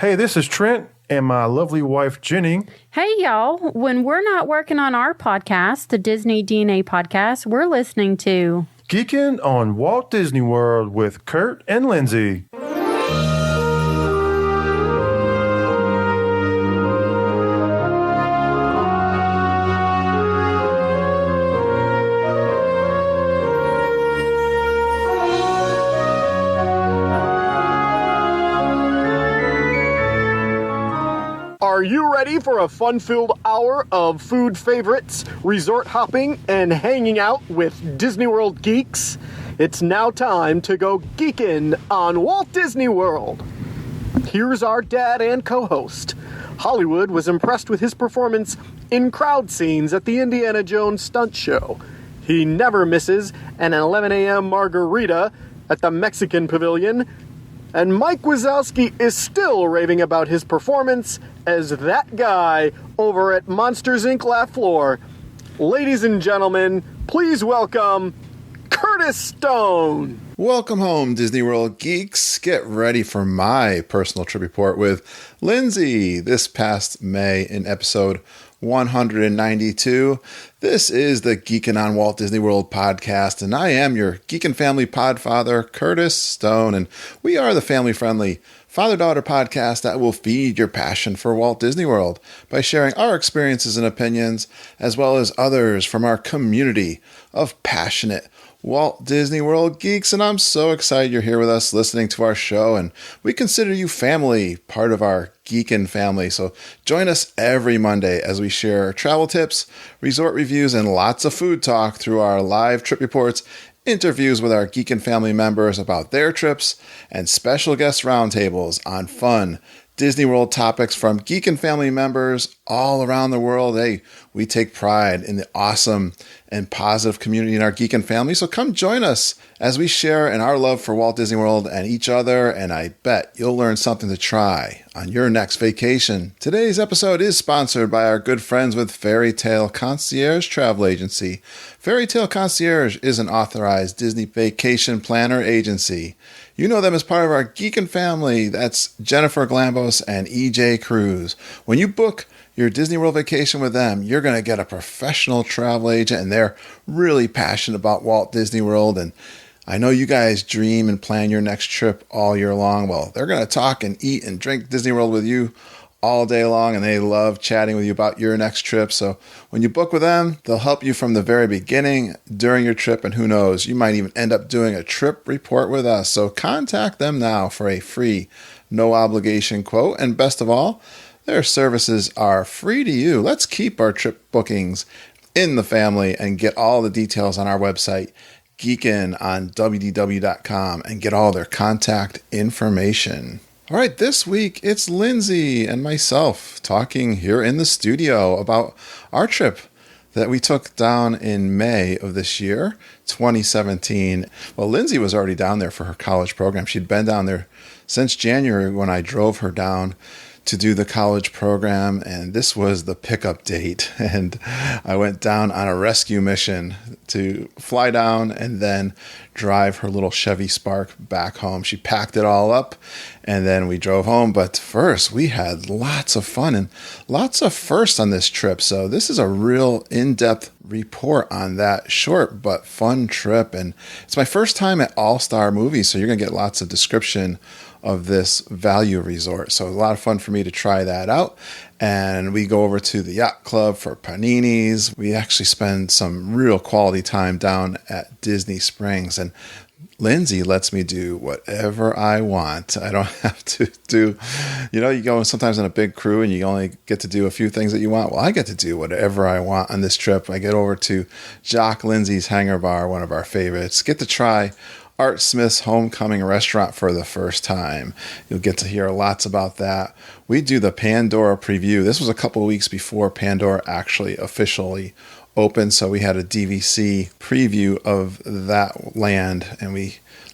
Hey, this is Trent and my lovely wife, Jenny. Hey, y'all. When we're not working on our podcast, the Disney DNA podcast, we're listening to Geeking on Walt Disney World with Kurt and Lindsay. Are you ready for a fun-filled hour of food favorites, resort hopping, and hanging out with Disney World geeks? It's now time to go geeking on Walt Disney World. Here's our dad and co-host. Hollywood was impressed with his performance in crowd scenes at the Indiana Jones stunt show. He never misses an 11 a.m. margarita at the Mexican Pavilion. And Mike Wazowski is still raving about his performance as that guy over at Monsters, Inc. Laugh Floor. Ladies and gentlemen, please welcome Curtis Stone. Welcome home, Disney World geeks. Get ready for my personal trip report with Lindsay this past May in episode 192. This is the Geekin' on Walt Disney World podcast, and I am your Geekin' Family Podfather, Curtis Stone, and we are the family-friendly father-daughter podcast that will feed your passion for Walt Disney World by sharing our experiences and opinions, as well as others from our community of passionate Walt Disney World geeks. And I'm so excited you're here with us listening to our show, and we consider you family, part of our Geekin' family. So join us every Monday as we share travel tips, resort reviews, and lots of food talk through our live trip reports, interviews with our Geekin' family members about their trips, and special guest roundtables on fun Disney World topics from Geekin' family members all around the world. Hey, we take pride in the awesome and positive community in our Geekin' family. So come join us as we share in our love for Walt Disney World and each other. And I bet you'll learn something to try on your next vacation. Today's episode is sponsored by our good friends with Fairy Tale Concierge Travel Agency. Fairy Tale Concierge is an authorized Disney vacation planner agency. You know them as part of our Geekin' family. That's Jennifer Glambos and EJ Cruz. When you book your Disney World vacation with them, you're going to get a professional travel agent, and they're really passionate about Walt Disney World. And I know you guys dream and plan your next trip all year long. Well, they're going to talk and eat and drink Disney World with you all day long, and they love chatting with you about your next trip. So when you book with them, they'll help you from the very beginning, during your trip, and who knows, you might even end up doing a trip report with us. So contact them now for a free, no obligation quote. And best of all, their services are free to you. Let's keep our trip bookings in the family and get all the details on our website, Geekin on WDW.com, and get all their contact information. All right, this week it's Lindsay and myself talking here in the studio about our trip that we took down in May of this year, 2017. Well, Lindsay was already down there for her college program. She'd been down there since January when I drove her down to do the college program, and this was the pickup date. And I went down on a rescue mission to fly down and then drive her little Chevy Spark back home. She packed it all up, and then we drove home. But first, we had lots of fun and lots of firsts on this trip. So this is a real in-depth report on that short but fun trip. And it's my first time at All-Star Movies, so you're going to get lots of description of this value resort. So a lot of fun for me to try that out. And we go over to the yacht club for paninis. We actually spend some real quality time down at Disney Springs. And Lindsay lets me do whatever I want. I don't have to do, you go sometimes on a big crew and you only get to do a few things that you want. Well, I get to do whatever I want on this trip. I get over to Jock Lindsay's Hangar Bar, one of our favorites. Get to try Art Smith's Homecoming Restaurant for the first time. You'll get to hear lots about that. We do the Pandora Preview. This was a couple of weeks before Pandora actually officially opened, so we had a DVC preview of that land, and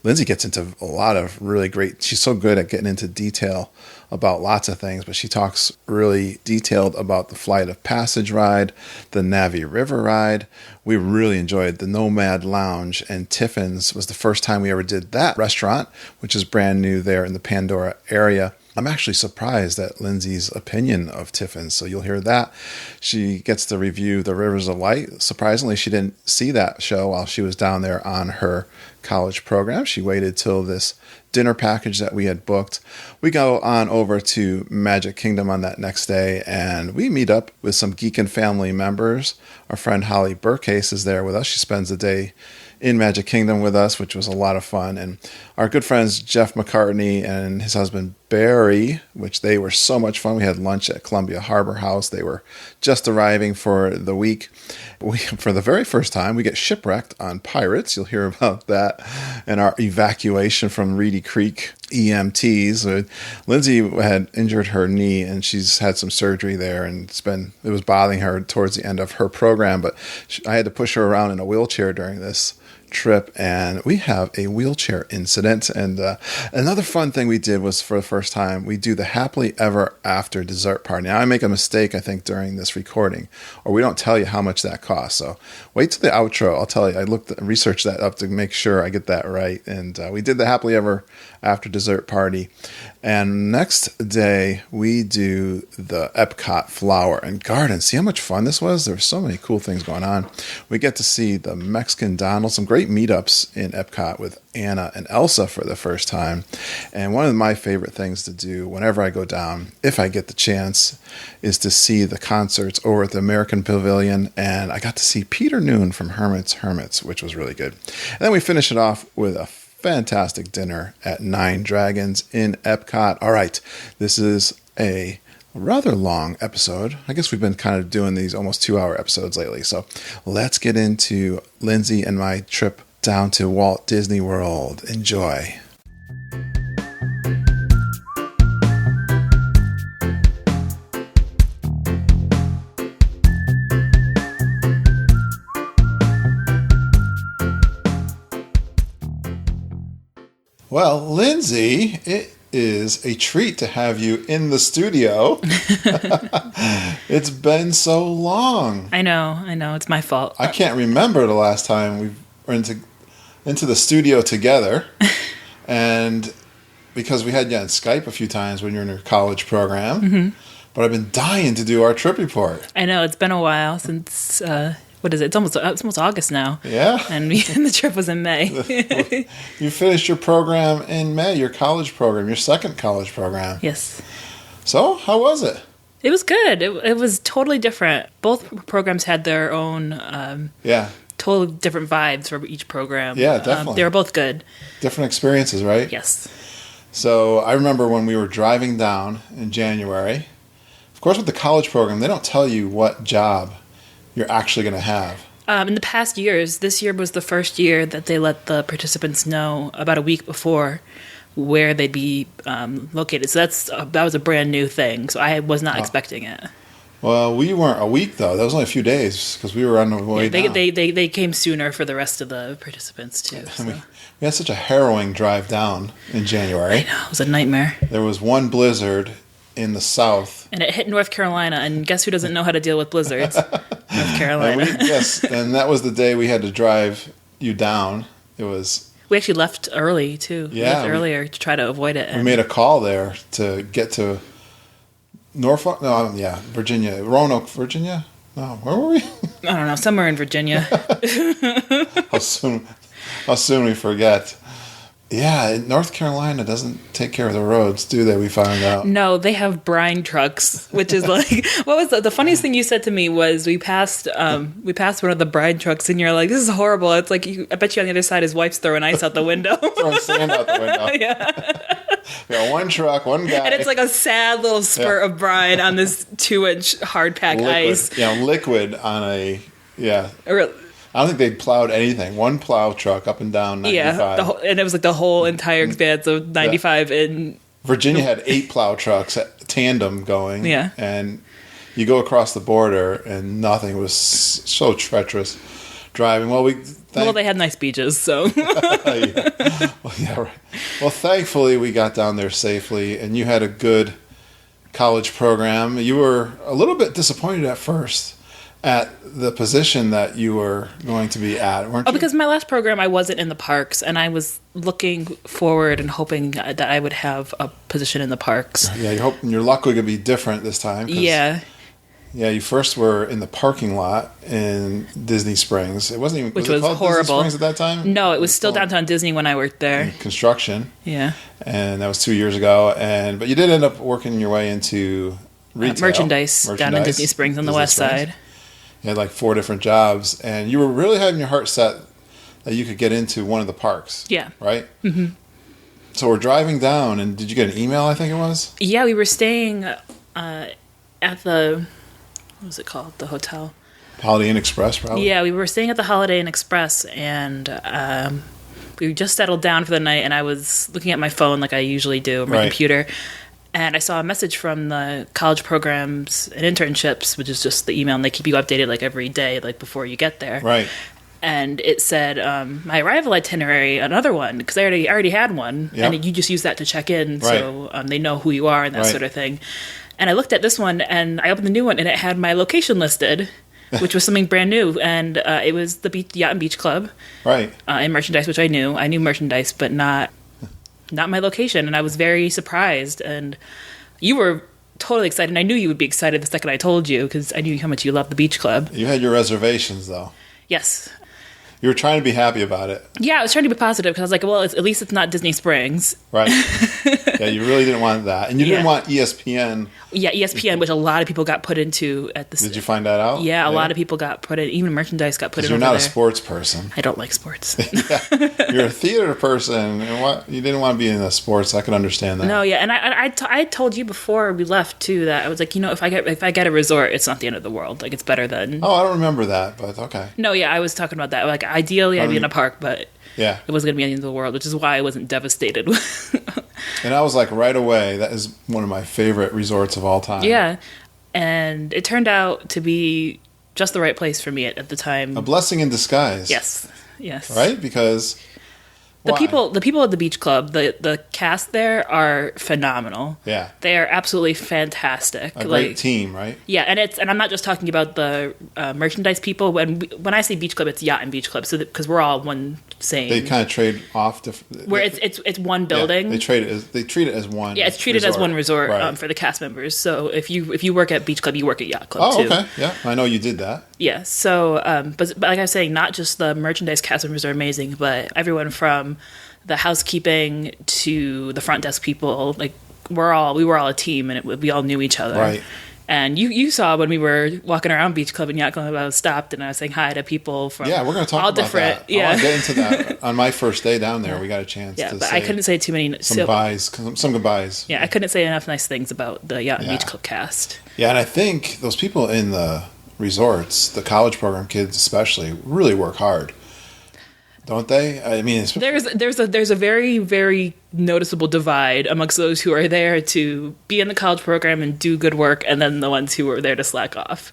Lindsay gets into a lot of really great, she's so good at getting into detail about lots of things, but she talks really detailed about the Flight of Passage ride, the Navi River ride. We really enjoyed the Nomad Lounge, and Tiffin's was the first time we ever did that restaurant, which is brand new there in the Pandora area. I'm actually surprised at Lindsay's opinion of Tiffin. So you'll hear that. She gets to review The Rivers of Light. Surprisingly, she didn't see that show while she was down there on her college program. She waited till this dinner package that we had booked. We go on over to Magic Kingdom on that next day, and we meet up with some Geekin' family members. Our friend Holly Burkcase is there with us. She spends the day in Magic Kingdom with us, which was a lot of fun. And our good friends Jeff McCartney and his husband Barry, which they were so much fun. We had lunch at Columbia Harbor House. They were just arriving for the week. For the very first time, we get shipwrecked on Pirates. You'll hear about that and our evacuation from Reedy Creek EMTs. Lindsay had injured her knee, and she's had some surgery there, and it was bothering her towards the end of her program. But I had to push her around in a wheelchair during this trip, and we have a wheelchair incident. And another fun thing we did was, for the first time, we do the happily ever after dessert party. Now, I make a mistake, I think, during this recording, or we don't tell you how much that costs. So wait till the outro. I'll tell you. I researched that up to make sure I get that right. And we did the happily ever after dessert party. And next day, we do the Epcot Flower and Garden. See how much fun this was? There were so many cool things going on. We get to see the Mexican Donald, some great meetups in Epcot with Anna and Elsa for the first time. And one of my favorite things to do whenever I go down, if I get the chance, is to see the concerts over at the American Pavilion. And I got to see Peter Noon from Hermits, which was really good. And then we finish it off with a fantastic dinner at Nine Dragons in Epcot. All right, this is a rather long episode. I guess we've been kind of doing these almost 2-hour episodes lately. So let's get into Lindsay and my trip down to Walt Disney World. Enjoy. Well, Lindsay, it is a treat to have you in the studio. It's been so long. I know. It's my fault. I can't remember the last time we were into the studio together. And because we had you on Skype a few times when you were in your college program. Mm-hmm. But I've been dying to do our trip report. I know. It's been a while since... what is it? It's almost August now. Yeah. And the trip was in May. You finished your program in May, your college program, your second college program. Yes. So, how was it? It was good. It was totally different. Both programs had their own totally different vibes for each program. Yeah, definitely. They were both good. Different experiences, right? Yes. So, I remember when we were driving down in January. Of course, with the college program, they don't tell you what job you're actually going to have. In the past years, this year was the first year that they let the participants know about a week before where they'd be located. So that was a brand new thing. So I was not expecting it. Well, we weren't a week, though. That was only a few days because we were on the way down. They came sooner for the rest of the participants, too. So. We had such a harrowing drive down in January. I know. It was a nightmare. There was one blizzard in the south. And it hit North Carolina, and guess who doesn't know how to deal with blizzards? North Carolina. And that was the day we had to drive you down. We actually left early, too. Yeah. We left earlier to try to avoid it. We made a call there to get to Norfolk? No, Virginia. Roanoke, Virginia? No, where were we? I don't know, somewhere in Virginia. How soon we forget. Yeah, North Carolina doesn't take care of the roads, do they? We found out. No, they have brine trucks, which is like, what was the funniest thing you said to me was we passed one of the brine trucks, and you're like, this is horrible. It's like, I bet you on the other side his wife's throwing ice out the window. Throwing sand out the window. Yeah. We got one truck, one guy. And it's like a sad little spurt of brine on this 2-inch hard pack ice. Yeah, liquid on a, I don't think they'd plowed anything. One plow truck up and down 95. Yeah, and it was like the whole entire expanse of 95 in... Virginia had 8 plow trucks at tandem going. Yeah. And you go across the border and nothing. It was so treacherous driving. Well, they had nice beaches, so... Yeah. Right. Well, thankfully, we got down there safely, and you had a good college program. You were a little bit disappointed at first at the position that you were going to be at, weren't you? Because my last program, I wasn't in the parks, and I was looking forward and hoping that I would have a position in the parks. Yeah, you're hoping your luck would be different this time. Yeah. Yeah, you first were in the parking lot in Disney Springs. It wasn't even Which was it was called horrible. Disney Springs at that time? No, it was still downtown Disney when I worked there. Construction. Yeah. And that was 2 years ago. But you did end up working your way into retail. Merchandise down in Disney Springs on the west side. You had like 4 different jobs, and you were really having your heart set that you could get into one of the parks. Yeah. Right? Mm-hmm. So we're driving down, and did you get an email, I think it was? Yeah, we were staying at the... What was it called? The hotel. Holiday Inn Express, probably? Yeah, we were staying at the Holiday Inn Express, and we just settled down for the night, and I was looking at my phone like I usually do, on my computer, and I saw a message from the college programs and internships, which is just the email, and they keep you updated like every day, like before you get there. Right. And it said, my arrival itinerary, another one, because I already had one, Yep. and you just use that to check in, Right. so they know who you are and that sort of thing. And I looked at this one, and I opened the new one, and it had my location listed, which was something brand new. And it was the Yacht and Beach Club. Right. In merchandise, which I knew. I knew merchandise, but not my location. And I was very surprised. And you were totally excited. And I knew you would be excited the second I told you, because I knew how much you loved the Beach Club. You had your reservations, though. Yes. You were trying to be happy about it. Yeah, I was trying to be positive, because I was like, well, at least it's not Disney Springs. Right. Yeah, you really didn't want that. And you didn't want ESPN. Yeah, ESPN, which a lot of people got put into at the... Did you find that out? Yeah, a lot of people got put in. Even merchandise got put in. You're over not there. a sports person. I don't like sports. You're a theater person. And you didn't want to be in the sports. I can understand that. No, yeah, and I told you before we left too that I was like, if I get a resort, it's not the end of the world. Like, it's better than... Oh, I don't remember that, but okay. No, yeah, I was talking about that. Like, ideally, I'd be in a park, but yeah, it wasn't going to be the end of the world, which is why I wasn't devastated. And I was like, right away, that is one of my favorite resorts of all time. Yeah, and it turned out to be just the right place for me at the time. A blessing in disguise. Yes. Right? Because the people at the Beach Club, the cast there are phenomenal. Yeah. They are absolutely fantastic. A great team, right? Yeah, and I'm not just talking about the merchandise people. When I say Beach Club, it's Yacht and Beach Club, so because we're all one same. They kind of trade off. Where it's one building. Yeah, they treat it as one. Yeah, it's treated as one resort right. For the cast members. So if you work at Beach Club, you work at Yacht Club too. Oh, okay. Yeah, I know you did that. Yeah. So, but like I was saying, not just the merchandise cast members are amazing, but everyone from the housekeeping to the front desk people, like we were all a team, and we all knew each other. Right. And you saw when we were walking around Beach Club and Yacht Club, I was stopped and I was saying hi to people from we're going to talk all about different. that. Yeah, I want to get into that. On my first day down there, we got a chance. Yeah, to but say I couldn't say too many. some goodbyes. Yeah, I couldn't say enough nice things about the Yacht and Beach Club cast. Yeah, and I think those people in the resorts, the college program kids especially, really work hard. Don't they? I mean, there's a very, very noticeable divide amongst those who are there to be in the college program and do good work, and then the ones who are there to slack off.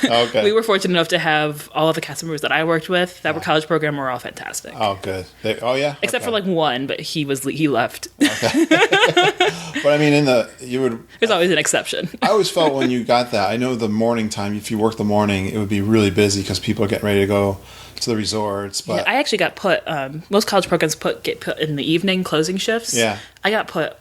Okay. We were fortunate enough to have all of the cast members that I worked with that were college program were all fantastic. Oh, good. Except for like one, but he left. But I mean, There's always an exception. I always felt when you got that. I know the morning time. If you work the morning, it would be really busy because people are getting ready to go to the resorts. But yeah, I actually got put. Most college programs get put in the evening closing shifts. Yeah, I got put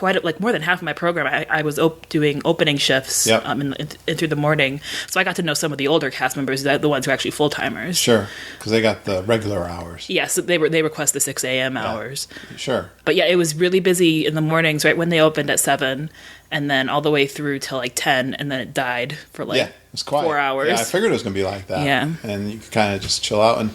more than half of my program. I was doing opening shifts. Yep. In through the morning, so I got to know some of the older cast members, the ones who are actually full timers. Sure, because they got the regular hours. Yes, they request the 6 a.m. hours. Sure, but yeah, it was really busy in the mornings, right when they opened at 7, and then all the way through till like 10, and then it died for like it's quiet. 4 hours. Yeah, I figured it was going to be like that. Yeah, and you could kind of just chill out. And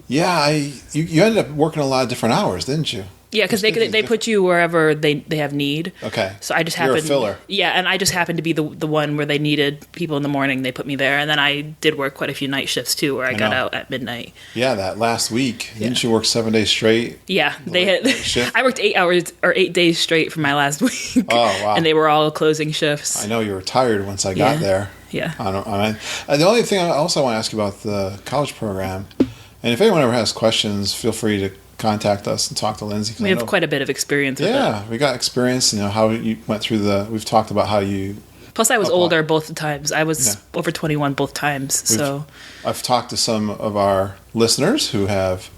yeah, you ended up working a lot of different hours, didn't you? Yeah, because they put you wherever they have need. Okay. So I just happened. You're a filler. Yeah, and I just happened to be the one where they needed people in the morning. They put me there, and then I did work quite a few night shifts too, where I got out at midnight. Yeah, that last week, didn't you work 7 days straight? Yeah, they had. I worked 8 hours or 8 days straight for my last week. Oh wow! And they were all closing shifts. I know you were tired once I got there. Yeah. The only thing I also want to ask you about the college program, and if anyone ever has questions, feel free to contact us and talk to Lindsay. We have quite a bit of experience with it. Yeah, we got experience, how you went through we've talked about how you Plus, I was apply. older both times. I was over 21 both times. So I've talked to some of our listeners who have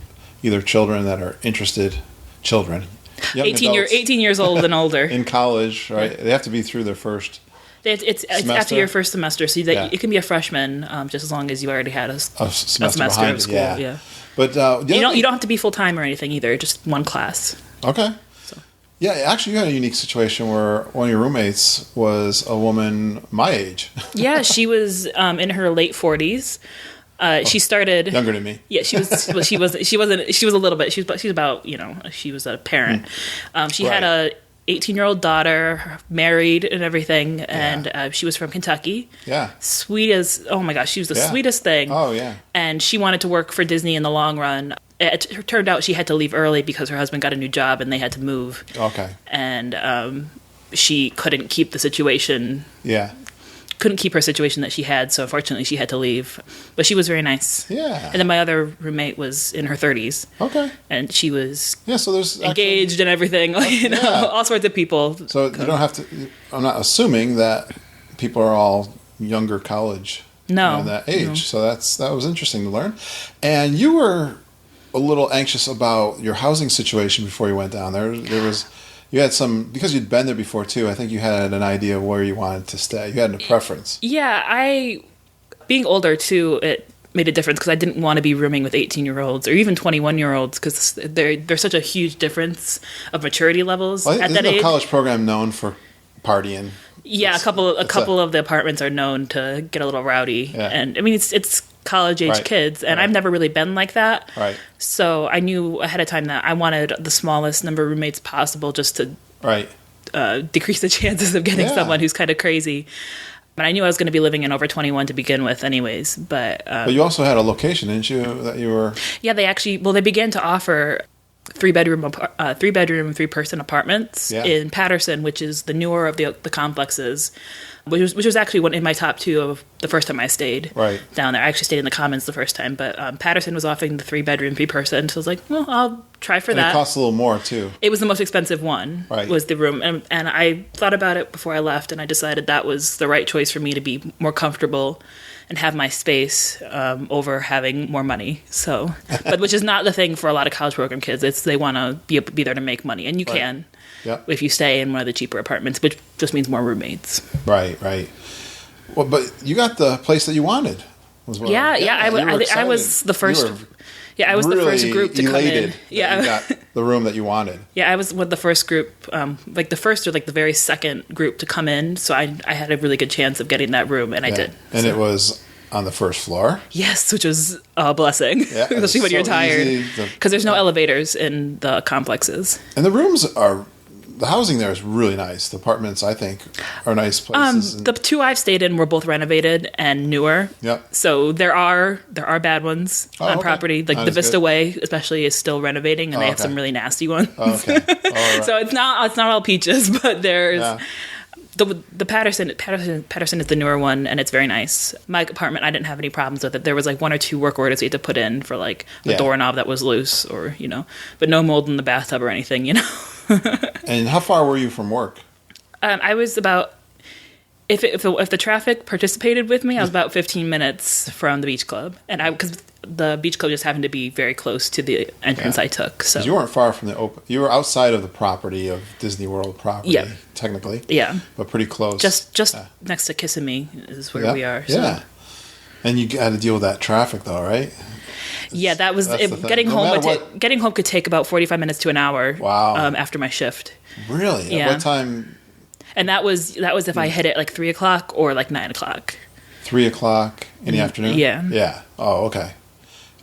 either children that are interested, young 18 adults years old and older. in college, right? They have to be through their first It's semester? after your first semester, so that Yeah. it can be a freshman just as long as you already had a semester semester behind of it, school. yeah. Yeah. But You don't have to be full time or anything either. Just one class. Okay. Yeah, actually, you had a unique situation where one of your roommates was a woman my age. Yeah, she was in her late 40s. She started Younger than me. Yeah, she was. Well, she was a little bit. She's about she was a parent. She had a 18-year-old daughter, married and everything, and she was from Kentucky. Yeah. Sweet as oh my gosh, she was the sweetest thing. Oh yeah. And she wanted to work for Disney in the long run. It turned out she had to leave early because her husband got a new job and they had to move. Okay. And she couldn't keep the situation. Yeah. Couldn't keep her situation that she had, so unfortunately she had to leave. But she was very nice. Yeah. And then my other roommate was in her 30s. Okay. And she was So there's engaged and everything, all sorts of people. So you don't have to. I'm not assuming that people are all younger college. No. That age. So that was interesting to learn. And you were a little anxious about your housing situation before you went down there. You had some, because you'd been there before too, I think you had an idea of where you wanted to stay. You had a preference. Yeah, being older too, it made a difference because I didn't want to be rooming with 18-year-olds or even 21-year-olds because there's such a huge difference of maturity levels at that age. Isn't a college program known for partying? Yeah, a couple of the apartments are known to get a little rowdy. Yeah. And I mean, it's college-age kids, and I've never really been like that. Right. So I knew ahead of time that I wanted the smallest number of roommates possible just to decrease the chances of getting someone who's kind of crazy. But I knew I was going to be living in over 21 to begin with anyways. But you also had a location, didn't you, that you were... Yeah, they began to offer three-bedroom, 3-person apartments in Patterson, which is the newer of the complexes, which was actually in my top 2 of the first time I stayed down there. I actually stayed in the Commons the first time, but Patterson was offering the 3-bedroom, 3-person, so I was like, well, I'll try for that. It costs a little more, too. It was the most expensive one, was the room, and I thought about it before I left, and I decided that was the right choice for me to be more comfortable and have my space over having more money. So, but which is not the thing for a lot of college program kids. It's they want to be there to make money, and you can if you stay in one of the cheaper apartments, which just means more roommates. Right. Well, but you got the place that you wanted. I was the first. I was the first group to come in. Yeah, you got the room that you wanted. Yeah, I was with the first group, like the first or like the very second group to come in. So I had a really good chance of getting that room, and I did. And it was on the first floor. Yes, which was a blessing, especially when you're tired, because there's no elevators in the complexes. And the housing there is really nice. The apartments, I think, are nice places. The 2 I've stayed in were both renovated and newer. Yep. So there are bad ones on property. Like the Vista Way, especially, is still renovating, and they have some really nasty ones. Okay. All right. So it's not all peaches, but there's the Patterson is the newer one, and it's very nice. My apartment, I didn't have any problems with it. There was like 1 or 2 work orders we had to put in for like a doorknob that was loose, or but no mold in the bathtub or anything. And how far were you from work? I was about, if the traffic participated with me, I was about 15 minutes from the beach club, and because the beach club just happened to be very close to the entrance I took. So you weren't far from the open. You were outside of the property of Disney World property, technically. Yeah, but pretty close. Just next to Kissimmee is where we are. So. Yeah, and you had to deal with that traffic, though, right? That was it, getting home. Getting home could take about 45 minutes to an hour. Wow. After my shift. Really? Yeah. At what time? And that was if I hit it like 3:00 or like 9:00. 3:00 in the afternoon. Yeah. Yeah. Oh, okay.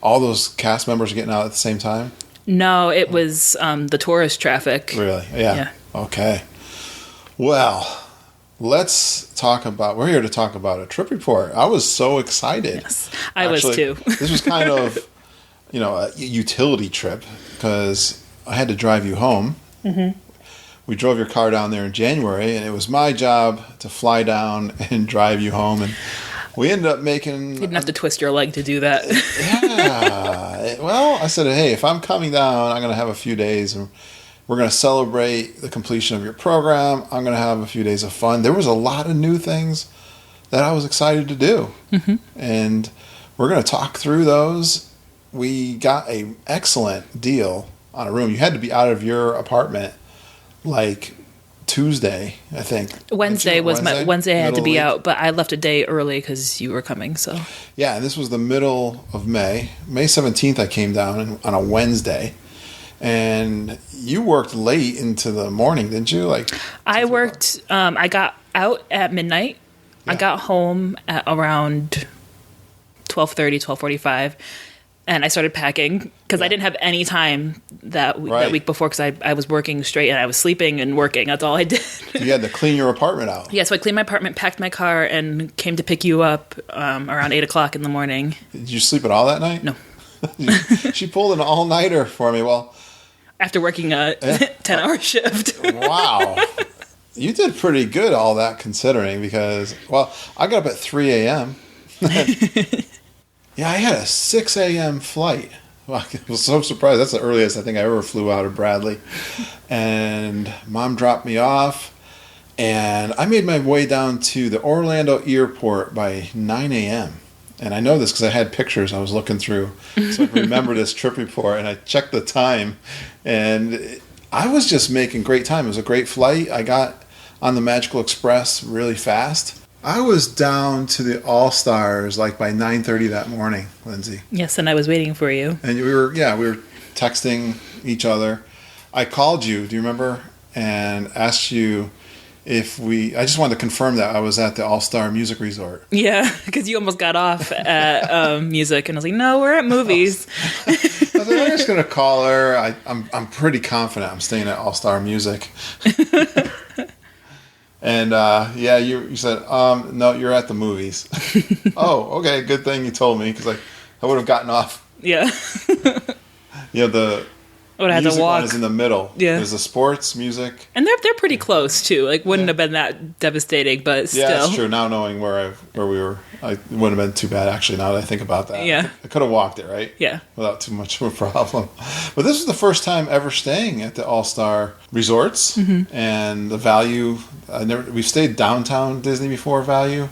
All those cast members are getting out at the same time? No, it was the tourist traffic. Really? Yeah. Okay. Well, we're here to talk about a trip report. I was so excited. Yes, I was too. This was kind of, a utility trip because I had to drive you home. Mm-hmm. We drove your car down there in January, and it was my job to fly down and drive you home. And we ended up making... You didn't have to twist your leg to do that. Yeah. Well, I said, hey, if I'm coming down, I'm going to have a few days. And we're going to celebrate the completion of your program. I'm going to have a few days of fun. There was a lot of new things that I was excited to do. Mm-hmm. And we're going to talk through those. We got an excellent deal on a room. You had to be out of your apartment like Tuesday, I think. Wednesday I had to be week. out, but I left a day early because you were coming. So yeah, this was the middle of May. May 17th I came down on a Wednesday. And you worked late into the morning, didn't you? I worked. I got out at midnight. Yeah. I got home at around 12:30, 12:45, and I started packing because I didn't have any time that week before because I was working straight and I was sleeping and working. That's all I did. You had to clean your apartment out. Yeah, so I cleaned my apartment, packed my car, and came to pick you up around 8 o'clock in the morning. Did you sleep at all that night? No. She pulled an all-nighter for me. Well. After working a 10-hour shift. Wow. You did pretty good, all that considering, because, well, I got up at 3 a.m. Yeah, I had a 6 a.m. flight. Well, I was so surprised. That's the earliest I think I ever flew out of Bradley. And Mom dropped me off, and I made my way down to the Orlando airport by 9 a.m. And I know this because I had pictures I was looking through, so I can remember this trip report. And I checked the time, and I was just making great time. It was a great flight. I got on the Magical Express really fast. I was down to the All-Stars like by 9:30 that morning, Lindsay. Yes, and I was waiting for you. And we were texting each other. I called you, do you remember? And asked you if I just wanted to confirm that I was at the All-Star Music Resort. Yeah, because you almost got off at music, and I was like, no, we're at movies. I was like, I'm just going to call her. I'm pretty confident I'm staying at All-Star Music. And, you said, no, you're at the movies. Oh, okay, good thing you told me, because I would have gotten off. Yeah. The would have had to walk. One is in the middle. Yeah. There's the sports, music. And they're pretty close, too. Wouldn't have been that devastating, but still. Yeah, that's true. Now knowing where we were, it wouldn't have been too bad, actually, now that I think about that. Yeah. I could have walked it, right? Yeah. Without too much of a problem. But this was the first time ever staying at the All-Star Resorts. Mm-hmm. And the value, we've stayed downtown Disney before, value,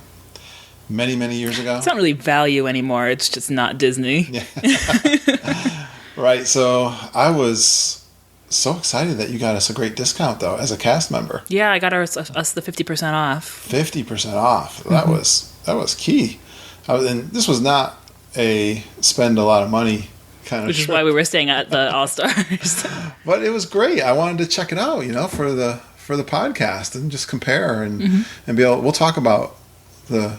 many, many years ago. It's not really value anymore. It's just not Disney. Yeah. Right, so I was so excited that you got us a great discount, though, as a cast member. Yeah, I got us the 50% off. 50% off. That was key. And this was not a spend a lot of money kind of Which trip. is why we were staying at the All-Stars. But it was great. I wanted to check it out, for the podcast and just compare and be able. We'll talk about the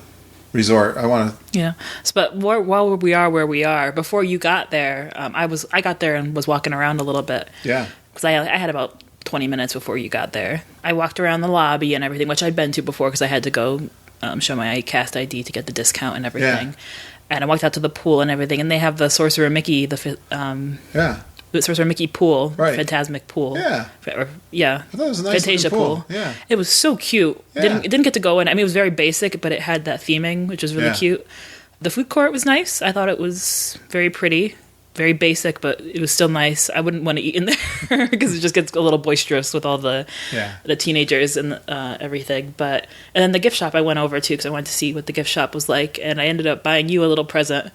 resort. I want to. Yeah. But while we are where we are, before you got there, I got there and was walking around a little bit. Yeah. Because I had about 20 minutes before you got there. I walked around the lobby and everything, which I'd been to before because I had to go show my cast ID to get the discount and everything. Yeah. And I walked out to the pool and everything, and they have the Sorcerer Mickey, the Sorcerer Mickey pool, right. Phantasmic pool. Yeah. Yeah. I thought it was a nice Fantasia pool. Yeah. It was so cute. Yeah. It didn't get to go in. I mean, it was very basic, but it had that theming, which was really cute. The food court was nice. I thought it was very pretty, very basic, but it was still nice. I wouldn't want to eat in there because it just gets a little boisterous with all the teenagers and everything. And then the gift shop I went over to because I wanted to see what the gift shop was like, and I ended up buying you a little present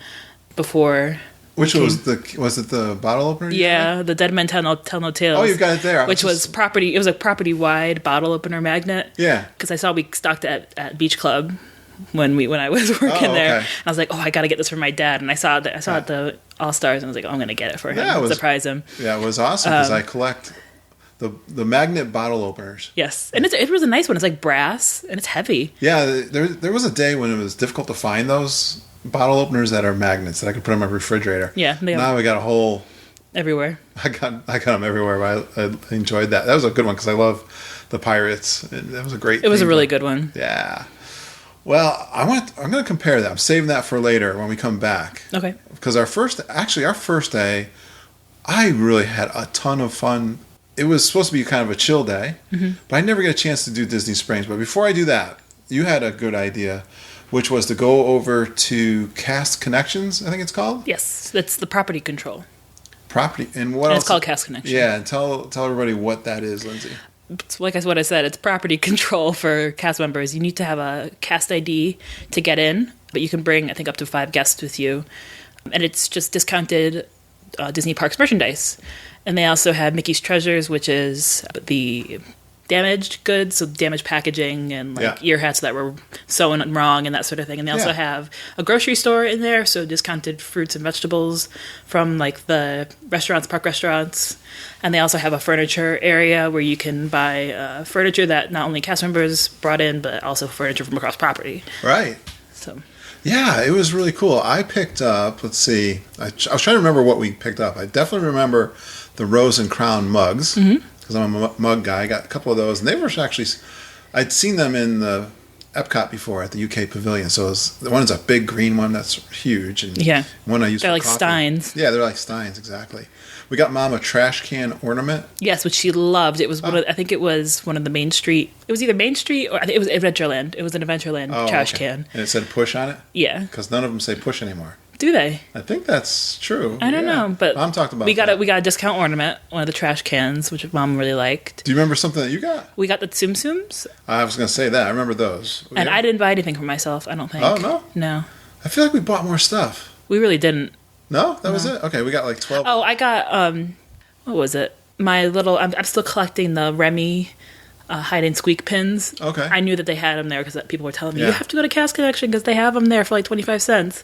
before. Which was it the bottle opener? Yeah, the Dead Men Tell No Tales. Oh, you've got it there. Which was property. It was a property-wide bottle opener magnet. Yeah. Because I saw we stocked it at Beach Club when I was working there. And I was like, I got to get this for my dad. And I saw it at the All-Stars, and I was like, I'm going to get it for him. Surprise him. Yeah, it was awesome because I collect the magnet bottle openers. Yes, and it was a nice one. It's like brass, and it's heavy. Yeah, there was a day when it was difficult to find those bottle openers that are magnets that I could put in my refrigerator. Yeah. Now we got a whole... Everywhere. I got them everywhere, but I enjoyed that. That was a good one because I love the Pirates. That was a great... It was a really good one. Yeah. Well, I'm going to compare that. I'm saving that for later when we come back. Okay. Because our first day, I really had a ton of fun. It was supposed to be kind of a chill day, but I never get a chance to do Disney Springs. But before I do that, you had a good idea, which was to go over to Cast Connections, I think it's called? Yes, that's the property control. Property. And what And else? it's called Cast Connection. Yeah, and tell everybody what that is, Lindsay. It's like what I said, it's property control for cast members. You need to have a cast ID to get in, but you can bring, I think, up to 5 guests with you. And it's just discounted Disney Parks merchandise. And they also have Mickey's Treasures, which is the damaged goods, so damaged packaging and ear hats that were sewn wrong and that sort of thing. And they also have a grocery store in there, so discounted fruits and vegetables from like the restaurants, park restaurants. And they also have a furniture area where you can buy furniture that not only cast members brought in, but also furniture from across property. Right. So yeah, it was really cool. I picked up, let's see, I was trying to remember what we picked up. I definitely remember the Rose and Crown mugs. Mm-hmm. Because I'm a mug guy. I got a couple of those. And they were actually, I'd seen them in the Epcot before at the UK Pavilion. So the one's a big green one that's huge. And one I use they're for like coffee. steins. Yeah, they're like steins, exactly. We got Mom a trash can ornament. Yes, which she loved. It was I think it was one of the Main Street. It was either Main Street or I think it was Adventureland. It was an Adventureland trash can. And it said push on it? Yeah. Because none of them say push anymore. Do they? I think that's true. I don't know, but Mom talked about we got a discount ornament, one of the trash cans, which Mom really liked. Do you remember something that you got? We got the Tsum Tsums. I was going to say that. I remember those. And I didn't buy anything for myself, I don't think. Oh, no? No. I feel like we bought more stuff. We really didn't. No? That was it? Okay, we got like 12. Oh, I got, what was it? My little, I'm still collecting the Remy hide and squeak pins. Okay. I knew that they had them there because people were telling me, you have to go to Cast Connection because they have them there for like 25 cents.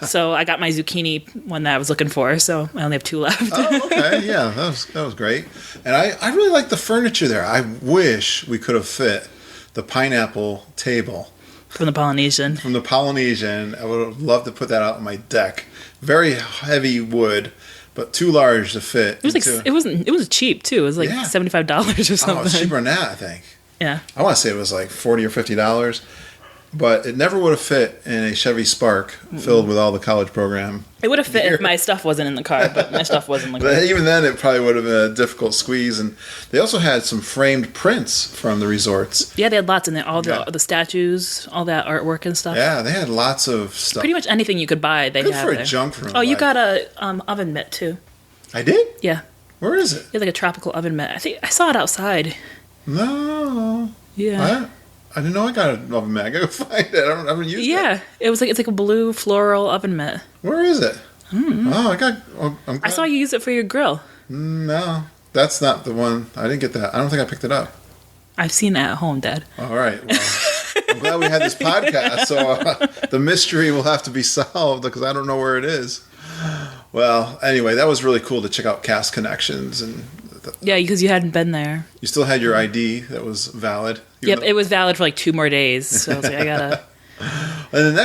So I got my zucchini one that I was looking for, so I only have 2 left. Oh, okay. Yeah, that was great. And I really like the furniture there. I wish we could have fit the pineapple table. From the Polynesian. From the Polynesian. I would have loved to put that out on my deck. Very heavy wood, but too large to fit. It was cheap too. It was like $75 or something. Oh, it's cheaper than that, I think. Yeah. I want to say it was like $40 or $50, but it never would have fit in a Chevy Spark filled with all the college program. It would have fit if my stuff wasn't in the car, but my stuff wasn't in the car. But even then, it probably would have been a difficult squeeze. And they also had some framed prints from the resorts. Yeah, they had lots in there. All the statues, all that artwork and stuff. Yeah, they had lots of stuff. Pretty much anything you could buy, they Good had for there. a junk room. Oh, you got a oven mitt too. I did? Yeah. Where is it? It's like a tropical oven mitt. I think I saw it outside. No. Yeah. I didn't know I got an oven mitt. I gotta find it. I haven't used it. Yeah, it's like a blue floral oven mitt. Where is it? Mm-hmm. I'm I saw you use it for your grill. No, that's not the one. I didn't get that. I don't think I picked it up. I've seen it at home, Dad. All right. Well, I'm glad we had this podcast, so the mystery will have to be solved because I don't know where it is. Well, anyway, that was really cool to check out Cast Connections, and yeah, because you hadn't been there. You still had your ID that was valid. Yep, it was valid for like 2 more days. So I was like, I gotta. And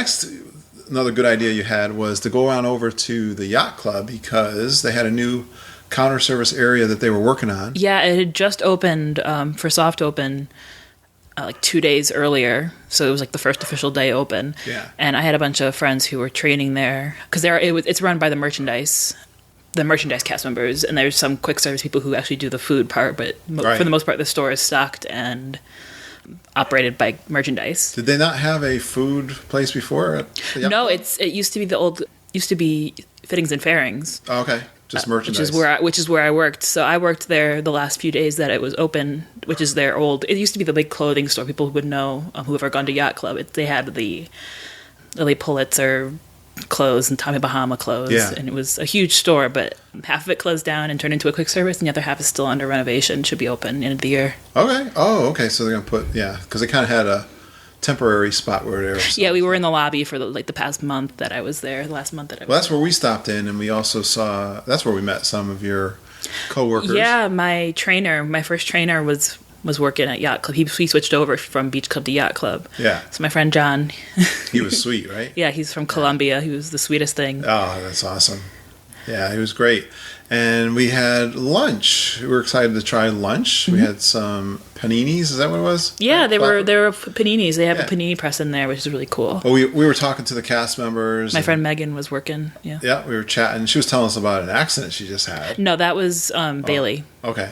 another good idea you had was to go on over to the yacht club because they had a new counter service area that they were working on. Yeah, it had just opened for soft open like 2 days earlier, so it was like the first official day open. Yeah, and I had a bunch of friends who were training there because it's run by the merchandise cast members, and there's some quick service people who actually do the food part, but for the most part, the store is stocked and operated by merchandise. Did they not have a food place before? At the yacht No, club? it used to be Fittings and Fairings. Oh, okay. Just merchandise. Which is where I worked. So I worked there the last few days that it was open, which is their old. It used to be the big clothing store. People who would know who have ever gone to Yacht Club. They had the Lily Pulitzer clothes and Tommy Bahama clothes, and it was a huge store. But half of it closed down and turned into a quick service, and the other half is still under renovation. Should be open end of the year. Okay. Oh, okay. So they're gonna put because they kind of had a temporary spot where they were. Yeah, we were in the lobby for the past month that I was there. The last month that I was. Well, that's where we stopped in, and we also saw. That's where we met some of your coworkers. Yeah, my first trainer was working at Yacht Club. He switched over from Beach Club to Yacht Club. Yeah. So my friend John. He was sweet, right? Yeah, he's from Colombia. He was the sweetest thing. Oh, that's awesome. Yeah, he was great. And we had lunch. We were excited to try lunch. Mm-hmm. We had some paninis. Is that what it was? Yeah, they were paninis. They have a panini press in there, which is really cool. Well, we were talking to the cast members. My friend Megan was working. Yeah. Yeah, we were chatting. She was telling us about an accident she just had. No, that was Bailey. Okay.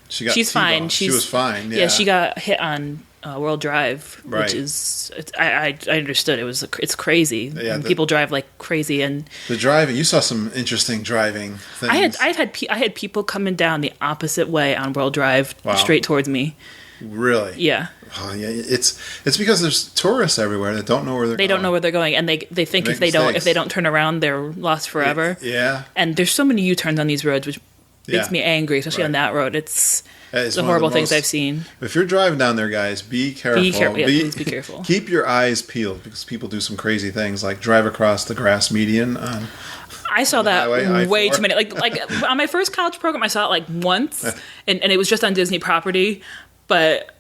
She's fine. She was fine. Yeah. Yeah, she got hit on World Drive, Right. which is I understood it's crazy. Yeah, People drive like crazy, and the driving. You saw some interesting driving things. I had people coming down the opposite way on World Drive Wow. straight towards me. Really? Yeah. Oh, yeah. It's because there's tourists everywhere that don't know where they're going. They don't know where they're going, and they think Make if they mistakes. don't turn around, they're lost forever. Yeah. And there's so many U-turns on these roads, which makes Yeah. me angry, especially on Right. that road. It's It's the one of horrible the things most- I've seen. If you're driving down there, guys, be careful. Yeah, please be careful. Keep your eyes peeled because people do some crazy things, like drive across the grass median on. I saw that highway, way I-4. too many. Like on my first college program, I saw it like once, and it was just on Disney property. But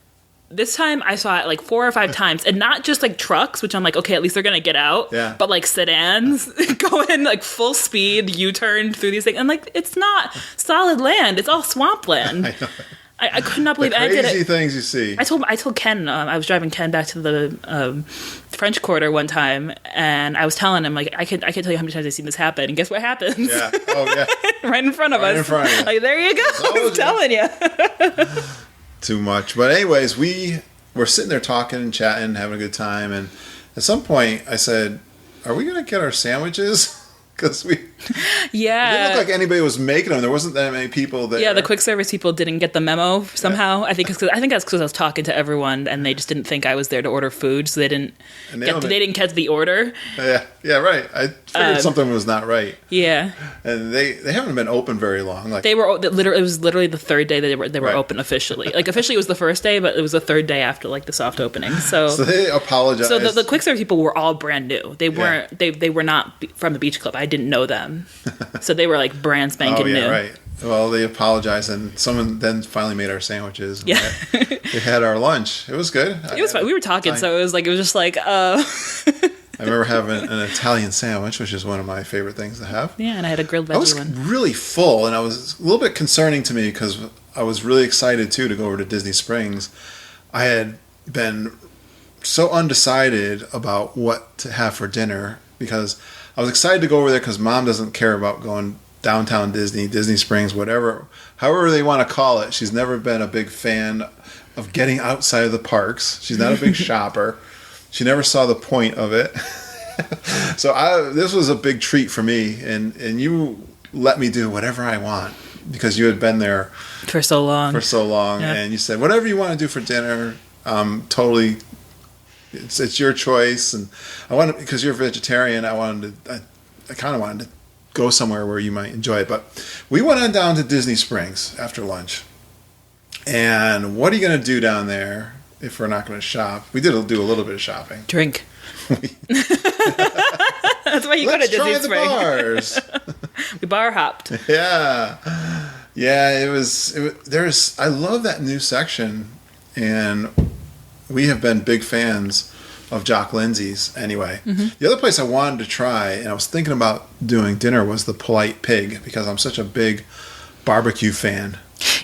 this time, I saw it like 4 or 5 times, and not just like trucks, which I'm like, okay, at least they're gonna get out. Yeah. But like sedans going like full speed, U-turn through these things, and like it's not solid land; it's all swampland. I could not believe The I did crazy it. things you see. I told Ken I was driving Ken back to the French Quarter one time, and I was telling him like I can't tell you how many times I've seen this happen. And guess what happens? Yeah. Oh, yeah. right in front of Right us. in front of you. Like there you go. I'm telling you. Too much. But anyways, we're sitting there talking and chatting, having a good time, and at some point I said, "Are we gonna get our sandwiches?" Because it didn't look like anybody was making them. There wasn't that many people there. Yeah, the quick service people didn't get the memo somehow. I think that's because I was talking to everyone and they just didn't think I was there to order food, so they didn't catch the order. Yeah, right. I figured something was not right. Yeah, And they haven't been open very long. Like they were literally. It was literally the third day that they were Right. open officially. Like officially, it was the first day, but it was the third day after like the soft opening. So they apologized. So the quick service people were all brand new. They weren't. They were not from the beach club. I didn't know them, so they were like brand spanking new. Right. Well, they apologized, and someone then finally made our sandwiches. And Yeah. we had our lunch. It was good. It was fun. We were talking, so it was just like. I remember having an Italian sandwich, which is one of my favorite things to have. Yeah, and I had a grilled I was veggie one. really full, and I was a little bit concerning to me because I was really excited too to go over to Disney Springs. I had been so undecided about what to have for dinner because I was excited to go over there because Mom doesn't care about going downtown Disney Springs, whatever, however they want to call it. She's never been a big fan of getting outside of the parks. She's not a big shopper. She never saw the point of it. So this was a big treat for me, and you let me do whatever I want because you had been there For so long. Yeah. and you said whatever you want to do for dinner. Totally, it's your choice, and I wanted because you're a vegetarian. I kind of wanted to go somewhere where you might enjoy it, but we went on down to Disney Springs after lunch. And what are you going to do down there if we're not going to shop? We did do a little bit of shopping. Drink. That's why you go to Disney Let's try Springs. the bars. We bar hopped. Yeah. It was I love that new section, and we have been big fans of Jock Lindsay's anyway. Mm-hmm. The other place I wanted to try, and I was thinking about doing dinner, was the Polite Pig because I'm such a big barbecue fan.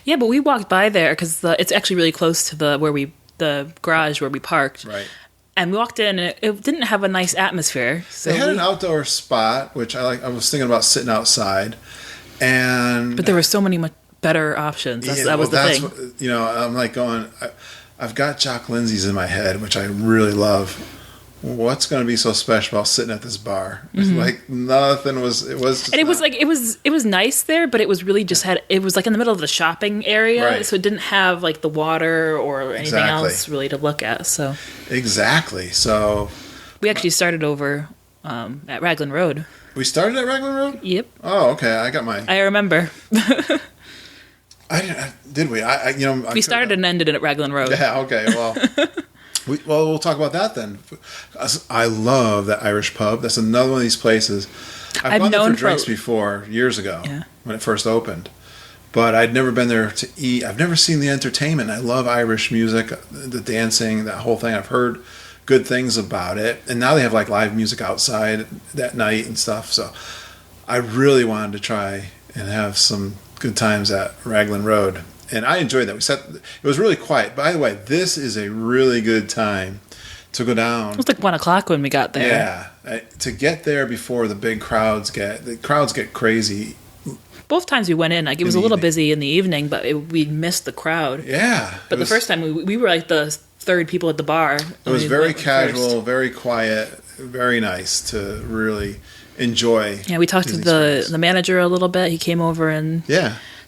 Yeah, but we walked by there because it's actually really close to the garage where we parked. Right. And we walked in, and it didn't have a nice atmosphere. So They had an outdoor spot, which I like. I was thinking about sitting outside, but there were so many much better options. That was the thing. What, I'm like going. I've got Jock Lindsay's in my head, which I really love. What's going to be so special about sitting at this bar? Mm-hmm. Like nothing was. It was. Just And it was nice there, but it was really just it was like in the middle of the shopping area, Right. so it didn't have like the water or anything Exactly. else really to look at. So Exactly. So we actually started over at Raglan Road. we started at Raglan Road. Yep, Oh, okay. I got mine. I remember. Did we? We started and ended at Raglan Road. Yeah. Okay. Well. We'll talk about that then. I love that Irish pub. That's another one of these places. I've gone there for drinks before, years ago, when it first opened. But I'd never been there to eat. I've never seen the entertainment. I love Irish music, the dancing, that whole thing. I've heard good things about it. And now they have like live music outside that night and stuff. So I really wanted to try and have some good times at Raglan Road. And I enjoyed that. It was really quiet. By the way, this is a really good time to go down. It was like 1:00 when we got there. Yeah, to get there before the big crowds get crazy. Both times we went in, it was a little busy in the evening, but we missed the crowd. Yeah, But the first time we were like the third people at the bar. It was very casual, very quiet, very nice to really enjoy. Yeah, we talked to the manager a little bit. He came over and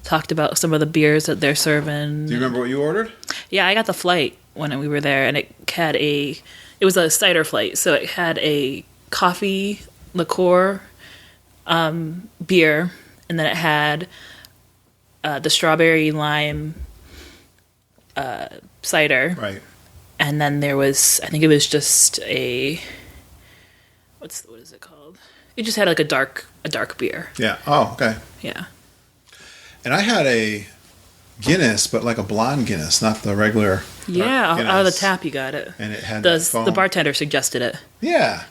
talked about some of the beers that they're serving. Do you remember what you ordered? Yeah, I got the flight when we were there, and it was a cider flight, so it had a coffee liqueur beer, and then it had the strawberry lime cider. Right. And then there was, I think it was just what is it called? It just had like a dark beer. Yeah. Oh, okay. Yeah. And I had a Guinness, but like a blonde Guinness, not the regular. Yeah, Guinness. out of the tap you got it. And it had the bartender suggested it. Yeah.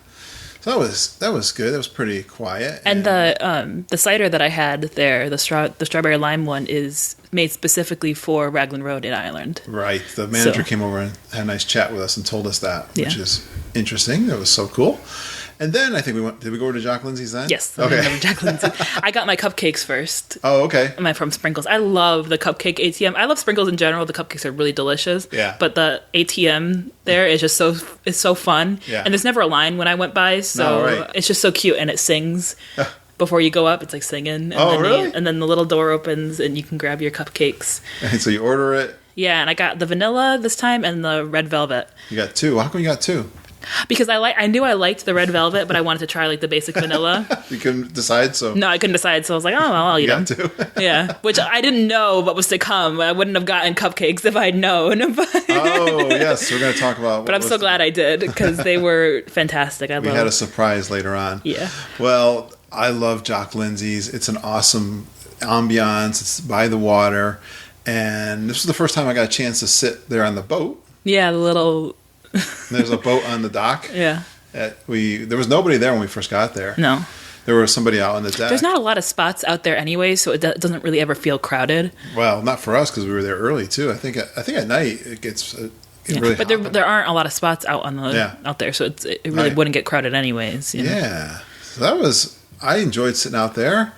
So that was good. That was pretty quiet. And the cider that I had there, the strawberry lime one, is made specifically for Raglan Road in Ireland. Right. The manager came over and had a nice chat with us and told us that, which is interesting. That was so cool. And then I think did we go over to Jack Lindsay's then? Yes. Okay. Jack Lindsay. I got my cupcakes first. Oh, okay. From Sprinkles. I love the cupcake ATM. I love Sprinkles in general. The cupcakes are really delicious. Yeah. But the ATM there is just it's so fun. Yeah. And there's never a line when I went by, so it's just so cute, and it sings. Before you go up, it's like singing. And really? And then the little door opens, and you can grab your cupcakes. And so you order it. Yeah, and I got the vanilla this time and the red velvet. You got two. How come you got two? Because I knew I liked the red velvet, but I wanted to try like the basic vanilla. You couldn't decide, so No, I couldn't decide, so I was like, oh well, I'll eat them. two. Yeah, which I didn't know what was to come. I wouldn't have gotten cupcakes if I'd known. Oh yes, we're going to talk about. But I'm so glad I did, because they were fantastic. We had a surprise later on. Yeah. Well, I love Jock Lindsay's. It's an awesome ambiance. It's by the water, and this was the first time I got a chance to sit there on the boat. Yeah, the little. There's a boat on the dock. Yeah. There was nobody there when we first got there. No. There was somebody out on the deck. There's not a lot of spots out there anyway, so it doesn't really ever feel crowded. Well, not for us because we were there early too. I think at night it gets really but hot. there aren't a lot of spots out out there, so it really wouldn't get crowded anyways. You know? Yeah. So I enjoyed sitting out there.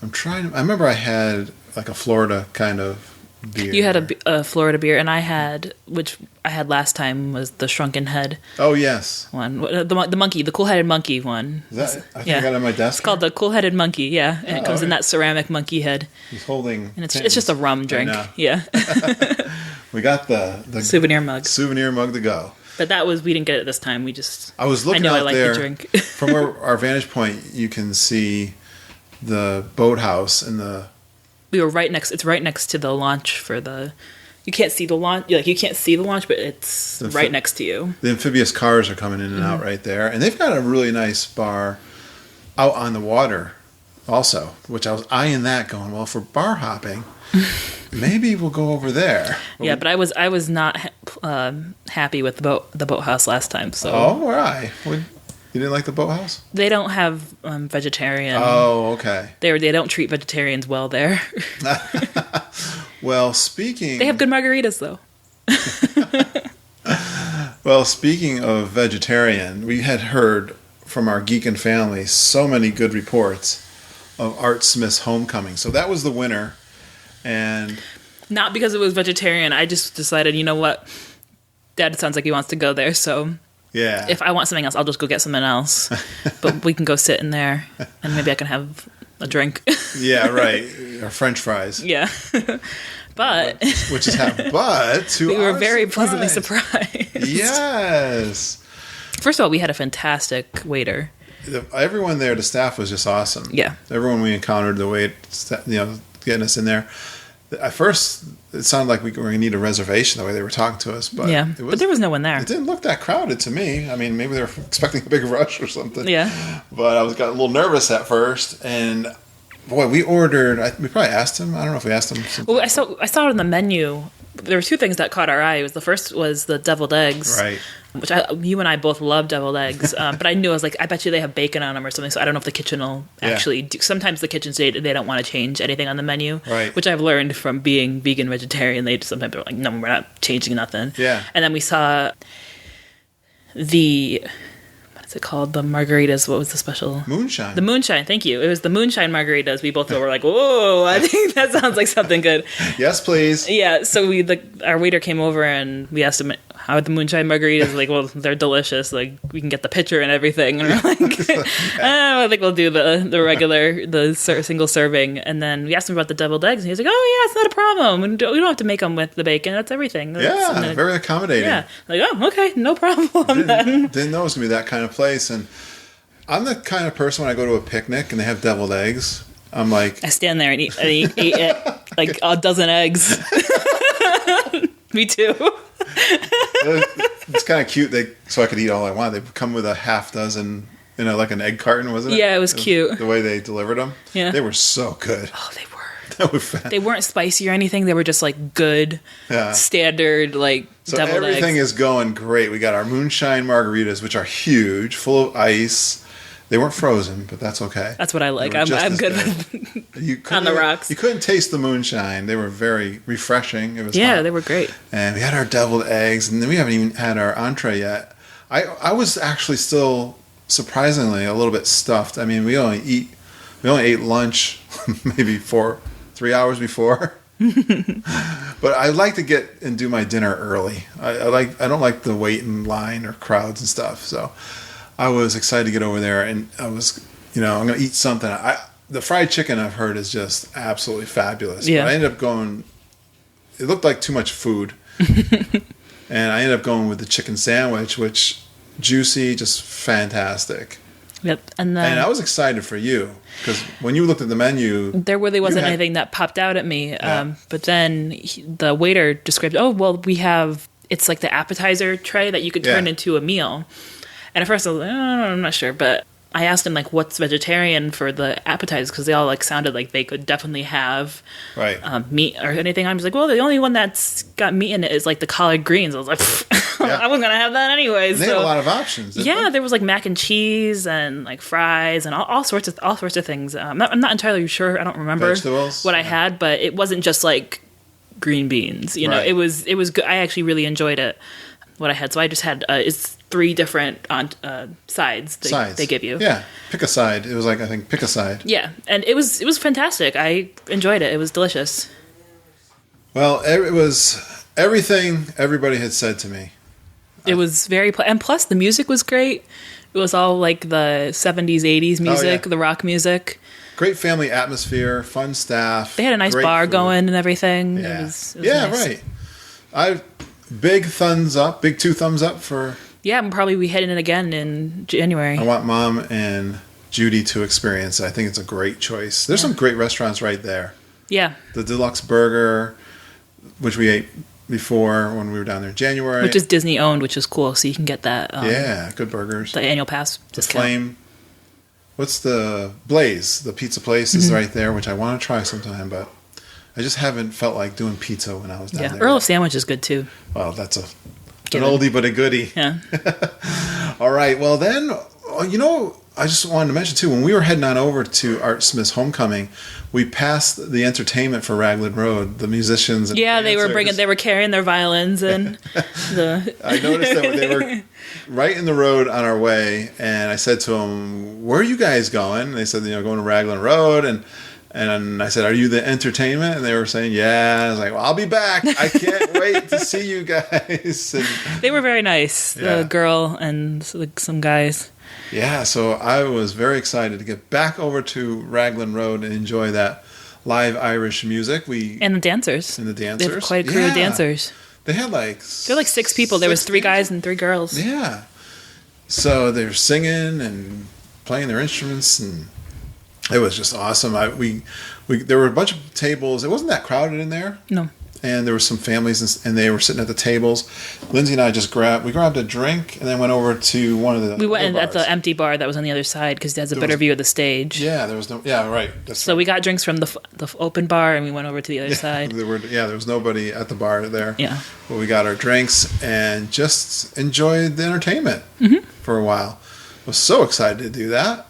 I remember I had like a Florida kind of beer. You had a Florida beer, and which I had last time, was the Shrunken Head. Oh yes, one, the monkey, the cool-headed monkey one. Is that? I think I got it on my desk. It's called the cool-headed monkey. Yeah, and it comes in that ceramic monkey head. He's holding, and it's just a rum drink. Yeah. We got the souvenir mug to go. But we didn't get it this time. I was looking out like there the drink. from where our vantage point. You can see the boathouse and the. We were right next. It's right next to the launch for the. You can't see the launch. You can't see the launch, but it's right next to you. The amphibious cars are coming in and out right there, and they've got a really nice bar out on the water, also. Which I was eyeing that, going, well, for bar hopping, maybe we'll go over there. Yeah, but I was not happy with the boathouse last time. So. Oh, why? You didn't like the boathouse? They don't have vegetarian. Oh, okay. They don't treat vegetarians well there. Well, they have good margaritas though. Well, speaking of vegetarian, we had heard from our Geekin' family so many good reports of Art Smith's Homecoming. So that was the winner, and not because it was vegetarian. I just decided, you know what, Dad sounds like he wants to go there, so. Yeah. If I want something else, I'll just go get something else. But we can go sit in there, and maybe I can have a drink. Yeah, right. Or French fries. Yeah. But we were very pleasantly surprised. Yes. First of all, we had a fantastic waiter. Everyone there, the staff was just awesome. Yeah. Everyone we encountered, the way getting us in there. At first, it sounded like we were going to need a reservation the way they were talking to us. But but there was no one there. It didn't look that crowded to me. I mean, maybe they were expecting a big rush or something. Yeah. But I got a little nervous at first. And, boy, we ordered... we probably asked him. I don't know if we asked him. Something. Well, I saw it on the menu. There were two things that caught our eye. The first was the deviled eggs. Right. Which you and I both love deviled eggs. But I knew, I was like, I bet you they have bacon on them or something. So I don't know if the kitchen will actually do. Sometimes the kitchens, they don't want to change anything on the menu. Right. Which I've learned from being vegan, vegetarian. Sometimes they're like, no, we're not changing nothing. Yeah. And then we saw the... what's it called? The margaritas. What was the special? Moonshine. The moonshine. Thank you. It was the moonshine margaritas. We both were like, whoa, I think that sounds like something good. Yes, please. Yeah. So our waiter came over and we asked him, how are the moonshine margaritas? Like, well, they're delicious. Like, we can get the pitcher and everything. And we're like, I think we'll do the regular, single serving. And then we asked him about the deviled eggs. And he was like, oh, yeah, it's not a problem. We don't have to make them with the bacon. That's everything. Yeah, very accommodating. Yeah. Like, oh, okay, no problem then. Didn't know it was going to be that kind of place. And I'm the kind of person when I go to a picnic and they have deviled eggs, I'm like... I stand there and eat it, like a dozen eggs. Me too. It's kind of cute. So I could eat all I want. They come with a half dozen, like an egg carton, wasn't it? Yeah, it was cute. The way they delivered them. Yeah. They were so good. Oh, they were. They weren't spicy or anything. They were just like good, standard, like so deviled everything eggs. is going great. We got our moonshine margaritas, which are huge, full of ice. They weren't frozen, but that's okay. That's what I like. I'm good with on the rocks. You couldn't taste the moonshine. They were very refreshing. It was hot. They were great. And we had our deviled eggs, and then we haven't even had our entree yet. I was actually still surprisingly a little bit stuffed. I mean, we only ate lunch maybe 3 hours before. But I like to get and do my dinner early. I don't like the wait in line or crowds and stuff. So I was excited to get over there, and I was, I'm going to eat something. The fried chicken I've heard is just absolutely fabulous. Yeah. But I ended up going. It looked like too much food, and I ended up going with the chicken sandwich, which juicy, just fantastic. Yep, and I was excited for you because when you looked at the menu, there really wasn't anything that popped out at me. Yeah. But then the waiter described, we have, it's like the appetizer tray that you could turn into a meal. And at first I was like, I'm not sure, but I asked him like, what's vegetarian for the appetizers? Because they all like sounded like they could definitely have meat or anything. I was like, well, the only one that's got meat in it is like the collard greens. I was like, I wasn't gonna have that anyway. They had a lot of options. There was like mac and cheese and like fries and all sorts of things. I'm not entirely sure. I don't remember Vegetables? what I had, but it wasn't just like green beans. It was good. I actually really enjoyed it. What I had, so I just had it's 3 different sides they give you. Yeah, pick a side. It was like, I think, pick a side. Yeah, and it was fantastic. I enjoyed it. It was delicious. Well, it was everything everybody had said to me. It was very and plus the music was great. It was all like the 70s, 80s music, the rock music. Great family atmosphere, fun staff. They had a nice bar food. Going and everything. Yeah, It was nice. right. Big 2 thumbs up for... Yeah, and probably we heading in again in January. I want Mom and Judy to experience it. I think it's a great choice. There's some great restaurants right there. Yeah. The Deluxe Burger, which we ate before when we were down there in January. Which is Disney owned, which is cool. So you can get that. Good burgers. The annual pass discount. Flame. What's the Blaze? The pizza place is right there, which I want to try sometime, but I just haven't felt like doing pizza when I was down there. Earl of Sandwich is good too. Well, that's an oldie but a goodie. Yeah. All right. Well, then, I just wanted to mention too, when we were heading on over to Art Smith's homecoming, we passed the entertainment for Raglan Road, the musicians. And they were carrying their violins and I noticed that they were right in the road on our way, and I said to them, "Where are you guys going?" And they said, going to Raglan Road, and I said, "Are you the entertainment?" And they were saying, "Yeah." I was like, "Well, I'll be back. I can't wait to see you guys." And they were very nice, the girl and some guys. Yeah, so I was very excited to get back over to Raglan Road and enjoy that live Irish music. And the dancers. They have quite a crew of dancers. They had like... There were like 6 people. There was 3 guys and 3 girls. Yeah. So they were singing and playing their instruments, and it was just awesome. There were a bunch of tables. It wasn't that crowded in there. No. And there were some families, and they were sitting at the tables. Lindsay and I grabbed a drink, and then went over to one of the... We went at the empty bar that was on the other side, because it has a better view of the stage. Yeah, there was no... Yeah, right. So we got drinks from the open bar, and we went over to the other side. There was nobody at the bar there. Yeah. But we got our drinks, and just enjoyed the entertainment for a while. I was so excited to do that.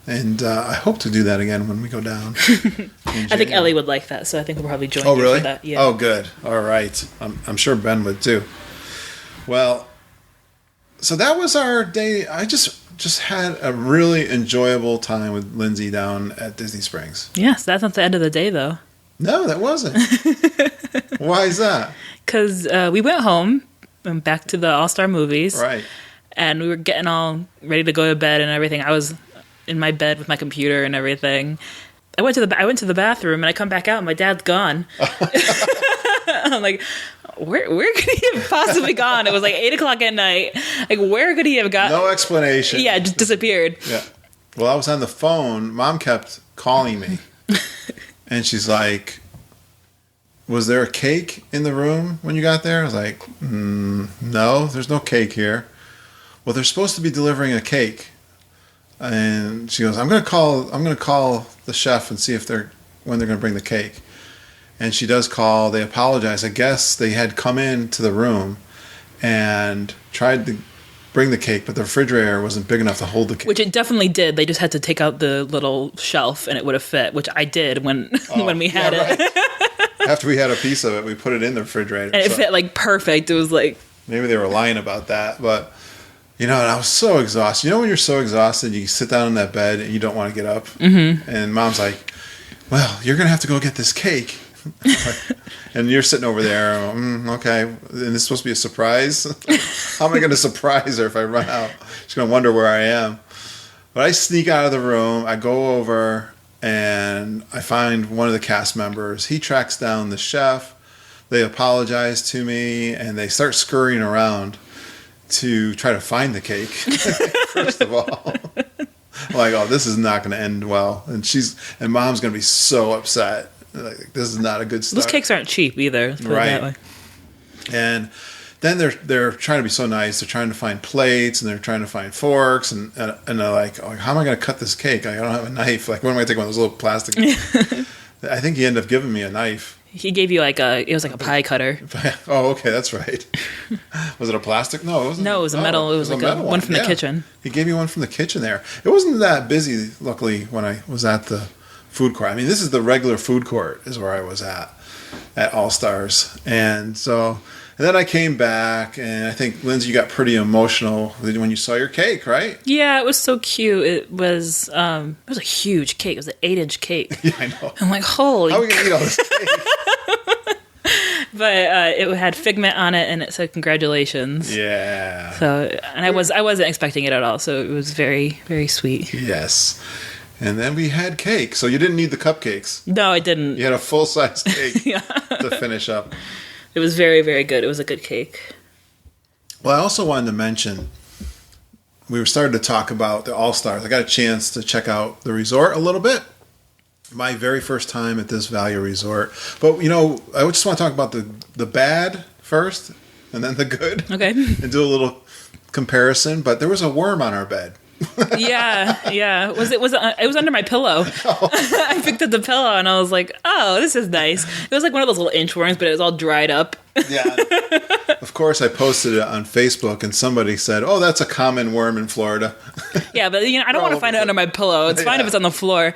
And I hope to do that again when we go down. I think Ellie would like that, so I think we'll probably join you for that. Yeah. Oh, good. All right. I'm sure Ben would too. Well, so that was our day. I just had a really enjoyable time with Lindsay down at Disney Springs. Yes, that's not the end of the day, though. No, that wasn't. Why is that? Because we went home and back to the All-Star movies. Right. And we were getting all ready to go to bed and everything. I was in my bed with my computer and everything. I went to the bathroom and I come back out and my dad's gone. I'm like, where could he have possibly gone? It was like 8:00 at night. Like, where could he have gone? No explanation. Yeah, just disappeared. Yeah. Well, I was on the phone. Mom kept calling me. And she's like, was there a cake in the room when you got there? I was like, no, there's no cake here. Well, they're supposed to be delivering a cake. And she goes, I'm going to call the chef and see when they're going to bring the cake. And she does call. They apologize. I guess they had come into the room and tried to bring the cake, but the refrigerator wasn't big enough to hold the cake. Which it definitely did. They just had to take out the little shelf and it would have fit, which I did when we had it. Right. After we had a piece of it, we put it in the refrigerator. And it fit like perfect. It was like... Maybe they were lying about that, but... You know, and I was so exhausted. You know when you're so exhausted, you sit down in that bed and you don't want to get up? Mm-hmm. And Mom's like, well, you're going to have to go get this cake. And you're sitting over there, okay, and it's supposed to be a surprise? How am I going to surprise her if I run out? She's going to wonder where I am. But I sneak out of the room, I go over, and I find one of the cast members. He tracks down the chef. They apologize to me, and they start scurrying around to try to find the cake, first of all. I'm like, oh, this is not going to end well. And Mom's going to be so upset. Like, this is not a good start. Those cakes aren't cheap either. Let's put it that way. And then they're trying to be so nice. They're trying to find plates and they're trying to find forks and they're like, oh, how am I going to cut this cake? I don't have a knife. Like, what am I going to take one of those little plastic? I think he ended up giving me a knife. He gave you it was like a pie cutter. Oh, okay, that's right. Was it a plastic? No, it wasn't. No, it was a metal. It was like a one from the kitchen. He gave me one from the kitchen there. It wasn't that busy, luckily, when I was at the food court. I mean, this is the regular food court is where I was at All Stars. And then I came back, and I think, Lindsay, you got pretty emotional when you saw your cake, right? Yeah, it was so cute. It was a huge cake. It was an 8-inch cake. Yeah, I know. I'm like, holy. How are we going to eat all this cake? But it had Figment on it, and it said congratulations. Yeah. So, and I wasn't expecting it at all. So it was very, very sweet. Yes. And then we had cake. So you didn't need the cupcakes. No, I didn't. You had a full-size cake Yeah. to finish up. It was very, very good. It was a good cake. Well, I also wanted to mention, we were starting to talk about the All-Stars. I got a chance to check out the resort a little bit. My very first time at this value resort. But, I just want to talk about the bad first and then the good. Okay. And do a little comparison. But there was a worm on our bed. Yeah. It was under my pillow. Oh. I picked up the pillow and I was like, oh, this is nice. It was like one of those little inchworms, but it was all dried up. Yeah. Of course, I posted it on Facebook and somebody said, oh, that's a common worm in Florida. Yeah, but I don't want to find it under my pillow. It's fine if it's on the floor.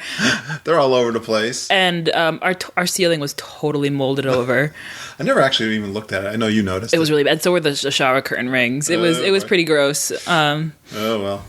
They're all over the place. And our ceiling was totally molded over. I never actually even looked at it. I know you noticed. It was really bad. So were the shower curtain rings. It was pretty gross. Oh, well.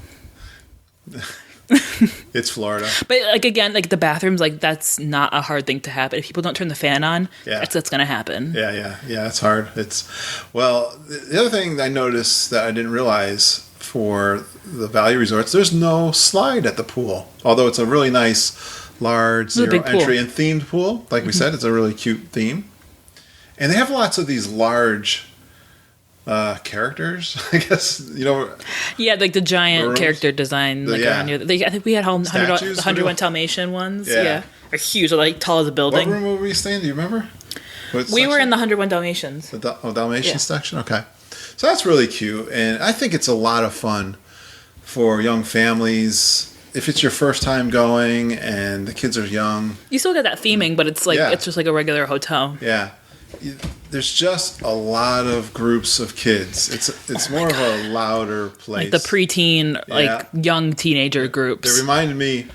It's Florida. But again, the bathrooms, that's not a hard thing to happen. If people don't turn the fan on, that's going to happen. Yeah, it's hard. The other thing I noticed that I didn't realize for the value resorts, there's no slide at the pool. Although it's a really nice, large, zero entry and themed pool. Like we said, it's a really cute theme. And they have lots of these large characters, I guess, Yeah, like the giant rooms. character design around you. I think we had 101 Dalmatian ones. Yeah. They're huge. They're tall as a building. What room were we staying? Do you remember? We were in the 101 Dalmatians. The Dalmatian section? Okay. So that's really cute. And I think it's a lot of fun for young families. If it's your first time going and the kids are young. You still get that theming, but it's it's just like a regular hotel. Yeah. There's just a lot of groups of kids. It's more of a louder place. Like the preteen, young teenager groups. It reminded me,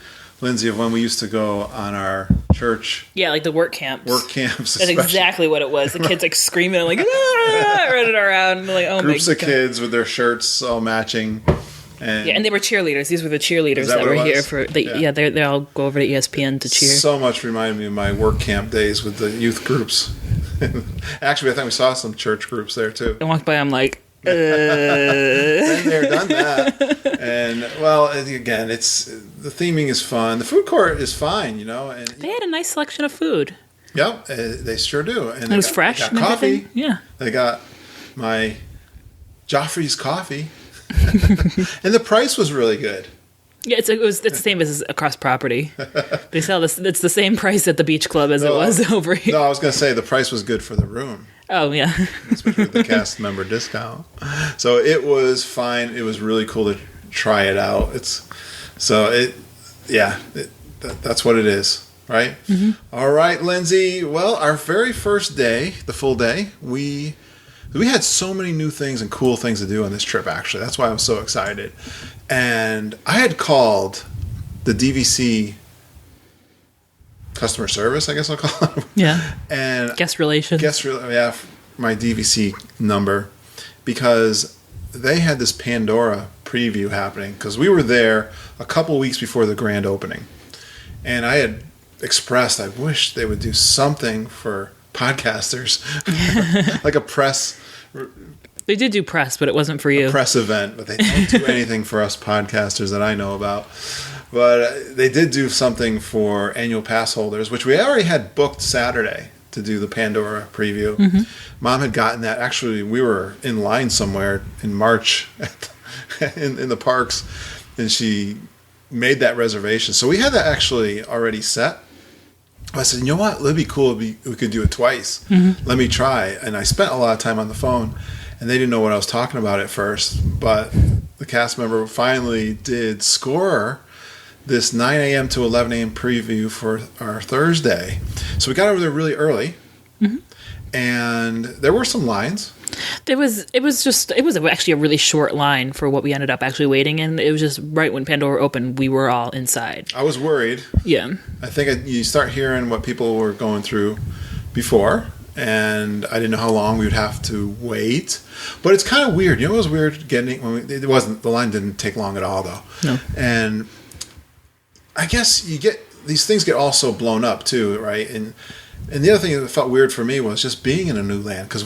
Lindsay, of when we used to go on our church Yeah, like the work camps. camps. That's exactly what it was. The kids like screaming, like running around, like oh Groups my of God. kids with their shirts all matching. And they were cheerleaders. These were the cheerleaders that that what were it here was? for. Yeah. Yeah, they all go over to ESPN to cheer. So much reminded me of my work camp days with the youth groups. Actually, I think we saw some church groups there too. I walked by, I'm like, Been there, done that. And well, again, it's the theming is fun. The food court is fine, you know. And they had a nice selection of food. yep, they sure do. And It was fresh They got and coffee. everything. Yeah. They got my Joffrey's coffee, and the price was really good. Yeah, it's the same as across property. They sell this. It's the same price at the beach club as it was over here. No, I was going to say the price was good for the room, Oh yeah, especially with the cast member discount. So it was fine. It was really cool to try it out. That's what it is, right? Mm-hmm. All right, Lindsay. Well, our very first day, the full day, we had so many new things and cool things to do on this trip. Actually, that's why I was so excited. And I had called the DVC customer service, I guess I'll call it. yeah. And Guest relations. my DVC number, because they had this Pandora preview happening, because we were there a couple weeks before the grand opening. And I had expressed, I wish they would do something for podcasters, like a press They did do press, but it wasn't for you. press event, but they don't do anything for us podcasters that I know about. But they did do something for annual pass holders, which we already had booked Saturday to do the Pandora preview. Mm-hmm. Mom had gotten that. Actually, we were in line somewhere in March in the parks, and she made that reservation. So we had that actually already set. I said, you know what? It'd be cool if we could do it twice. Mm-hmm. Let me try. And I spent a lot of time on the phone, and they didn't know what I was talking about at first. But the cast member finally did score this 9 a.m. to 11 a.m. preview for our Thursday. So we got over there really early, mm-hmm. and there were some lines. It was actually a really short line for what we ended up actually waiting in. It was just right when Pandora opened, we were all inside. I was worried. Yeah. I think you start hearing what people were going through before, and I didn't know how long we would have to wait. But it's kind of weird. You know, it was weird getting the line didn't take long at all though. No. And I guess these things get also blown up too, right? And the other thing that felt weird for me was just being in a new land, because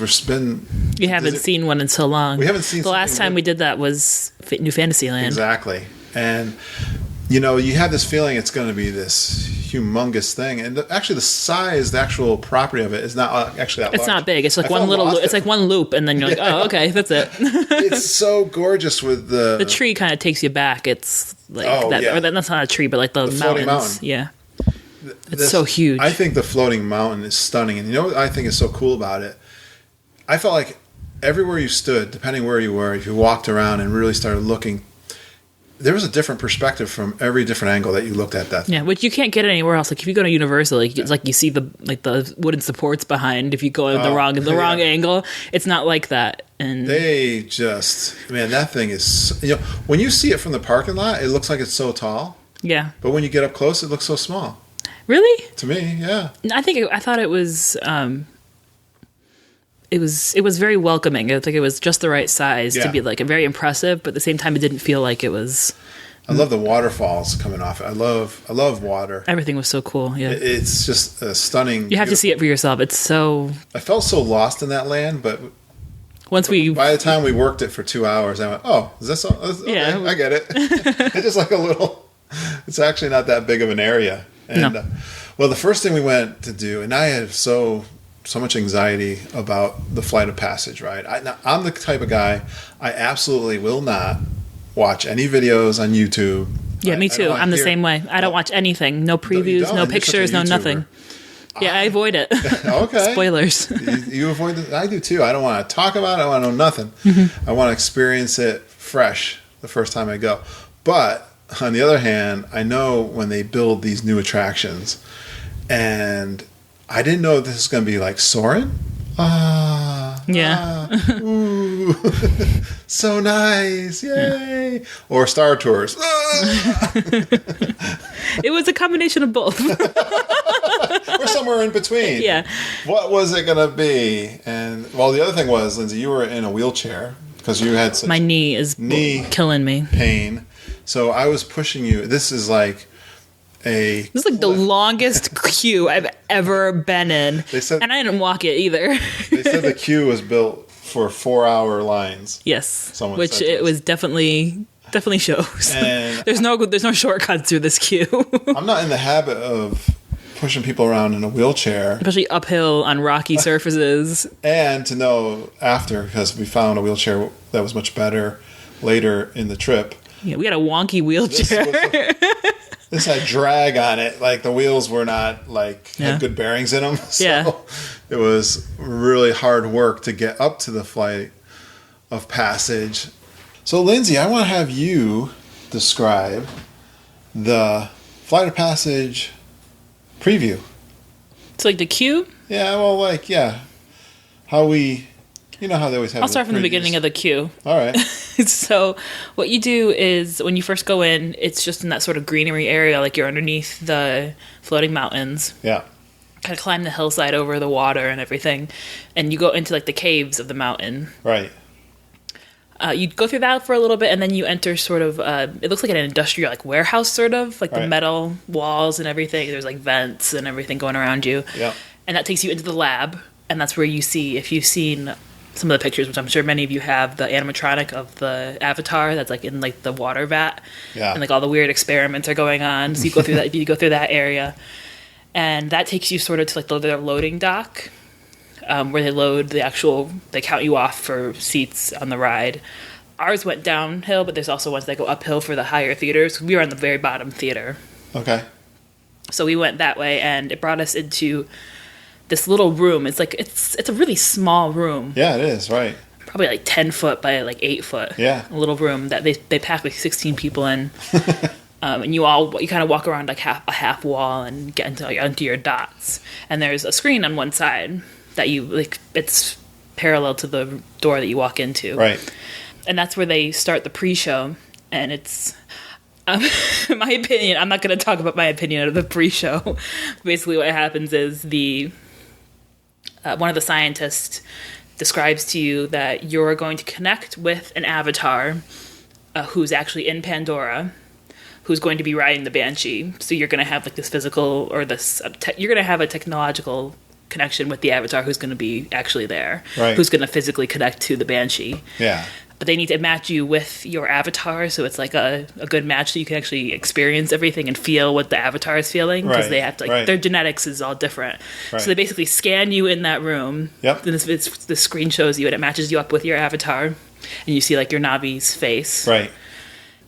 you haven't seen one in so long. We haven't seen the last time we did that was New Fantasyland. Exactly. And you know, you have this feeling it's going to be this humongous thing, and actually the size, the actual property of it is not actually that large. It's not big. It's like one little loop. It's like one loop, and then you're like, oh, okay, that's it. It's so gorgeous with the tree kind of takes you back. It's like yeah. or that's not a tree, but like the floating mountains. mountain. Yeah. It's so huge. I think the floating mountain is stunning. And you know what I think is so cool about it? I felt like everywhere you stood, depending where you were, if you walked around and really started looking, there was a different perspective from every different angle that you looked at that. Yeah, which you can't get anywhere else. Like if you go to Universal, it's like you see the wooden supports behind. If you go in the wrong angle, it's not like that. And they just, man, that thing is, you know, when you see it from the parking lot, it looks like it's so tall. Yeah. But when you get up close, it looks so small. Really? To me, yeah. I thought it was it was very welcoming. I think it was just the right size to be like very impressive, but at the same time it didn't feel like it was. I love the waterfalls coming off. I love water. Everything was so cool. Yeah. It's just a stunning. You have to see it for yourself. It's so. I felt so lost in that land, but by the time we worked it for 2 hours, I went, "Oh, is this? Okay, yeah, I get it." It's just like a little. It's actually not that big of an area. And well, the first thing we went to do, and I had so much anxiety about the Flight of Passage ride. I'm the type of guy, I absolutely will not watch any videos on YouTube. Yeah, me too. I'm the same way. I don't watch anything. No previews, no pictures, no nothing. Yeah, I avoid it. Okay. Spoilers. You avoid it? I do too. I don't want to talk about it. I want to know nothing. Mm-hmm. I want to experience it fresh the first time I go. But on the other hand, I know when they build these new attractions, and I didn't know this is going to be like Soarin'. Yeah. Ooh. Ooh, so nice. Yay. Yeah. Or Star Tours. It was a combination of both. Or somewhere in between. Yeah. What was it going to be? And, well, the other thing was, Lindsay, you were in a wheelchair because you had such My knee is killing me. pain. So I was pushing you. This is like This is like the longest queue I've ever been in. And I didn't walk it either. They said the queue was built for 4-hour lines. Yes. Which it was definitely shows. And there's no shortcuts through this queue. I'm not in the habit of pushing people around in a wheelchair. Especially uphill on rocky surfaces. And to know after, because we found a wheelchair that was much better later in the trip. Yeah, we had a wonky wheelchair. This had drag on it. Like the wheels were not had good bearings in them. So it was really hard work to get up to the flight of passage. So Lindsay, I want to have you describe the flight of passage preview. It's like the queue? Yeah, well, how we, how they always have. I'll start from the beginning of the queue. All right. So what you do is when you first go in, it's just in that sort of greenery area, like you're underneath the floating mountains. Yeah. Kind of climb the hillside over the water and everything, and you go into like the caves of the mountain. Right. You go through that for a little bit, and then you enter sort of, it looks like an industrial warehouse sort of, like the metal walls and everything. There's like vents and everything going around you. Yeah. And that takes you into the lab, and that's where you see, if you've seen some of the pictures, which I'm sure many of you have, the animatronic of the Avatar that's like in like the water vat. Yeah. And like all the weird experiments are going on. So you go through that, you go through that area, and that takes you sort of to like the loading dock. Where they load they count you off for seats on the ride. Ours went downhill, but there's also ones that go uphill for the higher theaters. We were on the very bottom theater. Okay. So we went that way, and it brought us into this little room. It's like, it's a really small room. Yeah, it is, right. Probably like 10 foot by like 8 foot. Yeah. A little room that they pack like 16 people in. And you kind of walk around like a half wall and get into your dots. And there's a screen on one side that it's parallel to the door that you walk into. Right. And that's where they start the pre-show. And it's, my opinion, I'm not going to talk about my opinion of the pre-show. Basically what happens is one of the scientists describes to you that you're going to connect with an avatar who's actually in Pandora, who's going to be riding the Banshee. So you're going to have like this physical or you're going to have a technological connection with the avatar who's going to be actually there, right. Who's going to physically connect to the Banshee. Yeah. But they need to match you with your avatar, so it's like a good match so you can actually experience everything and feel what the avatar is feeling, because they have to, their genetics is all different. Right. So they basically scan you in that room. Yep. And the screen shows you, and it matches you up with your avatar, and you see like your Navi's face. Right.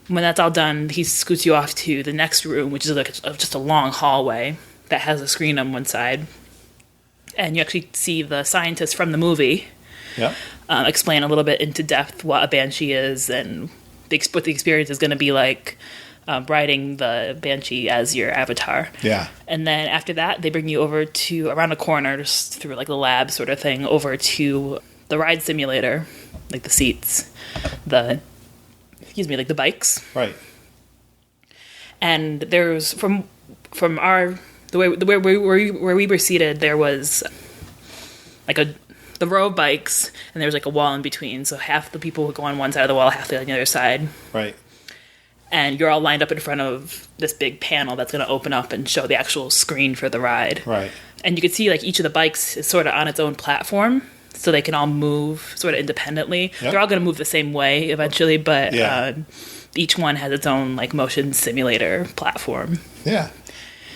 When that's all done, he scoots you off to the next room, which is like just a long hallway that has a screen on one side. And you actually see the scientist from the movie explain a little bit into depth what a Banshee is and what the experience is going to be like riding the Banshee as your avatar. Yeah. And then after that, they bring you over to around a corner, just through like the lab sort of thing, over to the ride simulator, like the seats, like the bikes. Right. And there's from our where we were seated, there was like the row of bikes, and there was like a wall in between. So half the people would go on one side of the wall, half on the other side. Right. And you're all lined up in front of this big panel that's going to open up and show the actual screen for the ride. Right. And you can see like each of the bikes is sort of on its own't so they can all move sort of independently. Yep. They're all going to move the same way eventually, but each one has its own like motion simulator platform. Yeah.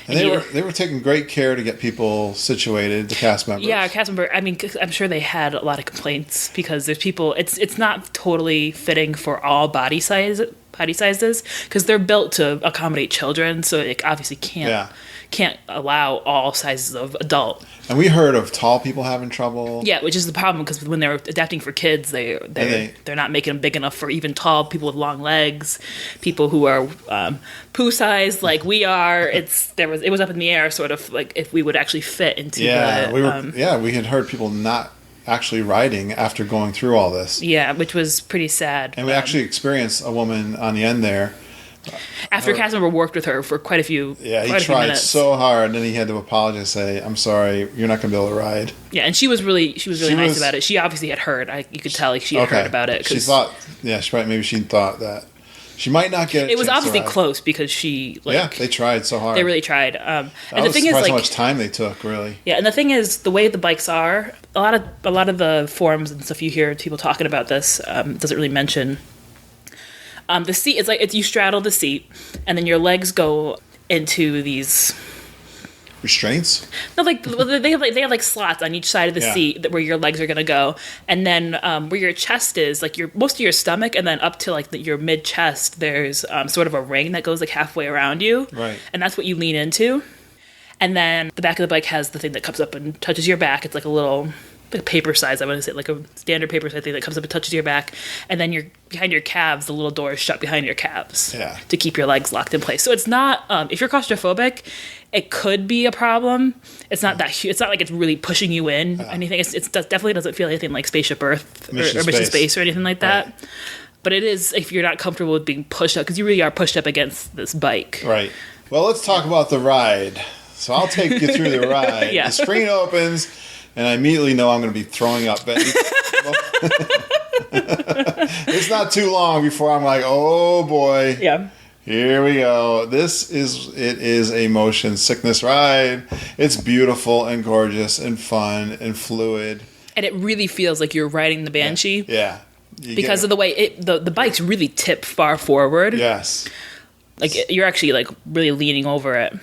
And they were taking great care to get people situated, the cast members. Yeah, cast member. I mean, I'm sure they had a lot of complaints because there's people. It's not totally fitting for all body sizes because they're built to accommodate children, so it obviously can't allow all sizes of adult. And we heard of tall people having trouble. Yeah, which is the problem because when they're adapting for kids, they're not making them big enough for even tall people with long legs, people who are poo sized like we are. It was up in the air, sort of like if we would actually fit into. Yeah, we had heard people not actually riding after going through all this. Yeah, which was pretty sad. And we actually experienced a woman on the end there. After a cast member worked with her for quite a few he tried so hard, and then he had to apologize and say, I'm sorry, you're not going to be able to ride. Yeah, and she was really nice about it. She obviously had heard. You could tell she had heard about it. She thought, maybe she thought that she might not get it was obviously close because she they tried so hard. They really tried. And I the was thing is, surprised how much time they took, really. Yeah, and the thing is, the way the bikes are, a lot of the forums and stuff you hear people talking about this doesn't really mention the seat. It's you straddle the seat, and then your legs go into these restraints. No, they have slots on each side of the seat where your legs are gonna go, and then where your chest is, most of your stomach, and then up to your mid chest, there's sort of a ring that goes halfway around you, right? And that's what you lean into. And then the back of the bike has the thing that comes up and touches your back. It's a little paper size, I want to say, a standard paper size thing that comes up and touches your back. And then behind your calves, the little door is shut behind your calves to keep your legs locked in place. So it's not, if you're claustrophobic, it could be a problem. It's not that huge. It's not like it's really pushing you in or anything. It definitely doesn't feel anything like Spaceship Earth or Mission Space or anything like that. Right. But it is, if you're not comfortable with being pushed up, because you really are pushed up against this bike. Right. Well, let's talk about the ride. So I'll take you through the ride. The screen opens, and I immediately know I'm going to be throwing up. It's not too long before I'm like, oh boy. Yeah. Here we go. It is a motion sickness ride. It's beautiful and gorgeous and fun and fluid. And it really feels like you're riding the Banshee. Yeah. Because of the way the bikes really tip far forward. Yes. You're actually really leaning over it.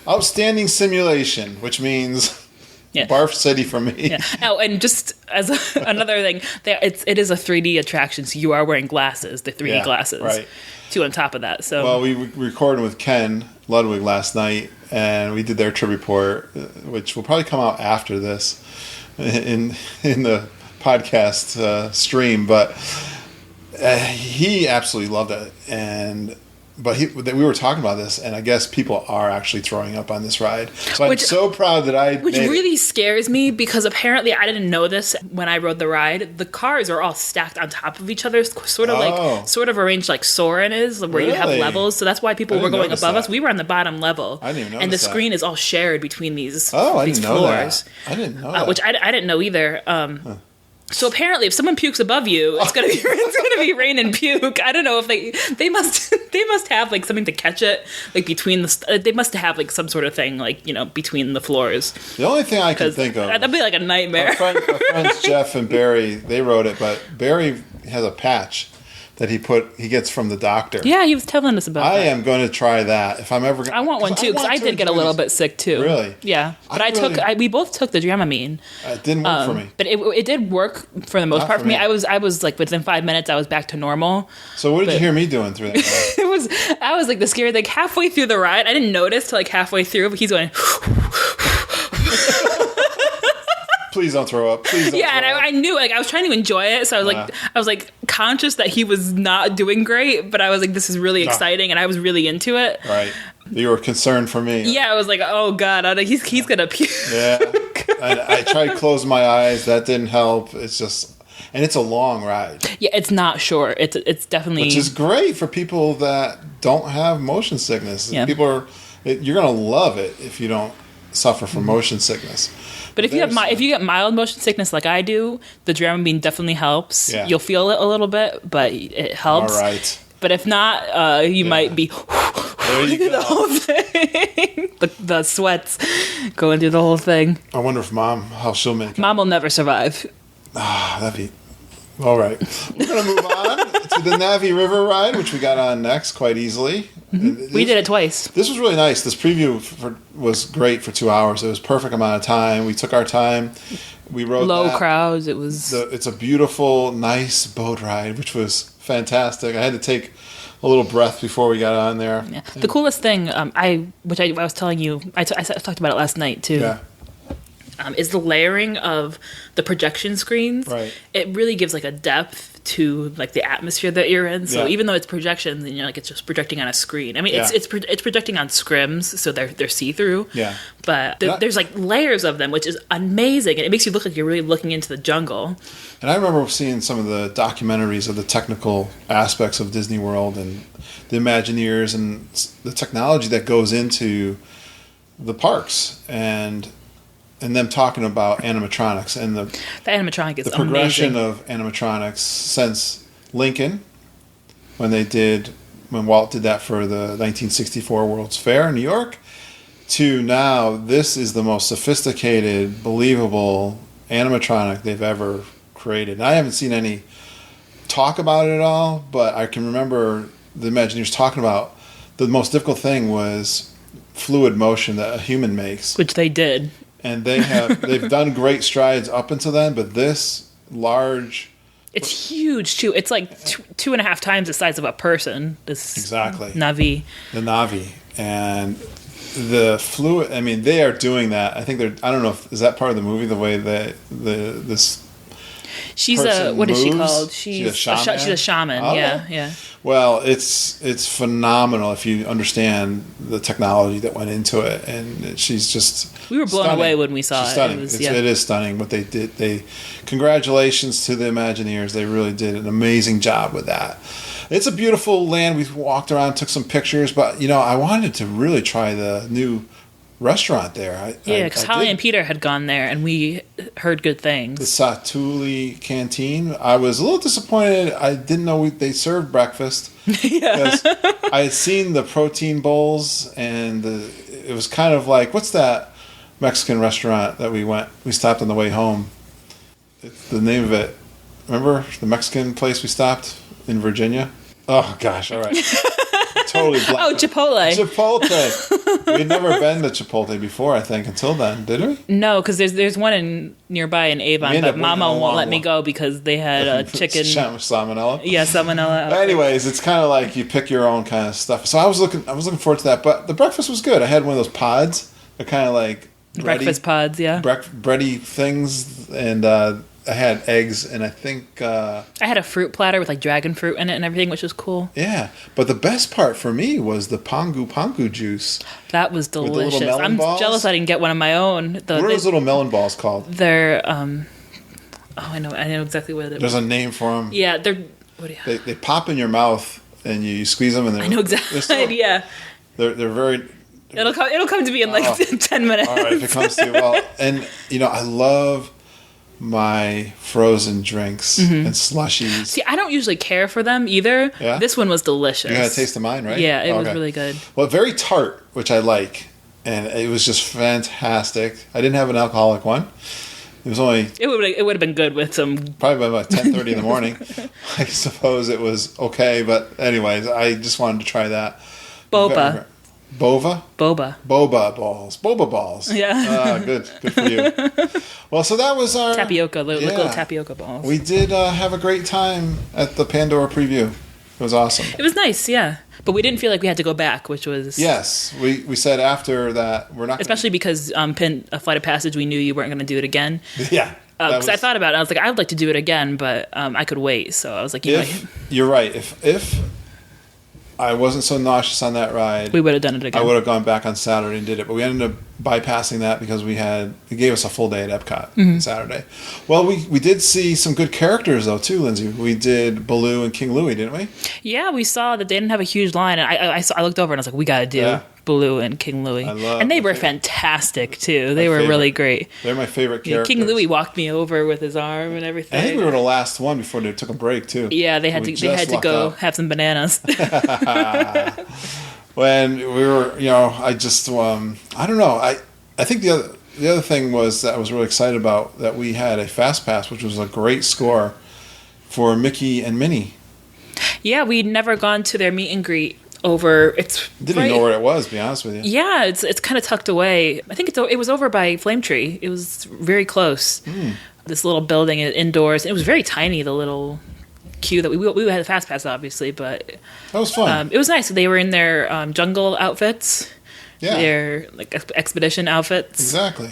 Outstanding simulation, which means Barf City for me. Yeah. Oh, and just as another thing, it is a 3D attraction, so you are wearing glasses, the 3D glasses. Right. Too on top of that. So well, we recorded with Ken Ludwig last night, and we did their trip report, which will probably come out after this in the podcast stream. But he absolutely loved it, But we were talking about this, and I guess people are actually throwing up on this ride. So I'm so proud that Which really scares me, because apparently I didn't know this when I rode the ride. The cars are all stacked on top of each other, sort of arranged like Soarin' is, where you have levels. So that's why people were going above us. We were on the bottom level. I didn't even notice and the screen is all shared between these I didn't know floors. That. I didn't know that. Which I didn't know either. So apparently, if someone pukes above you, it's gonna be rain and puke. I don't know if they must have something to catch it, between they must have some sort of thing between the floors. The only thing I can think of, that'd be like a nightmare. Our friends Jeff and Barry, they wrote it, but Barry has a patch that he gets from the doctor. Yeah, he was telling us about that. I am going to try that if I'm ever going to. I want one too, because I did get a little bit sick too. Really? Yeah. But we both took the Dramamine. It didn't work for me. But it did work for the most part for me. I was within 5 minutes I was back to normal. So what did you hear me doing through that? I was the scary thing. Halfway through the ride, I didn't notice till halfway through, but he's going Please don't throw up. Please don't throw and up. I knew, I was trying to enjoy it, so I was conscious that he was not doing great, but I was this is really exciting, and I was really into it. Right. You were concerned for me. Yeah, I was oh God, he's gonna puke. Yeah. I tried to close my eyes. That didn't help. It's just, and it's a long ride. Yeah, it's not short. It's definitely, which is great for people that don't have motion sickness. Yeah. You're gonna love it if you don't suffer from motion sickness. But if you get mild motion sickness like I do, the Dramamine definitely helps. Yeah. You'll feel it a little bit, but it helps. All right. But if not, you might be there you go. the whole thing. the sweats going through the whole thing. I wonder if how she'll make it. Mom will never survive. That'd be all right. We're gonna move on to the Navi River ride, which we got on next quite easily. Mm-hmm. We did it twice. This was really nice. This preview was great for 2 hours. It was perfect amount of time. We took our time. We rode low crowds. It was. It's a beautiful, nice boat ride, which was fantastic. I had to take a little breath before we got on there. Yeah. The coolest thing, I was telling you, I talked about it last night too. Yeah. Is the layering of the projection screens. Right. It really gives a depth to like the atmosphere that you're in. So Yeah. even though it's projections, and you're like it's just projecting on a screen. I mean, Yeah. it's projecting on scrims, so they're see through. Yeah. But there's like layers of them, which is amazing, and it makes you look like you're really looking into the jungle. And I remember seeing some of the documentaries of the technical aspects of Disney World and the Imagineers and the technology that goes into the parks and them talking about animatronics and the animatronic is the progression amazing. of animatronics since Lincoln when Walt did that for the 1964 World's Fair in New York to now. This is the most sophisticated, believable animatronic they've ever created. And I haven't seen any talk about it at all, but I can remember the Imagineers talking about the most difficult thing was fluid motion that a human makes, Which they did. and they've done great strides up until then. But this large, It's huge too. It's like 2.5 times the size of a person. This exactly Navi. the Navi and the fluid. I mean, they are doing that. I think they're. I don't know if is that part of the movie. The way that this. She's person what is she moves? called? She's a shaman? She's a shaman. Oh. Yeah. Well, it's phenomenal if you understand the technology that went into it, and she's just. We were blown stunning. away when we saw She's it. Stunning. It was- It is stunning what they did. Congratulations to the Imagineers. They really did an amazing job with that. It's a beautiful land. We walked around, took some pictures, but I wanted to really try the new restaurant there. Because Holly and Peter had gone there, and we heard good the things. Satuli Canteen. I was a little disappointed. I didn't know we stored breakfast. Because I had seen the protein bowls, and it was kind of like, what's that Mexican restaurant that we stopped on the way home? It's the name of it. Remember the Mexican place we stopped in Virginia? Oh gosh! All right. Totally blank. Oh, Chipotle. Chipotle. We'd never been to Chipotle before, I think, until then, did we? No, because there's one nearby in We Avon, ended but up Mama waiting a won't long let me while. go because they had a chicken. Salmonella. Yeah, salmonella. Anyways, it's kind of like you pick your own kind of stuff. So I was looking forward to that, but the breakfast was good. I had one of those pods. They're kind of like Breakfast pods, yeah. bready things, and I had eggs, and I think I had a fruit platter with like dragon fruit in it and everything, which was cool. yeah. But the best part for me was the pangu juice. That was the little delicious. melon I'm balls? jealous I didn't get one of my own. What are those little melon balls called? They're I know exactly what it is. There's a name for them. Yeah, they're what do you They pop in your mouth, and you squeeze them, and I know exactly. Yeah. They're very. It'll come to me in like 10 minutes. All right, if it comes to well, and I love my frozen drinks and slushies. See, I don't usually care for them either. Yeah? This one was delicious. You got a taste of mine, right? Yeah, it was Okay. really good. Well, very tart, which I like, and it was just fantastic. I didn't have an alcoholic one. It was only It would have been good with some. probably about 10:30 in the morning. I suppose it was okay, but anyways, I just wanted to try that. Boba. Boba? Boba. Boba balls. Yeah. Good for you. Well, so that was our Tapioca, little Yeah. tapioca balls. We did have a great time at the Pandora Preview. It was awesome. It was nice, yeah. But we didn't feel like we had to go back, which was... Yes, we said after that we're not. Especially because A Flight of Passage, we knew you weren't going to do it again. Yeah. Because I thought about it. I was like, I would like to do it again, but I could wait. So I was like, You're right. If I wasn't so nauseous on that ride, we would have done it again. I would have gone back on Saturday and did it. But we ended up bypassing that because they gave us a full day at Epcot on Saturday. Well, we did see some good characters though too, Lindsay. We did Baloo and King Louie, didn't we? Yeah, we saw that they didn't have a huge line, and I looked over and I was like, we got to do Baloo and King Louie. And they were fantastic too. They were really great. They're my favorite characters. King Louie walked me over with his arm and everything. I think we were the last one before they took a break too. Yeah, they had to go have some bananas. When we were, I just, I don't know. I think the other thing was that I was really excited about that we had a Fast Pass, which was a great score for Mickey and Minnie. Yeah, we'd never gone to their meet and greet over. Didn't even know where it was, to be honest with you. Yeah, it's kind of tucked away. I think it was over by Flame Tree. It was very close. This little building indoors. It was very tiny. The little queue that we had a Fast Pass, obviously, but That was fun. it was nice. They were in their jungle outfits. Yeah. Their expedition outfits. Exactly.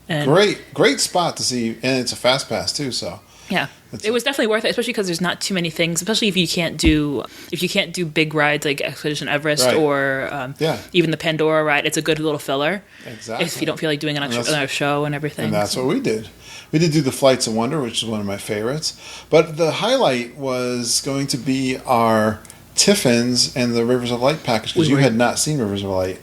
And Great spot to see, and it's a Fast Pass too. So yeah, It was definitely worth it, especially because there's not too many things. Especially if you can't do big rides like Expedition Everest or even the Pandora ride. It's a good little filler. Exactly. If you don't feel like doing another show and everything. And that's what we did. We did do the Flights of Wonder, which is one of my favorites. But the highlight was going to be our Tiffin's and the Rivers of Light package, because you had not seen Rivers of Light.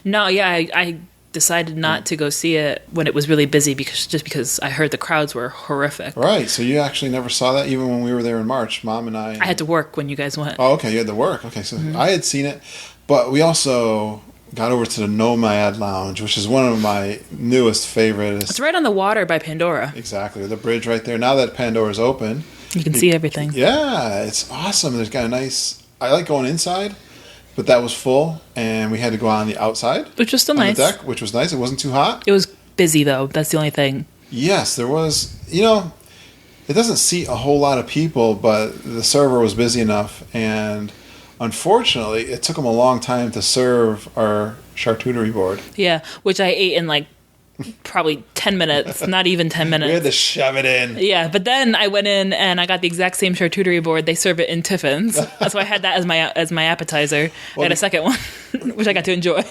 No, yeah, I decided not to go see it when it was really busy because I heard the crowds were horrific. Right, so you actually never saw that even when we were there in March, Mom and I. I had to work when you guys went. Oh, okay, you had to work. Okay, so I had seen it, but we also got over to the Nomad Lounge, which is one of my newest favorites. It's right on the water by Pandora. Exactly, the bridge right there. Now that Pandora's open, you can see everything. Yeah, it's awesome. There's got a nice. I like going inside, but that was full, and we had to go on the outside, which was still on nice. The deck, which was nice. It wasn't too hot. It was busy though. That's the only thing. Yes, there was. It doesn't seat a whole lot of people, but the server was busy enough, and unfortunately, it took them a long time to serve our charcuterie board. Yeah, which I ate in like probably 10 minutes, not even 10 minutes. We had to shove it in. Yeah, but then I went in and I got the exact same charcuterie board. They serve it in Tiffin's. That's why I had that as my appetizer. I had a second one, which I got to enjoy.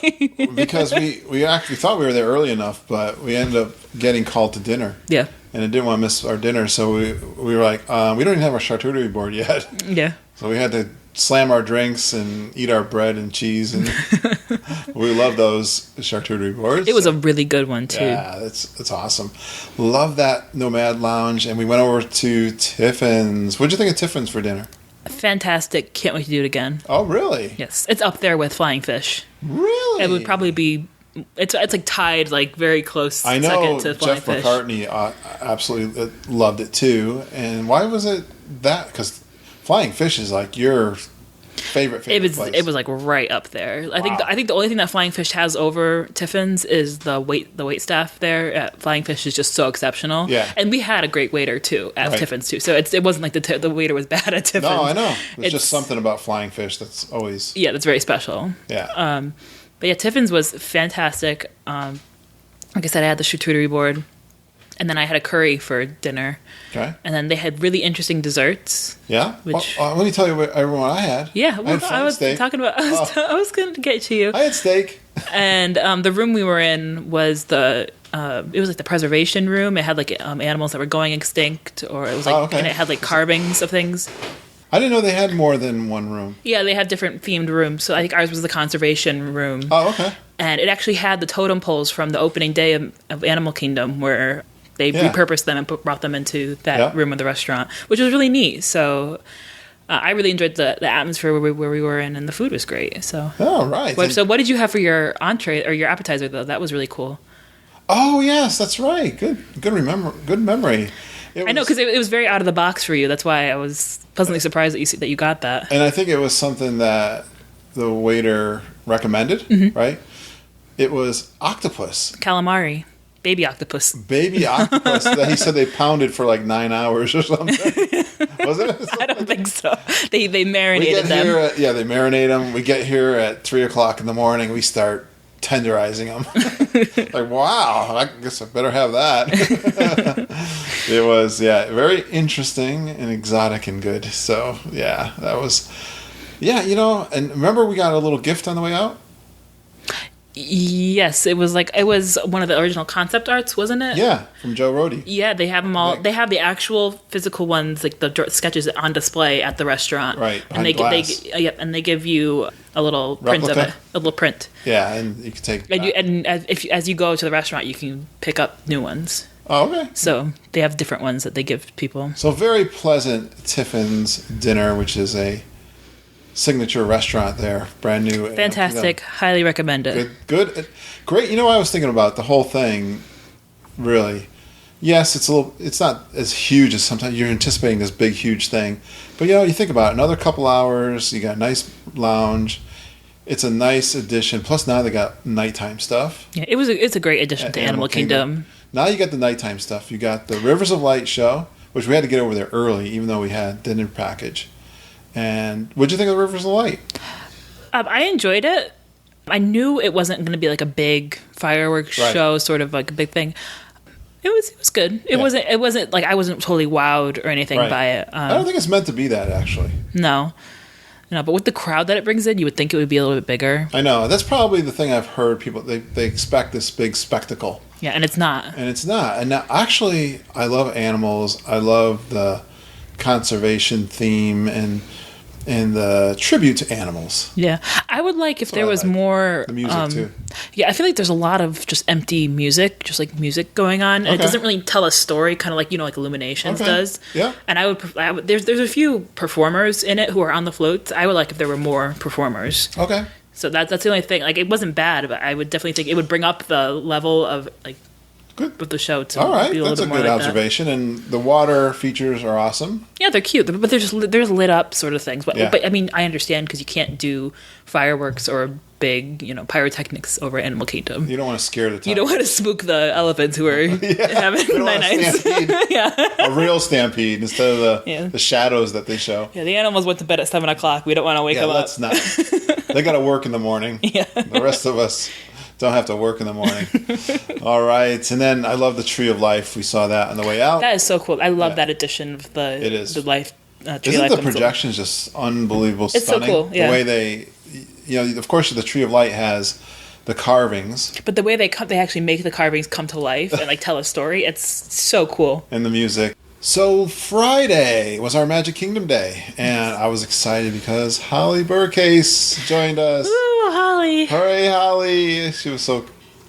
Because we actually thought we were there early enough, but we ended up getting called to dinner. Yeah. And I didn't want to miss our dinner, so we were like, we don't even have our charcuterie board yet. Yeah. So we had to slam our drinks and eat our bread and cheese, and we love those charcuterie boards. It was a really good one too. Yeah, it's awesome. Love that Nomad Lounge, and we went over to Tiffin's. What'd you think of Tiffin's for dinner? Fantastic! Can't wait to do it again. Oh, really? Yes, it's up there with Flying Fish. Really? It would probably be. It's like tied like very close. I know second to Flying Jeff Fish. McCartney absolutely loved it too. And why was it that? Because Flying Fish is like your favorite place. It was like right up there. I think the only thing that Flying Fish has over Tiffin's is the wait staff there at Flying Fish is just so exceptional. Yeah. And we had a great waiter too at Tiffin's too. So it wasn't like the waiter was bad at Tiffin's. No, I know. It's just something about Flying Fish that's always that's very special. Yeah. But yeah, Tiffin's was fantastic. Like I said, I had the charcuterie board, and then I had a curry for dinner. Okay. And then they had really interesting desserts. Yeah. Which, let me tell you what everyone I had. Yeah, I was steak. talking about. I was going to get to you. I had steak. And the room we were in was it was like the preservation room. It had like animals that were going extinct, or it was like, and it had like carvings of things. I didn't know they had more than one room. Yeah, they had different themed rooms. So I think ours was the conservation room. Oh, okay. And it actually had the totem poles from the opening day of Animal Kingdom, where they repurposed them and brought them into that room of the restaurant, which was really neat. So I really enjoyed the atmosphere where we were in, and the food was great. So, right. So what did you have for your entree or your appetizer, though? That was really cool. Oh, yes, that's right. Good memory. I know, because it was very out of the box for you. That's why I was pleasantly surprised that you got that. And I think it was something that the waiter recommended, right? It was octopus. Calamari. Baby octopus. Baby octopus that he said they pounded for like 9 hours or something. Wasn't it? I don't think so. They marinated them. They marinate them. We get here at 3 o'clock in the morning. We start tenderizing them. Like, wow, I guess I better have that. It was, very interesting and exotic and good. So, that was, and remember we got a little gift on the way out? Yes, it was one of the original concept arts, wasn't it? Yeah, from Joe Rohde. Yeah, they have them all. They have the actual physical ones, like the sketches on display at the restaurant. Right, and they give you a little print of it, a little print. Yeah, and you can take. And as you go to the restaurant, you can pick up new ones. Oh, okay. So they have different ones that they give people. So very pleasant Tiffin's dinner, which is a signature restaurant there, brand new. Fantastic. Highly recommend it. Good. Great. I was thinking about the whole thing, really. Yes, it's not as huge as sometimes you're anticipating this big, huge thing. But, you think about it, another couple hours, you got a nice lounge. It's a nice addition. Plus now they got nighttime stuff. Yeah, it's a great addition to Animal Kingdom. Now you got the nighttime stuff. You got the Rivers of Light show, which we had to get over there early, even though we had dinner package. And what'd you think of the Rivers of Light? I enjoyed it. I knew it wasn't going to be like a big fireworks show, sort of like a big thing. It was good. It wasn't like I wasn't totally wowed or anything Right. by it. I don't think it's meant to be that, actually. No, but with the crowd that it brings in, you would think it would be a little bit bigger. I know. That's probably the thing I've heard. People, they expect this big spectacle. Yeah, and it's not. And it's not. And now, actually, I love animals. I love the conservation theme and the tribute to animals. Yeah, I would like if there was more The music, too. Yeah, I feel like there's a lot of just empty music, just like music going on, and it Okay. doesn't really tell a story, kind of like like Illuminations Okay. does. Yeah. And I would there's a few performers in it who are on the floats. I would like if there were more performers. Okay. So that's the only thing. Like, it wasn't bad, but I would definitely think it would bring up the level of like Good. with the show to All right. be a little That's a bit more good like that. observation. And the water features are awesome. Yeah, they're cute, but there's lit up sort of things. But Yeah. but I mean, I understand because you can't do fireworks or big pyrotechnics over Animal Kingdom. You don't want to scare the tigers. You don't want to spook the elephants who are having You don't night want a nights. stampede. Yeah. A real stampede instead of Yeah. the shadows that they show. Yeah, the animals went to bed at 7:00. We don't want to wake Yeah, them up. let's not. They got to work in the morning. Yeah. The rest of us don't have to work in the morning. All right. And then I love the Tree of Life. We saw that on the way out. That is so cool. I love Yeah. that addition of the It is. the life tree Isn't life the pencil. projections just unbelievable It's so stunning? cool, yeah. The way they, of course, the Tree of Light has the carvings But the way they actually make the carvings come to life and like tell a story. It's so cool. and the music. So Friday was our Magic Kingdom day, and I was excited because Holly Burcase joined us. Ooh, Holly. Hooray, Holly! She was so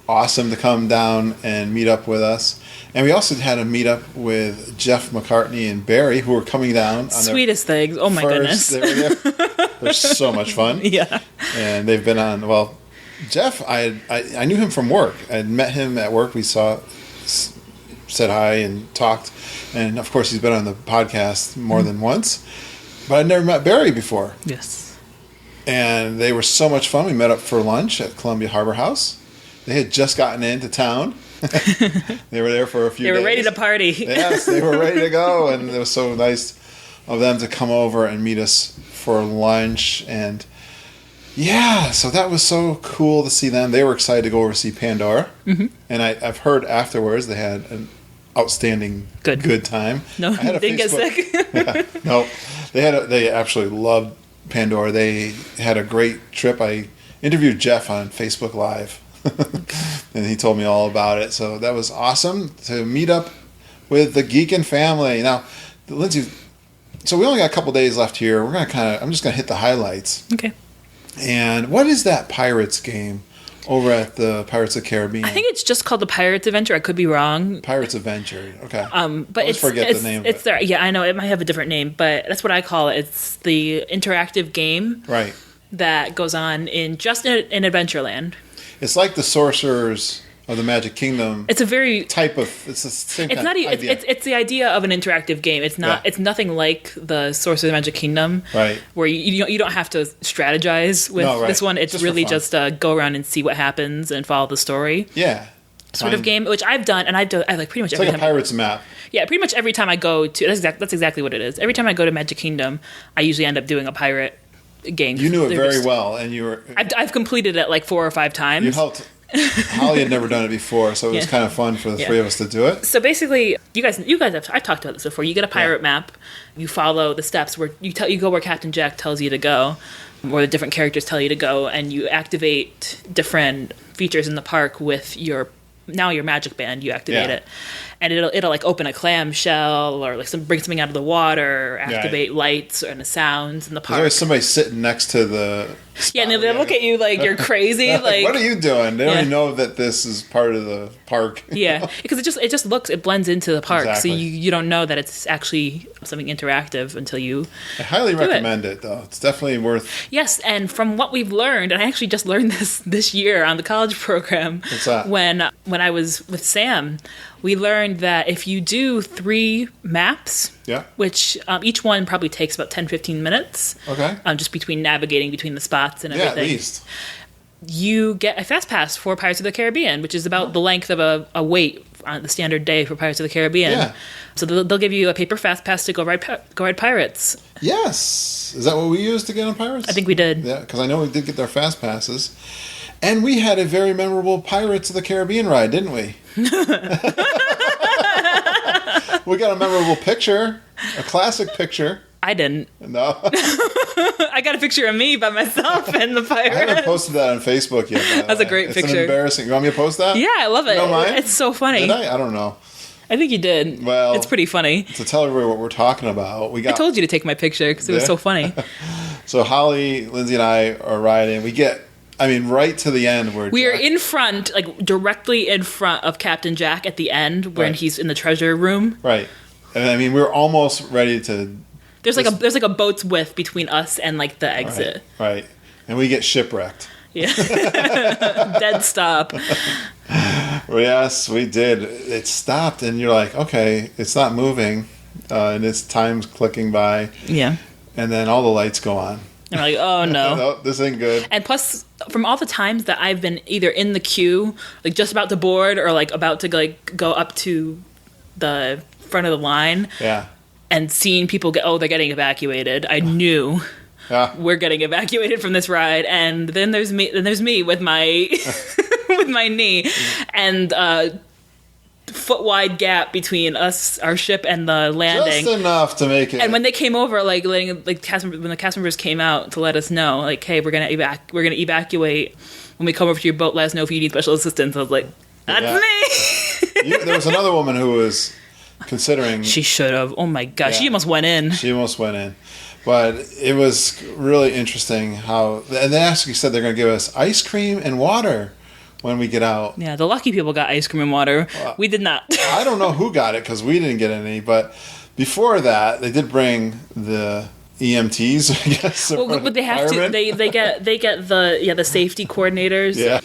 awesome to come down and meet up with us. And we also had a meet up with Jeff McCartney and Barry, who were coming down on their Sweetest things. Oh my goodness. They were there. They're so much fun. Yeah. And they've been on. Well, Jeff, I knew him from work. I had met him at work. We said hi and talked, and of course he's been on the podcast more than once. But I'd never met Barry before, Yes. and they were so much fun. We met up for lunch at Columbia Harbor House. They had just gotten into town. They were there for a few They were days. ready to party. Yes, they were ready to go, and it was so nice of them to come over and meet us for lunch. And yeah, so that was so cool to see them. They were excited to go over to see Pandora, and I've heard afterwards they had an outstanding good time. No, I had a didn't get Facebook- sick. No, they absolutely loved Pandora. They had a great trip. I interviewed Jeff on Facebook Live, and he told me all about it. So that was awesome to meet up with the Geekin' family. Now, Lindsay, so we only got a couple days left here. We're gonna I'm just gonna hit the highlights. Okay. And what is that Pirates game over at the Pirates of the Caribbean? I think it's just called the Pirates Adventure. I could be wrong. Pirates Adventure. Okay. But I always it's forget the name of It's it. there. Yeah, I know it might have a different name, but that's what I call it. It's the interactive game Right. that goes on in Adventureland. It's like the Sorcerers of the Magic Kingdom It's a very type of. It's the same It's kind not. of It's, idea. it's the idea of an interactive game. It's not. Yeah. It's nothing like the Sorcerer's Magic Kingdom, Right. Where you don't have to strategize with No, right. this one. It's Just for really fun. just go around and see what happens and follow the story Yeah. sort of game, which I've done, and I like pretty much It's every like a time. Pirates map. Yeah, pretty much every time I go to that's exactly what it is. Every time I go to Magic Kingdom, I usually end up doing a pirate game. You knew it They're very just- well, and you were. I've completed it like 4 or 5 times. You helped. Holly had never done it before, so it was Yeah. kind of fun for the Yeah. three of us to do it. So basically, you guys have I've talked about this before. You get a pirate map, you follow the steps where you go where Captain Jack tells you to go, or the different characters tell you to go, and you activate different features in the park with your magic band. You activate Yeah. it, and it'll like open a clamshell or like bring something out of the water, or activate lights and the sounds in the There's park. always somebody sitting next to the. Yeah, and they look at you like you're crazy. Like, what are you doing? They don't Yeah. even know that this is part of the park. yeah, because it just looks, it blends into the park, Exactly. so you don't know that it's actually something interactive until you. I highly it. recommend it, though. It's definitely worth. Yes, and from what we've learned, and I actually just learned this year on the college program. What's that? When I was with Sam, we learned that if you do 3 maps, Yeah. which each one probably takes about 10-15 minutes, Okay. just between navigating between the spots and Yeah, everything. at least. You get a fast pass for Pirates of the Caribbean, which is about the length of a wait on the standard day for Pirates of the Caribbean. Yeah. So they'll give you a paper fast pass to go ride pirates. Yes. Is that what we used to get on Pirates? I think we did. Yeah, because I know we did get our fast passes. And we had a very memorable Pirates of the Caribbean ride, didn't we? We got a memorable picture, a classic picture. I didn't. No. I got a picture of me by myself in the I haven't pirate. posted that on Facebook yet. That's a great It's picture. Embarrassing. You want me to post that? Yeah, I love it. You don't mind? It's so funny. Did I? I don't know. I think you did. Well, it's pretty funny. To tell everybody what we're talking about, we I got. told you to take my picture because it was Yeah. so funny. So Holly, Lindsay, and I are riding. We get, right to the end where We are Jack- in front, like directly in front of Captain Jack at the end when Right. he's in the treasure room. Right, and we're almost ready to. There's like a boat's width between us and like the exit. Right, and we get shipwrecked. Yeah. Dead stop. Well, yes, we did. It stopped, and you're like, okay, it's not moving, and it's time's clicking by, Yeah. and then all the lights go on. And we're like, oh no. No, this ain't good. And plus, from all the times that I've been either in the queue, like just about to board, or like about to like go up to the front of the line, Yeah, and seeing people they're getting evacuated, I knew yeah. we're getting evacuated from this ride. And then there's me with my with my knee and foot wide gap between our ship and the landing. Just enough to make it. And when they came over, when the cast members came out to let us know, like, hey, we're gonna evacuate. When we come over to your boat, let us know if you need special assistance. I was like, that's Yeah. me. There was another woman who was considering. She should have. Oh my gosh, Yeah. she almost went in. She almost went in. But it was really interesting how. And they actually said they're going to give us ice cream and water when we get out. Yeah, the lucky people got ice cream and water. We did not. I don't know who got it because we didn't get any. But before that, they did bring the EMTs, I guess. Well, but they have to. firemen. They get the safety coordinators. Yeah.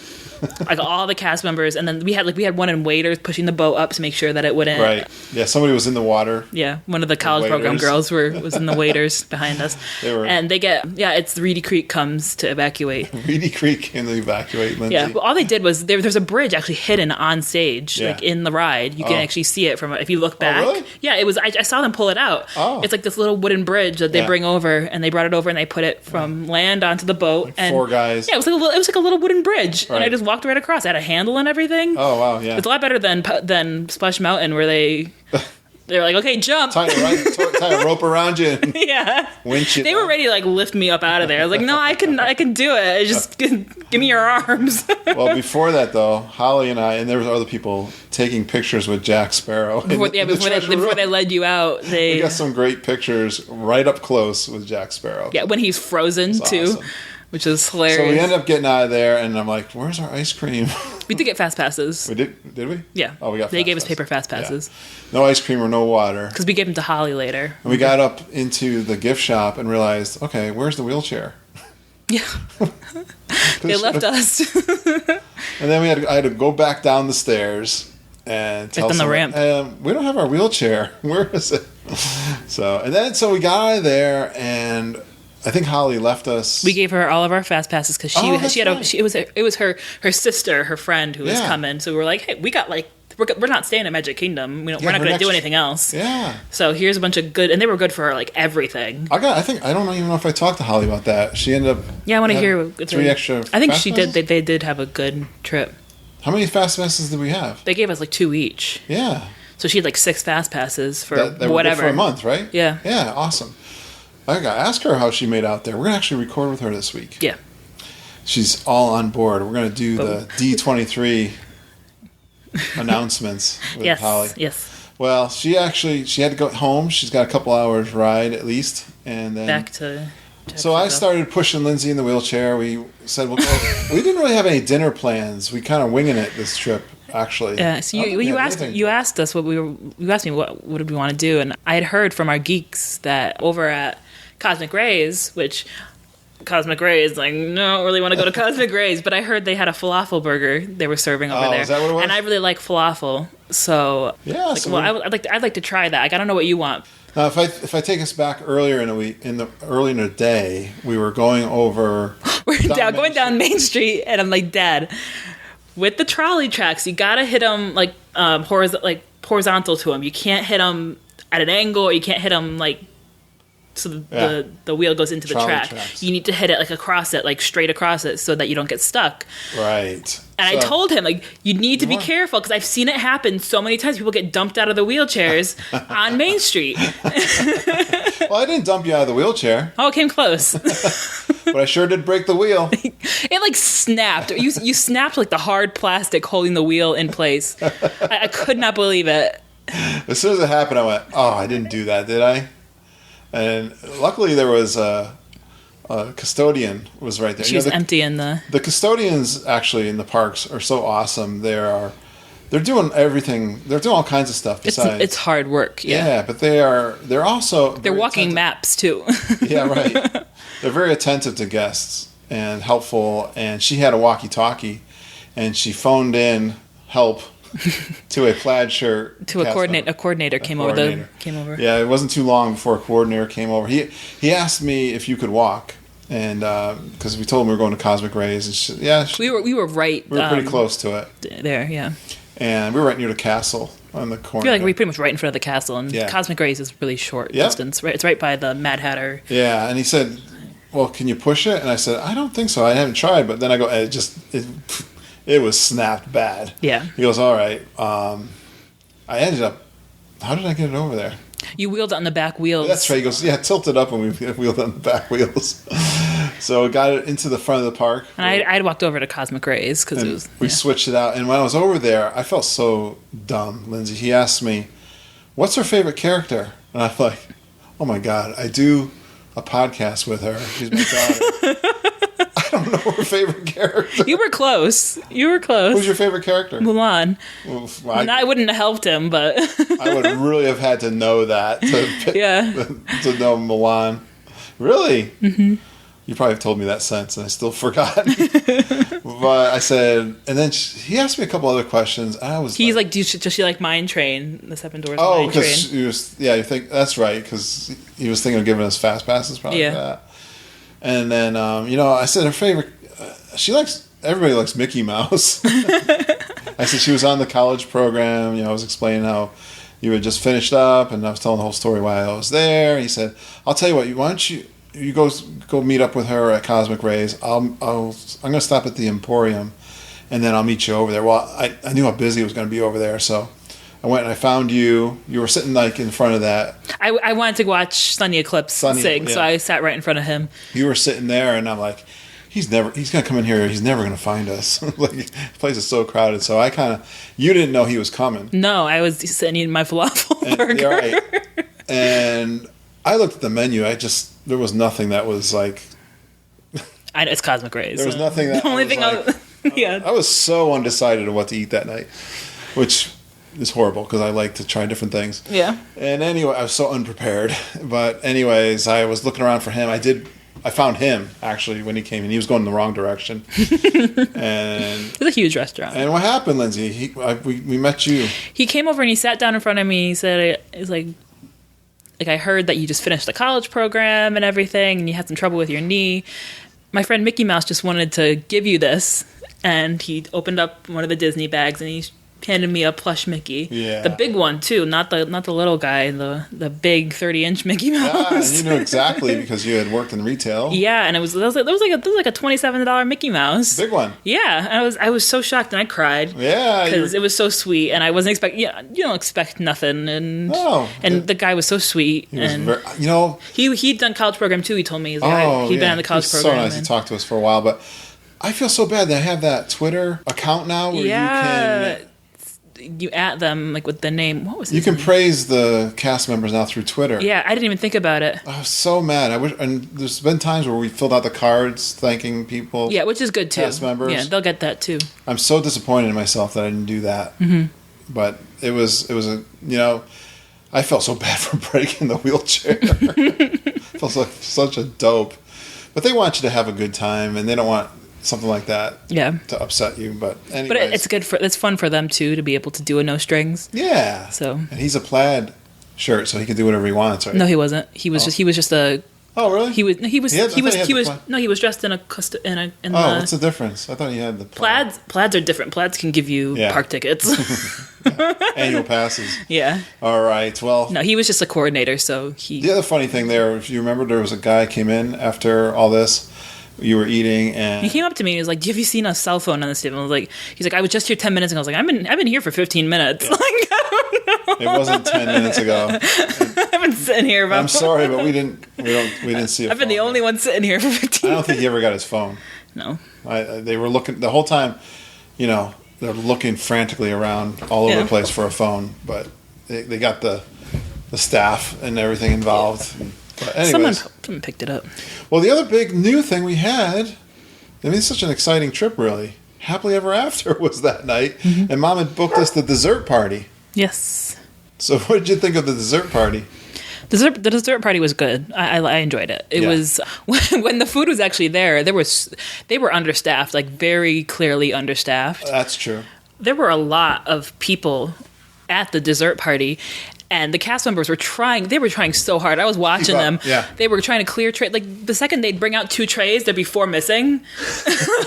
Like all the cast members, and then we had one in waiters pushing the boat up to make sure that it wouldn't. Right. Yeah, somebody was in the water. Yeah, one of the college program waiters. girls was in the waiters behind us. They were- And it's Reedy Creek comes to evacuate. Reedy Creek came to evacuate Lindsay. Yeah, but all they did was there's a bridge actually hidden on stage, Yeah. like in the ride. You can Oh. actually see it from if you look back. really? Yeah, it was. I saw them pull it out. Oh. It's like this little wooden bridge that they Yeah. bring over, and they brought it over and they put it from land onto the boat. And 4 guys. Yeah, it was like a little wooden bridge, and I Right. just walked right across. It had a handle and everything. Oh, wow, yeah. It's a lot better than Splash Mountain where they're like, okay, jump. Tie a rope around you and Yeah. winch you They were down. ready to like lift me up out of there. I was like, no, I can do it. Just give me your arms. Well, before that, though, Holly and I, and there was other people taking pictures with Jack Sparrow. before they led you out, We got some great pictures right up close with Jack Sparrow. when he's frozen It's too, awesome. which is So hilarious. we end up getting out of there, and I'm like, "Where's our ice cream?" We did get fast passes. We did we? Yeah. Oh, we got. They fast gave us passes. paper fast Yeah. passes No ice cream or no water. because we gave them to Holly later. And we got up into the gift shop and realized, okay, where's the wheelchair? Yeah, they left us. And then I had to go back down the stairs and tell down the someone, ramp. we don't have our wheelchair. Where is it? So we got out of there, and I think Holly left us. We gave her all of our fast passes because That's she had right. it was her sister, her friend who was Yeah. coming. So we were like, hey, we got like we're not staying at Magic Kingdom. We're Yeah, not her going to do next- anything else. Yeah. So here's a bunch of good, and they were good for like everything. I don't even know if I talked to Holly about that. She ended up. Yeah, I want to having hear if 3 they- extra. I think fast she passes? did. They did have a good trip. How many fast passes did we have? They gave us like 2 each, Yeah. so she had like 6 fast passes for That were good whatever. for a month, right? Yeah. Yeah, awesome. I gotta ask her how she made out there. We're gonna actually record with her this week. Yeah, She's all on board. We're gonna do the D23 announcements with yes, Holly. yes. Well, she had to go home. She's got a couple hours ride at least, and then Back to. So I started pushing Lindsay in the wheelchair. We said we'll go. We didn't really have any dinner plans. We kind of winging it this trip, actually. Yeah, so I don't think we you had asked anything. you asked us you asked me what did we want to do, and I had heard from our geeks that over at Cosmic Rays, which Cosmic Rays like no, I don't really want to go to Cosmic Rays, but I heard they had a falafel burger they were serving over Oh, there, is that what it was? and I really like falafel, so Yeah, like, so well, we- I'd like to try that. Like, I don't know what you want. Now, if I take us back earlier in the week, early in the day, we were going over. We're Main going down Main Street, and I'm like, Dad, with the trolley tracks, you gotta hit them like horizontal to them. You can't hit them at an angle, or you can't hit them like so the wheel goes into the Trolley track. tracks. You need to hit it like across it, like straight across it, so that you don't get stuck. Right. And I told him, like, you need to be careful because I've seen it happen so many times. People get dumped out of the wheelchairs on Main Street. Well, I didn't dump you out of the wheelchair, Oh, it came close. but I sure did break the wheel. It like snapped. You snapped like the hard plastic holding the wheel in place. I could not believe it. As soon as it happened, I went, "Oh, I didn't do that, did I?" And luckily, there was a custodian was right there. She was emptying the. The custodians actually in the parks are so awesome. They're doing everything. They're doing all kinds of stuff besides. It's hard work. Yeah, but they're also they're walking maps too. Yeah, right. They're very attentive to guests and helpful. And she had a walkie-talkie, and she phoned in help to a plaid shirt to a coordinator came over. Yeah, it wasn't too long before a coordinator came over. He asked me if you could walk, and because we told him we were going to Cosmic Rays, and we were right. We were pretty close to it there. Yeah, and we were right near the castle on the corner. I feel like we're pretty much right in front of the castle, and Yeah. Cosmic Rays is really short distance. Right, it's right by the Mad Hatter. Yeah, and he said, "Well, can you push it?" And I said, "I don't think so. I haven't tried." But then I go, it was snapped bad. Yeah. He goes, "All right." I ended up. How did I get it over there? You wheeled it on the back wheels. That's right. He goes, "Yeah, tilt it up," and we wheeled on the back wheels. So got it into the front of the park. And I'd walked over to Cosmic Rays because it was. We switched it out, and when I was over there, I felt so dumb, Lindsay. He asked me, "What's her favorite character?" And I'm like, "Oh my god, I do a podcast with her. She's my daughter." I don't know her favorite character. You were close. Who's your favorite character? Mulan. Well, I wouldn't have helped him, but I would really have had to know that to know Milan. Really? Mm-hmm. You probably have told me that since, and I still forgot. But I said, and then he asked me a couple other questions. He's like, does she like Mine Train? The Seven Doors Oh, Mine Train. because you think that's right, because he was thinking of giving us fast passes, probably. Yeah. For that. And then, I said her favorite. Everybody likes Mickey Mouse. I said she was on the college program. I was explaining how you had just finished up, and I was telling the whole story why I was there. He said, "I'll tell you what. Why don't you go meet up with her at Cosmic Rays? I'm going to stop at the Emporium, and then I'll meet you over there." Well, I knew how busy it was going to be over there, so I went and I found you. You were sitting like in front of that. I wanted to watch Sunny Eclipse sing, so I sat right in front of him. You were sitting there, and I'm like, he's going to come in here. He's never going to find us. Like, the place is so crowded. So you didn't know he was coming. No, I was sitting eating my falafel burger. Yeah, right. And I looked at the menu. There was nothing that was like. It's Cosmic Rays. There was nothing that. The only thing I was so undecided on what to eat that night, which is horrible because I like to try different things. Yeah. And anyway, I was so unprepared. But anyways, I was looking around for him. I found him actually when he came in. He was going in the wrong direction. And it was a huge restaurant. And what happened, Lindsay? We met you. He came over and he sat down in front of me. He said, "It's like I heard that you just finished the college program and everything, and you had some trouble with your knee. My friend Mickey Mouse just wanted to give you this." And he opened up one of the Disney bags and he handed me a plush Mickey. Yeah. The big one too, not the little guy, the big 30-inch Mickey Mouse. Yeah, and you knew exactly because you had worked in retail. Yeah, and it was like a $27 Mickey Mouse. Big one. Yeah, I was so shocked and I cried. Yeah, because it was so sweet, and I wasn't expecting. Yeah, you don't expect nothing, and the guy was so sweet. He was and he'd done college program too. He told me he'd been on the college program. So nice. He talked to us for a while, but I feel so bad. They have that Twitter account now where you can. You at them like with the name. What was it? You can praise the cast members now through Twitter. Yeah, I didn't even think about it. I was so mad. I wish, and there's been times where we filled out the cards thanking people. Yeah, which is good too. Cast members. Yeah, they'll get that too. I'm so disappointed in myself that I didn't do that. Mm-hmm. But it was I felt so bad for breaking the wheelchair. I felt like such a dope. But they want you to have a good time, and they don't want something like that to upset you. But anyways. But it's fun for them too to be able to do a no strings. Yeah. So and he's a plaid shirt, so he can do whatever he wants, right? No, he wasn't. He was just a Oh, really? He was dressed in what's the difference? I thought he had the plaids. Plaids are different. Plaids can give you park tickets. Annual passes. Yeah. All right. Well, no, he was just a coordinator, so he. The other funny thing there, if you remember, there was a guy came in after all this. You were eating, and he came up to me and he was like, "Have you seen a cell phone on this table?" I was like, "He's like, I was just here 10 minutes ago." I was like, "I've been here for 15 minutes." Yeah. It wasn't 10 minutes ago. I've been sitting here. I'm sorry, but we didn't see it. I've been the only one sitting here for 15. I don't think he ever got his phone. No. They were looking the whole time. They're looking frantically around all over the place for a phone, but they got the staff and everything involved. Yeah. But anyways, someone picked it up. Well, the other big new thing we had, it's such an exciting trip, really. Happily Ever After was that night, and Mom had booked us the dessert party. Yes. So what did you think of the dessert party? The dessert party was good. I enjoyed it. It was when the food was actually there. They were understaffed, like very clearly understaffed. That's true. There were a lot of people at the dessert party. And the cast members were trying so hard. I was watching them. Yeah. They were trying to clear trays. Like, the second they'd bring out 2 trays, there'd be 4 missing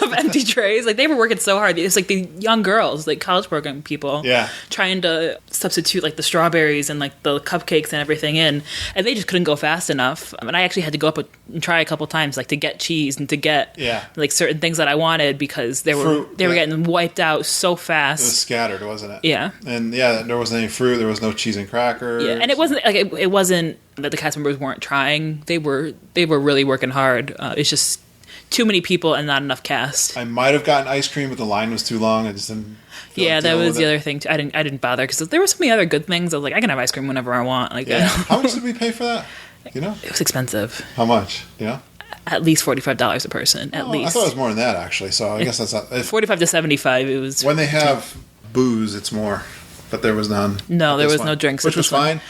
of empty trays. Like, they were working so hard. It's like the young girls, like college program people, trying to substitute, like, the strawberries and, like, the cupcakes and everything in. And they just couldn't go fast enough. And I actually had to go up and try a couple times, like, to get cheese and to get, like, certain things that I wanted because they were getting wiped out so fast. It was scattered, wasn't it? Yeah. And, there wasn't any fruit. There was no cheese and crackers. Yeah, and it wasn't like it wasn't that the cast members weren't trying. They were really working hard. It's just too many people and not enough cast. I might have gotten ice cream, but the line was too long. I just didn't. That was the other thing too. I didn't bother because there were so many other good things. I was like, I can have ice cream whenever I want. Like, how much did we pay for that? You know, it was expensive. How much? At least $45 a person. At least. I thought it was more than that actually. So I guess that's not. $45 to $75. It was when they have booze. It's more. But there was none. No, there was no drinks. Which was fine.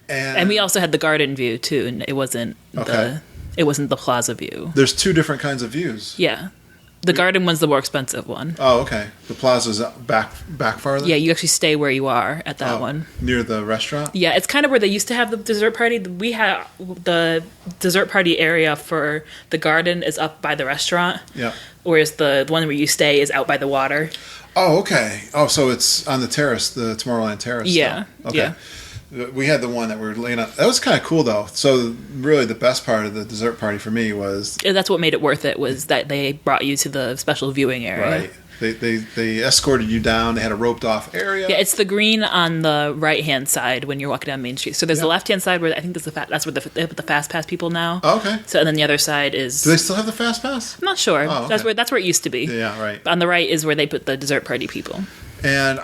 And we also had the garden view too, and it wasn't the plaza view. There's 2 different kinds of views. Yeah. The garden one's the more expensive one. Oh, okay. The plaza's back farther? Yeah, you actually stay where you are at that one. Near the restaurant? Yeah, it's kind of where they used to have the dessert party. We had the dessert party area for the garden is up by the restaurant. Yeah. Whereas the one where you stay is out by the water. Oh, okay. Oh, so it's on the terrace, the Tomorrowland Terrace. Yeah. Still. Okay. Yeah. We had the one that we were laying on. That was kind of cool, though. So really the best part of the dessert party for me was... That's what made it worth it, was that they brought you to the special viewing area. Right. They escorted you down. They had a roped off area. Yeah, it's the green on the right hand side when you're walking down Main Street. So there's the left hand side where I think that's where they put the fast pass people now. Oh, okay. So and then the other side is. Do they still have the fast pass? I'm not sure. Oh, okay. That's where it used to be. Yeah, right. On the right is where they put the dessert party people. And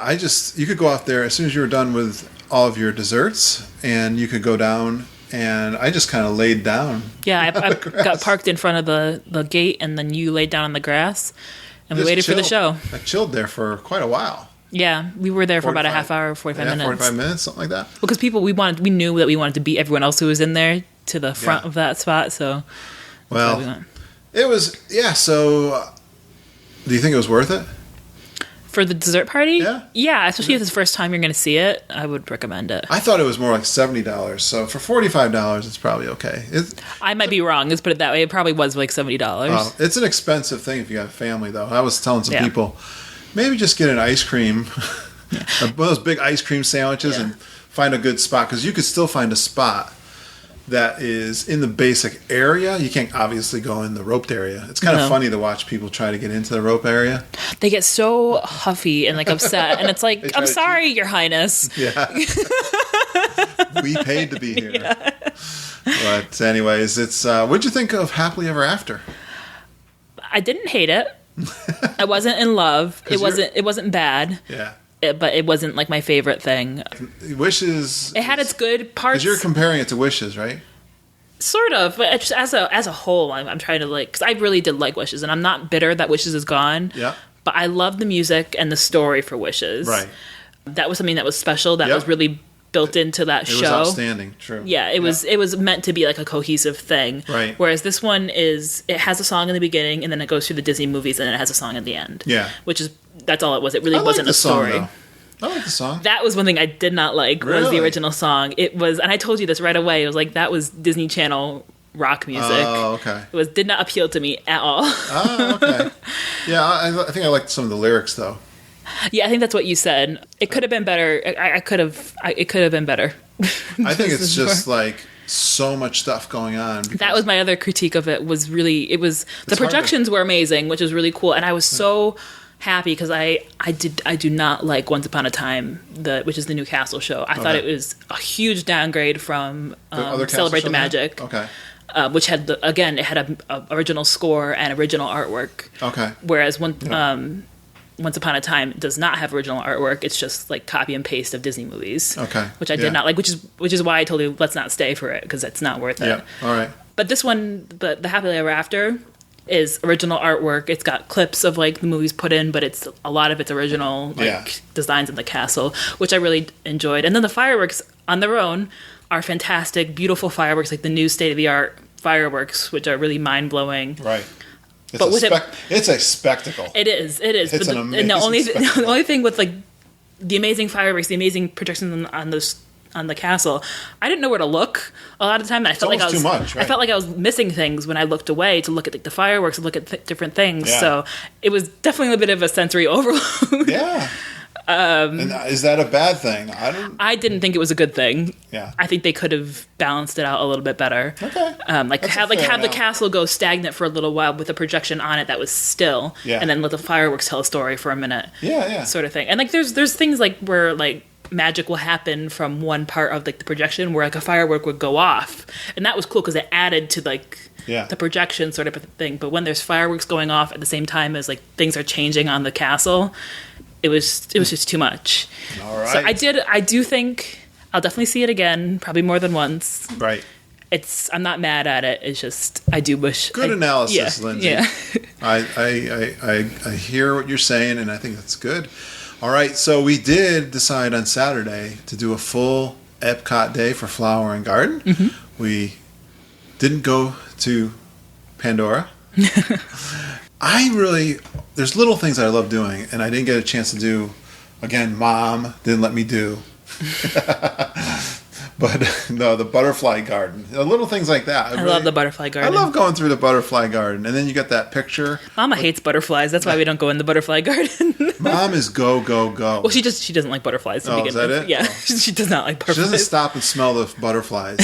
you could go out there as soon as you were done with all of your desserts, and you could go down. And I just kind of laid down. Yeah, I got parked in front of the gate, and then you laid down on the grass. And we waited for the show. I chilled there for quite a while. Yeah, we were there for about a half hour, 45 minutes. 45 minutes, something like that. Because we knew that we wanted to beat everyone else who was in there to the front of that spot. So, it was So, do you think it was worth it for the dessert party? Yeah, yeah. Especially if it's the first time you're going to see it, I would recommend it. I thought it was more like $70. So for $45, it's probably okay. I might be wrong. Let's put it that way. It probably was like $70. It's an expensive thing if you have a family, though. I was telling some people, maybe just get an ice cream, one of those big ice cream sandwiches, and find a good spot, because you could still find a spot that is in the basic area. You can't obviously go in the roped area. It's kind of funny to watch people try to get into the rope area. They get so huffy and like upset, and it's like, I'm sorry, Your Highness. Yeah. We paid to be here. Yeah. But anyways, it's what'd you think of Happily Ever After? I didn't hate it. I wasn't in love. It wasn't bad. Yeah. But it wasn't like my favorite thing. Wishes. It had its good parts. Because you're comparing it to Wishes, right? Sort of, but just as a whole, I'm trying to because I really did like Wishes, and I'm not bitter that Wishes is gone. Yeah. But I love the music and the story for Wishes. Right. That was something that was special. That was really built into that show. It was outstanding. True. Yeah, it was meant to be like a cohesive thing. Right. Whereas this one it has a song in the beginning, and then it goes through the Disney movies, and then it has a song at the end. Yeah. That's all it was. It really wasn't a story. Song, I like the song. That was one thing I did not like, was the original song. It was, and I told you this right away, it was like, that was Disney Channel rock music. Oh, okay. It did not appeal to me at all. Oh, okay. Yeah, I think I liked some of the lyrics though. Yeah, I think that's what you said. It could have been better. It could have been better. I think it's just like so much stuff going on. That was my other critique of it. The projections were amazing, which was really cool, and I was so happy because I do not like Once Upon a Time, which is the new Castle show. I thought it was a huge downgrade from Celebrate the Magic. Okay. Which had it had a original score and original artwork. Okay. Whereas Once Upon a Time does not have original artwork. It's just like copy and paste of Disney movies. Okay. Which I did not like, which is why I told you let's not stay for it because it's not worth it. Yeah. All right. But this one, the Happily Ever After, is original artwork. It's got clips of like the movies put in, but it's a lot of it's original designs in the castle, which I really enjoyed. And then the fireworks on their own are fantastic, beautiful fireworks, like the new state-of-the-art fireworks, which are really mind-blowing. Right. It's a spectacle. It is. It's an amazing spectacle. The only thing with like the amazing fireworks, the amazing projections on the castle, I didn't know where to look a lot of the time. I felt like too much, right? I felt like I was missing things when I looked away to look at like the fireworks and look at different things. Yeah. So it was definitely a bit of a sensory overload. Yeah. And is that a bad thing? I didn't think it was a good thing. Yeah. I think they could have balanced it out a little bit better. Okay. Have the castle go stagnant for a little while with a projection on it that was still, and then let the fireworks tell a story for a minute. Yeah. Sort of thing. And like there's things like where like magic will happen from one part of like the projection where like a firework would go off, and that was cool because it added to like the projection sort of thing. But when there's fireworks going off at the same time as like things are changing on the castle, it was just too much. All right. So I do think I'll definitely see it again, probably more than once. Right. I'm not mad at it. It's just I do wish. Good analysis, Lindsay. Yeah. I hear what you're saying, and I think that's good. All right, so we did decide on Saturday to do a full Epcot day for Flower and Garden. Mm-hmm. We didn't go to Pandora. There's little things I love doing, and I didn't get a chance to do. Again, Mom didn't let me do. But no, the butterfly garden. Little things like that. I love the butterfly garden. I love going through the butterfly garden. And then you got that picture. Mama hates butterflies. That's why we don't go in the butterfly garden. Mom is go, go, go. Well, she doesn't like butterflies to begin is that with. it? Yeah, Oh. she does not like butterflies. She doesn't stop and smell the butterflies.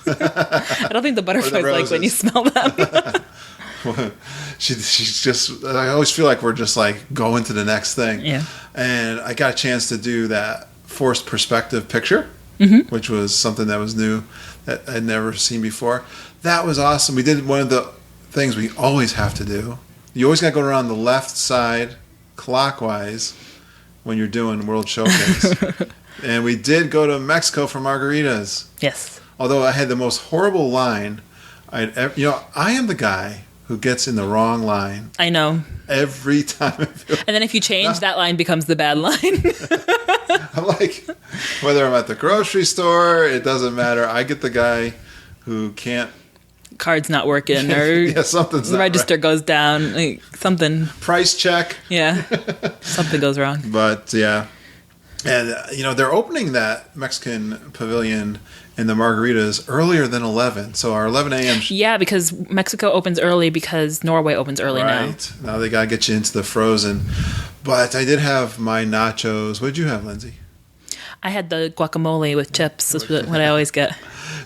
I don't think the butterflies like when you smell them. She's just, I always feel like we're just like going to the next thing. Yeah. And I got a chance to do that forced perspective picture, which was something that was new that I'd never seen before. That was awesome. We did one of the things we always have to do. You always got to go around the left side clockwise when you're doing World Showcase. And we did go to Mexico for margaritas. Yes. Although I had the most horrible line I am the guy who gets in the wrong line. I know. Every time. And then if you change, that line becomes the bad line. I'm like, whether I'm at the grocery store, it doesn't matter. I get the guy who can't. Card's not working, or something's the not register right. goes down, like something. Price check. Yeah, something goes wrong. But yeah, and they're opening that Mexican pavilion and the margaritas earlier than 11. So our 11 a.m. Yeah, because Mexico opens early because Norway opens early now. Right. Now they got to get you into the frozen. But I did have my nachos. What did you have, Lindsay? I had the guacamole with chips. That's what I always get.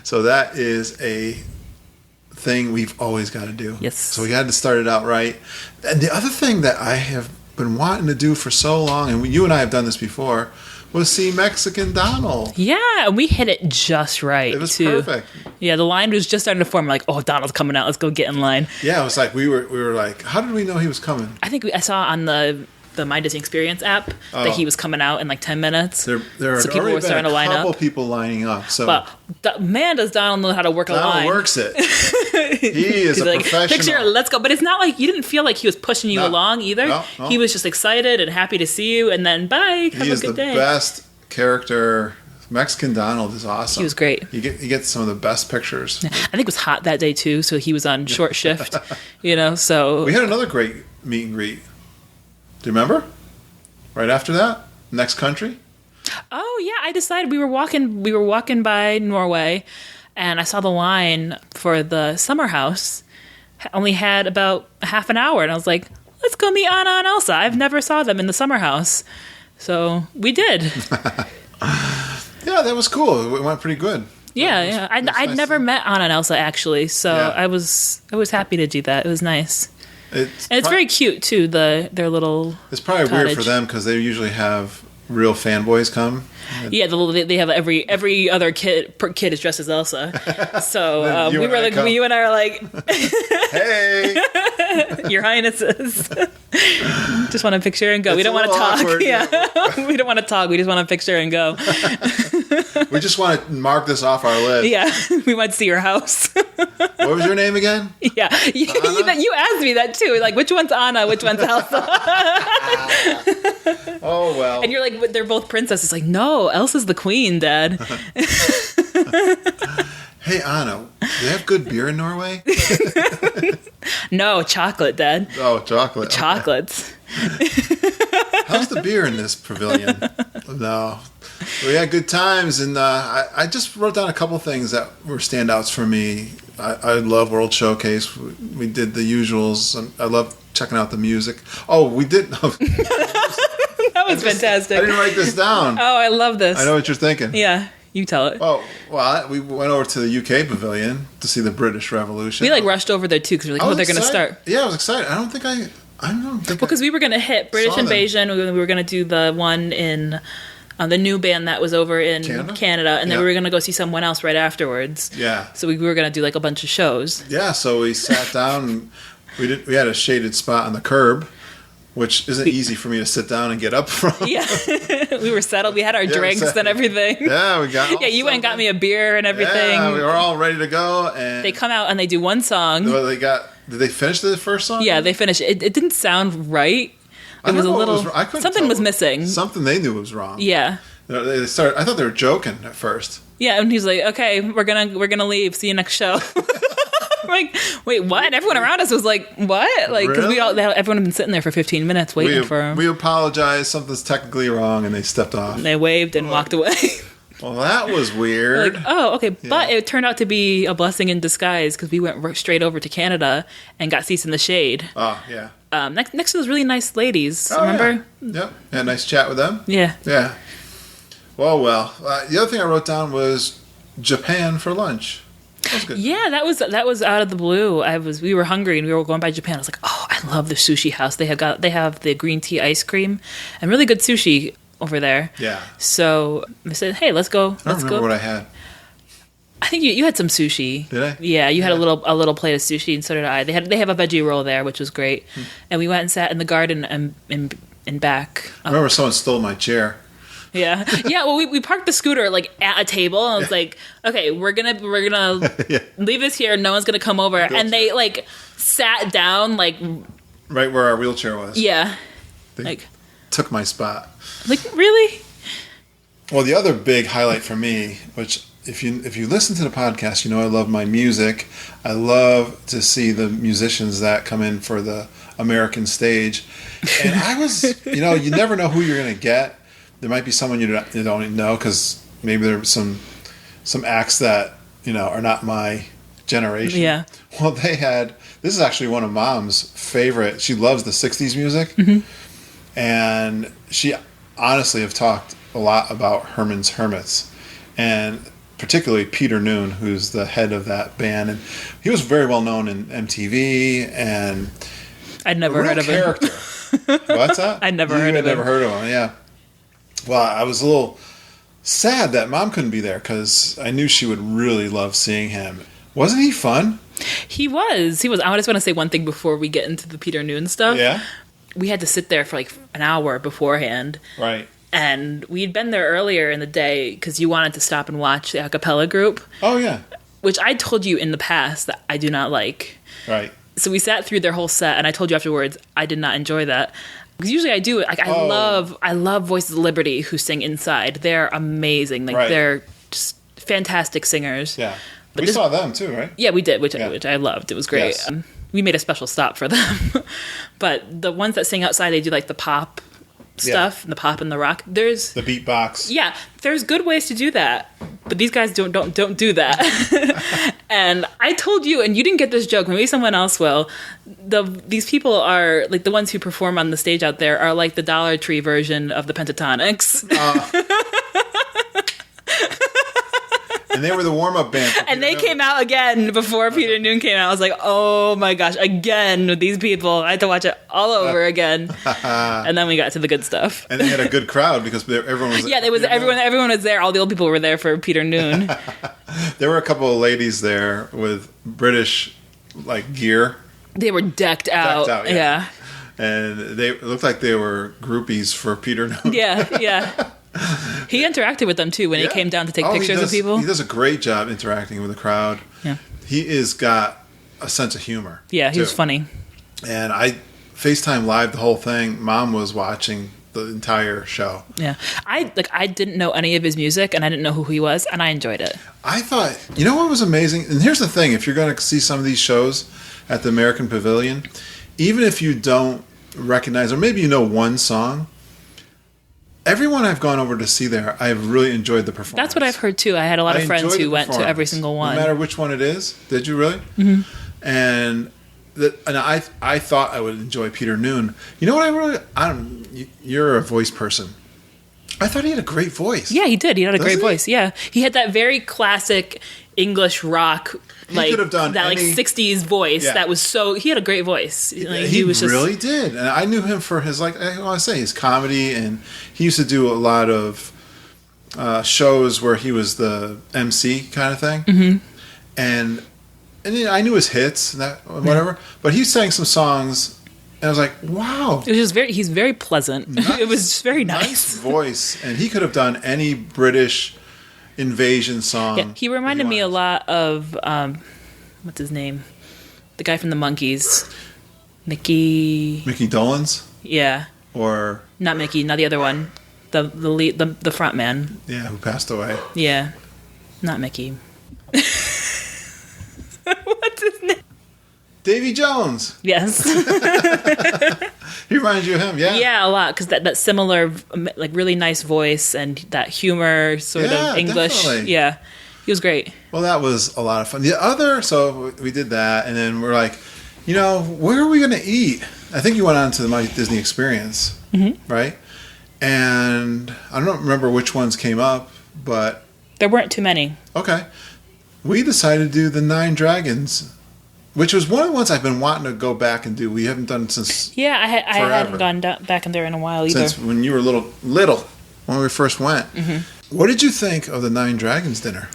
So that is a thing we've always got to do. Yes. So we had to start it out right. And the other thing that I have been wanting to do for so long, and you and I have done this before, was see Mexican Donald. Yeah, and we hit it just right. It was too. perfect. Yeah, the line was just starting to form. Like, oh, Donald's coming out. Let's go get in line. Yeah, it was like we were like, how did we know he was coming? I think I saw on the My Disney Experience app that he was coming out in like 10 minutes. There so had people already were starting been to line a couple up. people lining up. So But man, does Donald know how to work a line. Donald works it. He is a professional. Picture, let's go. But it's not like you didn't feel like he was pushing you along either. No. He was just excited and happy to see you, and then bye. Have a good day. He is the best character. Mexican Donald is awesome. He was great. You get some of the best pictures. I think it was hot that day too, so he was on short shift. So we had another great meet and greet. Do you remember? Right after that, next country. Oh yeah, I decided we were walking by Norway, and I saw the line for the summer house only had about half an hour, and I was like, let's go meet Anna and Elsa. I've never saw them in the summer house. So we did. Yeah, that was cool. It went pretty good. Yeah. I'd nice never met Anna and Elsa, actually, so Yeah. I was happy to do that. It was nice. And it's prob- very cute, too, their little It's probably weird for cottage. them because they usually have real fanboys come. Yeah, they have every other kid is dressed as Elsa. So You we and were I like, come. you and I are like, Hey! Your Highnesses. Just want a picture and go. We It's don't a want to little talk. awkward, Yeah, we don't want to talk. We just want a picture and go. We just want to mark this off our list. Yeah, we might see your house. What was your name again? Yeah, you asked me that too. Like, which one's Anna? Which one's Elsa? Oh, well. And you're like, they're both princesses. Like, no, Elsa's the queen, Dad. Hey, Anna, do they have good beer in Norway? No, chocolate, Dad. Oh, chocolate. Chocolates. How's the beer in this pavilion? No. We had good times, and I just wrote down a couple things that were standouts for me. I love World Showcase. We did the usuals. And I love checking out the music. Oh, we did. That was fantastic. I didn't write this down. Oh, I love this. I know what you're thinking. Yeah, you tell it. Oh, well, we went over to the UK pavilion to see the British Revolution. We like rushed over there too because we're like, oh, they're going to start. Yeah, I was excited. I don't think. Well, because we were going to hit British saw them. Invasion. We were going to do the one in the new band that was over in Canada, and then we were going to go see someone else right afterwards. Yeah. So we were going to do like a bunch of shows. Yeah, so we sat down. And we had a shaded spot on the curb, which isn't easy for me to sit down and get up from. Yeah, we were settled. We had our drinks and everything. Yeah, we got. Yeah, you went and got me a beer and everything. Yeah, we were all ready to go, and They come out and they do one song. Well, Did they finish the first song? Yeah, they finished. It didn't sound right. It was a little. Something was missing. Something they knew was wrong. Yeah. They started. I thought they were joking at first. Yeah, and he's like, "Okay, we're gonna leave. See you next show." I'm like, wait, what? Everyone around us was like, what? Like, because Really? everyone had been sitting there for 15 minutes waiting for him. We apologized. Something's technically wrong, and they stepped off. And they waved and walked away. Well, that was weird. Like, oh, okay. Yeah. But it turned out to be a blessing in disguise because we went straight over to Canada and got seats in the shade. Oh, yeah. Next to those really nice ladies. Remember? Yeah. Yep. Had a nice chat with them. Yeah. Yeah. Well. The other thing I wrote down was Japan for lunch. That was good. Yeah, that was out of the blue. We were hungry and we were going by Japan. I was like, oh, I love the sushi house. They have the green tea ice cream and really good sushi over there. Yeah. So I said, hey, let's go. I don't remember what I had. I think you had some sushi. Did I? Yeah, you had a little plate of sushi, and so did I. They have a veggie roll there, which was great. And we went and sat in the garden and back. I remember someone stole my chair. Yeah, yeah. Well, we parked the scooter like at a table, and I was like, okay, we're gonna Yeah. leave this here. No one's gonna come over, and they like sat down like right where our wheelchair was. Yeah, They took my spot. Like really? Well, the other big highlight for me, which if you listen to the podcast, you know I love my music. I love to see the musicians that come in for the American stage. And I was, you never know who you're going to get. There might be someone you don't even know because maybe there's some acts that, are not my generation. Yeah. Well, this is actually one of Mom's favorite. She loves the 60s music. Mm-hmm. And she honestly have talked a lot about Herman's Hermits. And particularly Peter Noon, who's the head of that band, and he was very well known in MTV. And I'd never heard of him. Character. What's that? I'd never heard of him. Never heard of him. Yeah. Well, I was a little sad that Mom couldn't be there because I knew she would really love seeing him. Wasn't he fun? He was. I just want to say one thing before we get into the Peter Noon stuff. Yeah. We had to sit there for like an hour beforehand. Right. And we'd been there earlier in the day because you wanted to stop and watch the a cappella group. Oh, yeah. Which I told you in the past that I do not like. Right. So we sat through their whole set, and I told you afterwards I did not enjoy that. Because usually I do. Like I love Voices of Liberty who sing inside. They're amazing. Like they're just fantastic singers. Yeah. But we saw them too, right? Yeah, we did, which I loved. It was great. Yes. We made a special stop for them. But the ones that sing outside, they do like the pop stuff, and the pop and the rock. There's The beatbox. Yeah, there's good ways to do that, but these guys don't do that. And I told you, and you didn't get this joke. Maybe someone else will. These people are like the ones who perform on the stage out there are like the Dollar Tree version of the Pentatonics. And they were the warm-up band. And they came out again before Peter Noon came out. I was like, oh my gosh, again with these people. I had to watch it all over again. And then we got to the good stuff. And they had a good crowd because everyone was Yeah, everyone was there. All the old people were there for Peter Noon. There were a couple of ladies there with British like gear. They were decked out. Yeah. And it looked like they were groupies for Peter Noon. Yeah. He interacted with them too when he came down to take pictures of people. He does a great job interacting with the crowd. Yeah. He is got a sense of humor. Yeah, he was funny. And I FaceTime live the whole thing. Mom was watching the entire show. Yeah. I didn't know any of his music and I didn't know who he was and I enjoyed it. I thought, you know what was amazing? And here's the thing, if you're going to see some of these shows at the American Pavilion, even if you don't recognize, or maybe you know one song, everyone I've gone over to see there, I've really enjoyed the performance. That's what I've heard too. I had a lot of friends who went to every single one. No matter which one it is. Did you really? Mm-hmm. And I thought I would enjoy Peter Noon. You know what you're a voice person. I thought he had a great voice. Yeah, he did. He had a great voice. Yeah. He had that very classic English rock, he could have done that any, 60s voice that was so... He had a great voice. He was really did. And I knew him for his, I want to say, his comedy. And he used to do a lot of shows where he was the MC kind of thing. Mm-hmm. And I knew his hits and whatever. But he sang some songs... And I was like, wow. It was just he's very pleasant. Nice, it was just very nice voice. And he could have done any British invasion song. Yeah, he reminded me a lot of, what's his name? The guy from the Monkees. Mickey Dolenz? Yeah. Or? Not Mickey, not the other one. The lead, the front man. Yeah, who passed away. Yeah. Not Mickey. What's his name? Davy Jones. Yes. He reminds you of him, yeah? Yeah, a lot, because that similar, really nice voice and that humor, sort of English. Definitely. Yeah, he was great. Well, that was a lot of fun. So we did that, and then we're like, where are we going to eat? I think you went on to the My Disney Experience, right? And I don't remember which ones came up, but... There weren't too many. Okay. We decided to do the Nine Dragons, which was one of the ones I've been wanting to go back and do. We haven't done it since I hadn't gone back in there in a while either. Since when you were little, when we first went. Mm-hmm. What did you think of the Nine Dragons dinner?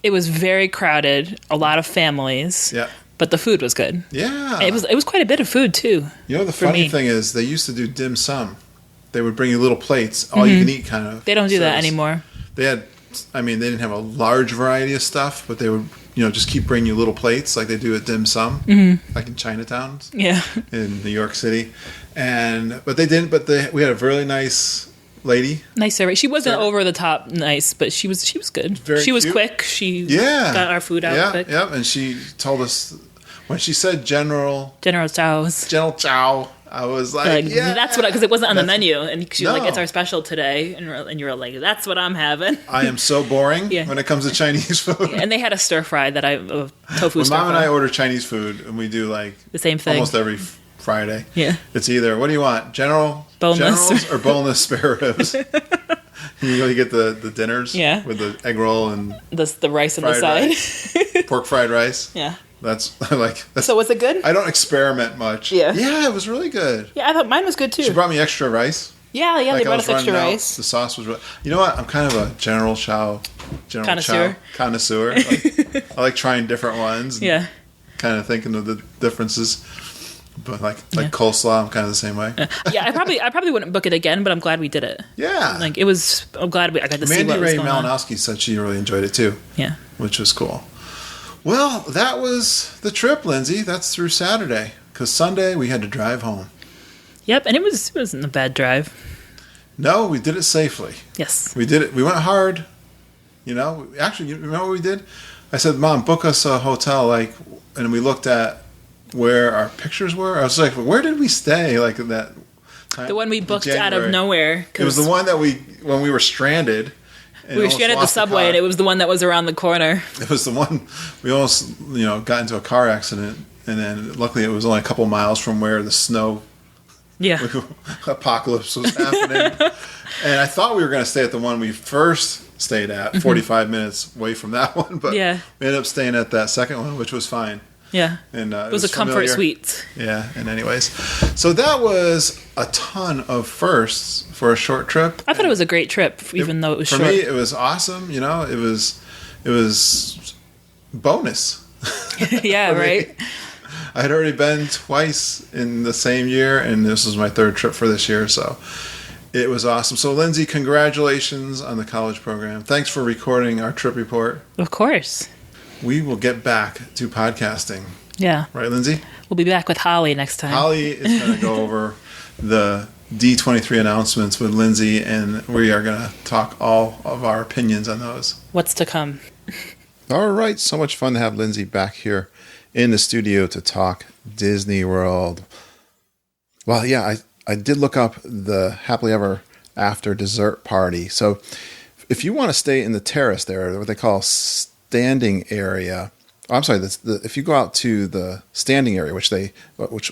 It was very crowded, a lot of families. Yeah. But the food was good. Yeah. It was quite a bit of food, too. The funny thing is, they used to do dim sum. They would bring you little plates, all you can eat kind of. They don't do that anymore. They had, they didn't have a large variety of stuff, but they would... just keep bringing you little plates like they do at dim sum, like in Chinatown, in New York City, but they didn't. But we had a really nice lady, nice server. She wasn't over the top nice, but she was good. She was cute. Quick. She got our food out quick. Yeah, and she told us when she said General Chow. I was like, yeah, that's what, because it wasn't on the menu, and she was like, it's our special today, and you were like, that's what I'm having. I am so boring when it comes to Chinese food. Yeah, and they had a stir fry tofu stir fry. When Mom and I order Chinese food, and we do the same thing almost every Friday. Yeah, it's either what do you want, Generals or boneless spare ribs. You get the dinners, with the egg roll and the rice on the side, pork fried rice. Yeah. That's So was it good? I don't experiment much. Yeah. Yeah, it was really good. Yeah, I thought mine was good too. She brought me extra rice. Yeah, they brought us extra rice. The sauce was really... You know what? I'm kind of a General Chow connoisseur. I like trying different ones. And kind of thinking of the differences. But like coleslaw, I'm kind of the same way. Yeah, I probably wouldn't book it again, but I'm glad we did it. Yeah. I'm glad I got to see what was going on. Mandy Ray Malinowski said she really enjoyed it too. Yeah. Which was cool. Well, that was the trip, Lindsay. That's through Saturday. Because Sunday, we had to drive home. Yep, and it wasn't a bad drive. No, we did it safely. Yes. We did it. We went hard. Actually, you remember what we did? I said, Mom, book us a hotel, and we looked at where our pictures were. I was like, where did we stay? Like that The one we booked out of January. nowhere. It was the one that when we were stranded. And We were stranded at the subway, and it was the one that was around the corner. It was the one we almost, got into a car accident, and then luckily it was only a couple miles from where the snow Yeah. apocalypse was happening. And I thought we were going to stay at the one we first stayed at, 45 minutes away from that one, but Yeah. we ended up staying at that second one, which was fine. Yeah. And It was a comfort familiar. suite. Yeah, and anyways, so that was a ton of firsts for a short trip. I thought it was a great trip, even though it was for short. me, it was awesome. It was bonus. Yeah, right? I had already been twice in the same year, and this was my third trip for this year, so it was awesome. So, Lindsay, congratulations on the college program. Thanks for recording our trip report. Of course. We will get back to podcasting. Yeah. Right, Lindsay? We'll be back with Holly next time. Holly is going to go over the D23 announcements with Lindsay, and we are going to talk all of our opinions on those. What's to come? All right, so much fun to have Lindsay back here in the studio to talk Disney World. Well, yeah, I did look up the Happily Ever After dessert party. So if you want to stay in the terrace there, what they call standing area. Oh, I'm sorry. If you go out to the standing area, which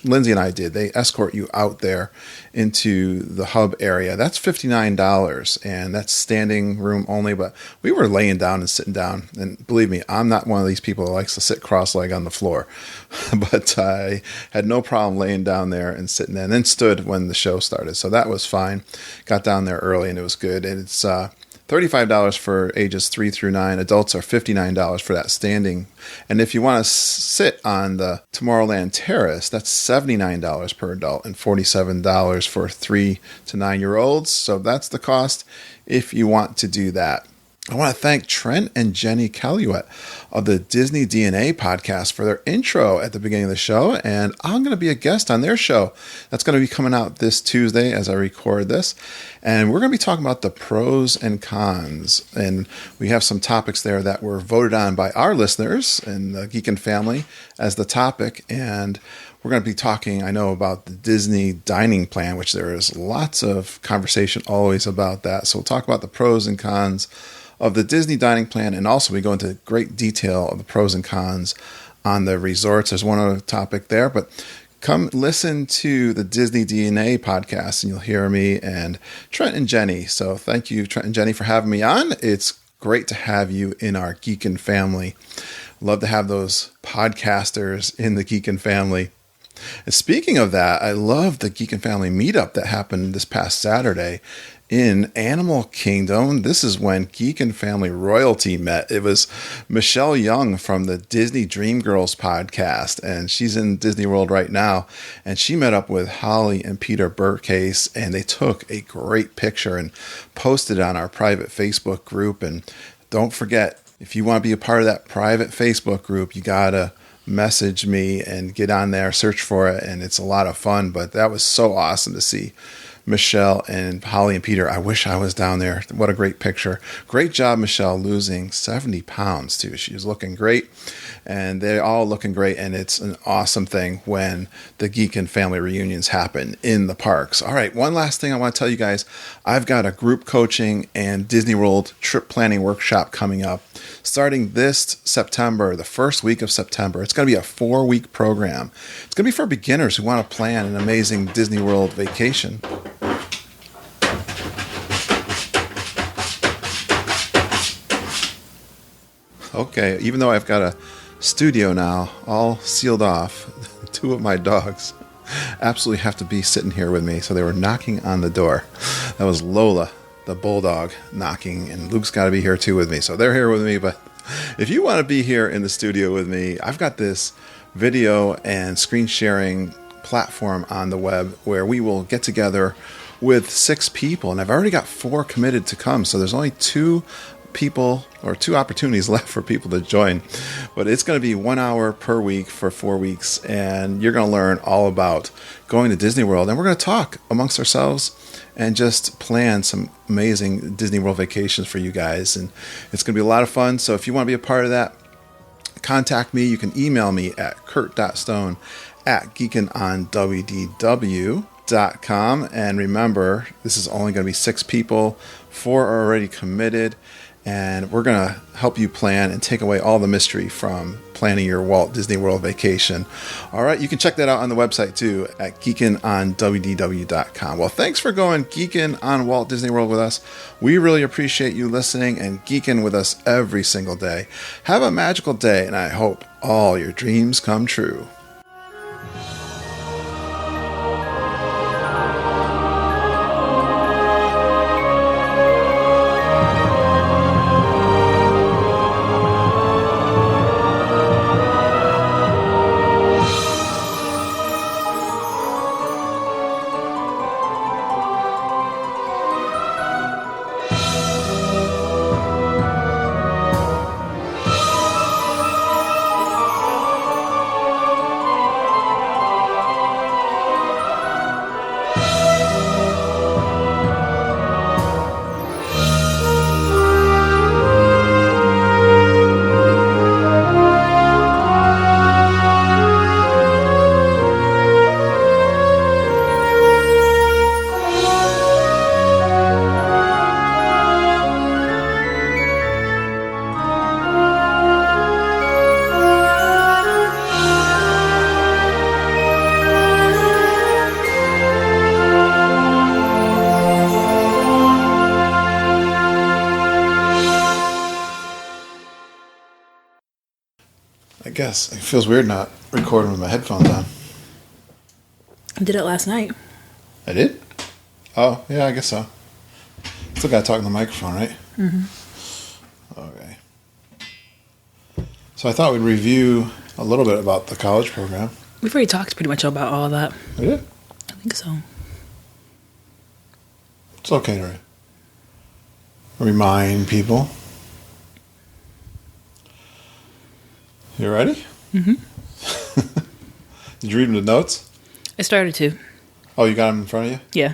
Lindsay and I did, they escort you out there into the hub area. That's $59, and that's standing room only. But we were laying down and sitting down, and believe me, I'm not one of these people that likes to sit cross-legged on the floor. But I had no problem laying down there and sitting there, and then stood when the show started. So that was fine. Got down there early, and it was good. And it's $35 for ages 3 through 9. Adults are $59 for that standing. And if you want to sit on the Tomorrowland Terrace, that's $79 per adult and $47 for 3 to 9-year-olds. So that's the cost if you want to do that. I want to thank Trent and Jenny Caluette of the Disney DNA podcast for their intro at the beginning of the show, and I'm going to be a guest on their show. That's going to be coming out this Tuesday as I record this, and we're going to be talking about the pros and cons, and we have some topics there that were voted on by our listeners and the Geekin' family as the topic, and we're going to be talking, I know, about the Disney dining plan, which there is lots of conversation always about that, so we'll talk about the pros and cons of the Disney dining plan, and also we go into great detail of the pros and cons on the resorts. There's one other topic there, but come listen to the Disney DNA podcast, and you'll hear me and Trent and Jenny. So thank you, Trent and Jenny, for having me on. It's great to have you in our Geekin' family. Love to have those podcasters in the Geekin' family. And speaking of that, I love the Geekin' family meetup that happened this past Saturday in Animal Kingdom. This is when Geekin' family royalty met. It was Michelle Young from the Disney Dreamgirls podcast, and she's in Disney World right now. And she met up with Holly and Peter Burkcase, and they took a great picture and posted it on our private Facebook group. And don't forget, if you want to be a part of that private Facebook group, you gotta message me and get on there, search for it, and it's a lot of fun. But that was so awesome to see Michelle and Holly and Peter. I wish I was down there. What a great picture. Great job, Michelle, losing 70 pounds too. She was looking great, and they're all looking great, and it's an awesome thing when the Geekin' family reunions happen in the parks. All right, one last thing I want to tell you guys. I've got a group coaching and Disney World trip planning workshop coming up starting this September, the first week of September. It's going to be a 4-week program. It's going to be for beginners who want to plan an amazing Disney World vacation. Okay, even though I've got a studio now all sealed off, 2 of my dogs absolutely have to be sitting here with me. So they were knocking on the door. That was Lola, the bulldog, knocking, and Luke's got to be here too with me. So they're here with me. But if you want to be here in the studio with me, I've got this video and screen sharing platform on the web where we will get together with 6 people, and I've already got 4 committed to come. So there's only 2 people or 2 opportunities left for people to join, but it's going to be 1 hour per week for 4 weeks, and you're going to learn all about going to Disney World, and we're going to talk amongst ourselves and just plan some amazing Disney World vacations for you guys, and it's going to be a lot of fun. So if you want to be a part of that, contact me. You can email me at kurt.stone@geekinonwdw.com. www.disneyworldgeeks.com. And remember, this is only going to be 6 people. 4 are already committed. And we're going to help you plan and take away all the mystery from planning your Walt Disney World vacation. All right, you can check that out on the website too at geekinonwdw.com. Well, thanks for going geeking on Walt Disney World with us. We really appreciate you listening and geeking with us every single day. Have a magical day, and I hope all your dreams come true. I guess it feels weird not recording with my headphones on. I did it last night. I did? Oh, yeah, I guess so. Still got to talk in the microphone, right? Mm-hmm. Okay. So I thought we'd review a little bit about the college program. We've already talked pretty much about all of that. We did? I think so. It's okay to remind people. You ready? Mm-hmm. Did you read them the notes? I started to. Oh, you got them in front of you? Yeah.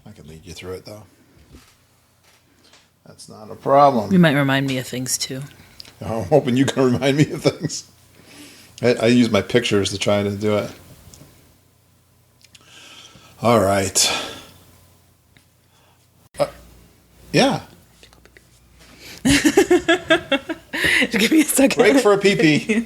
I can lead you through it, though. That's not a problem. You might remind me of things, too. I'm hoping you can remind me of things. I use my pictures to try to do it. All right. Yeah. Give me a second. Break for a pee-pee.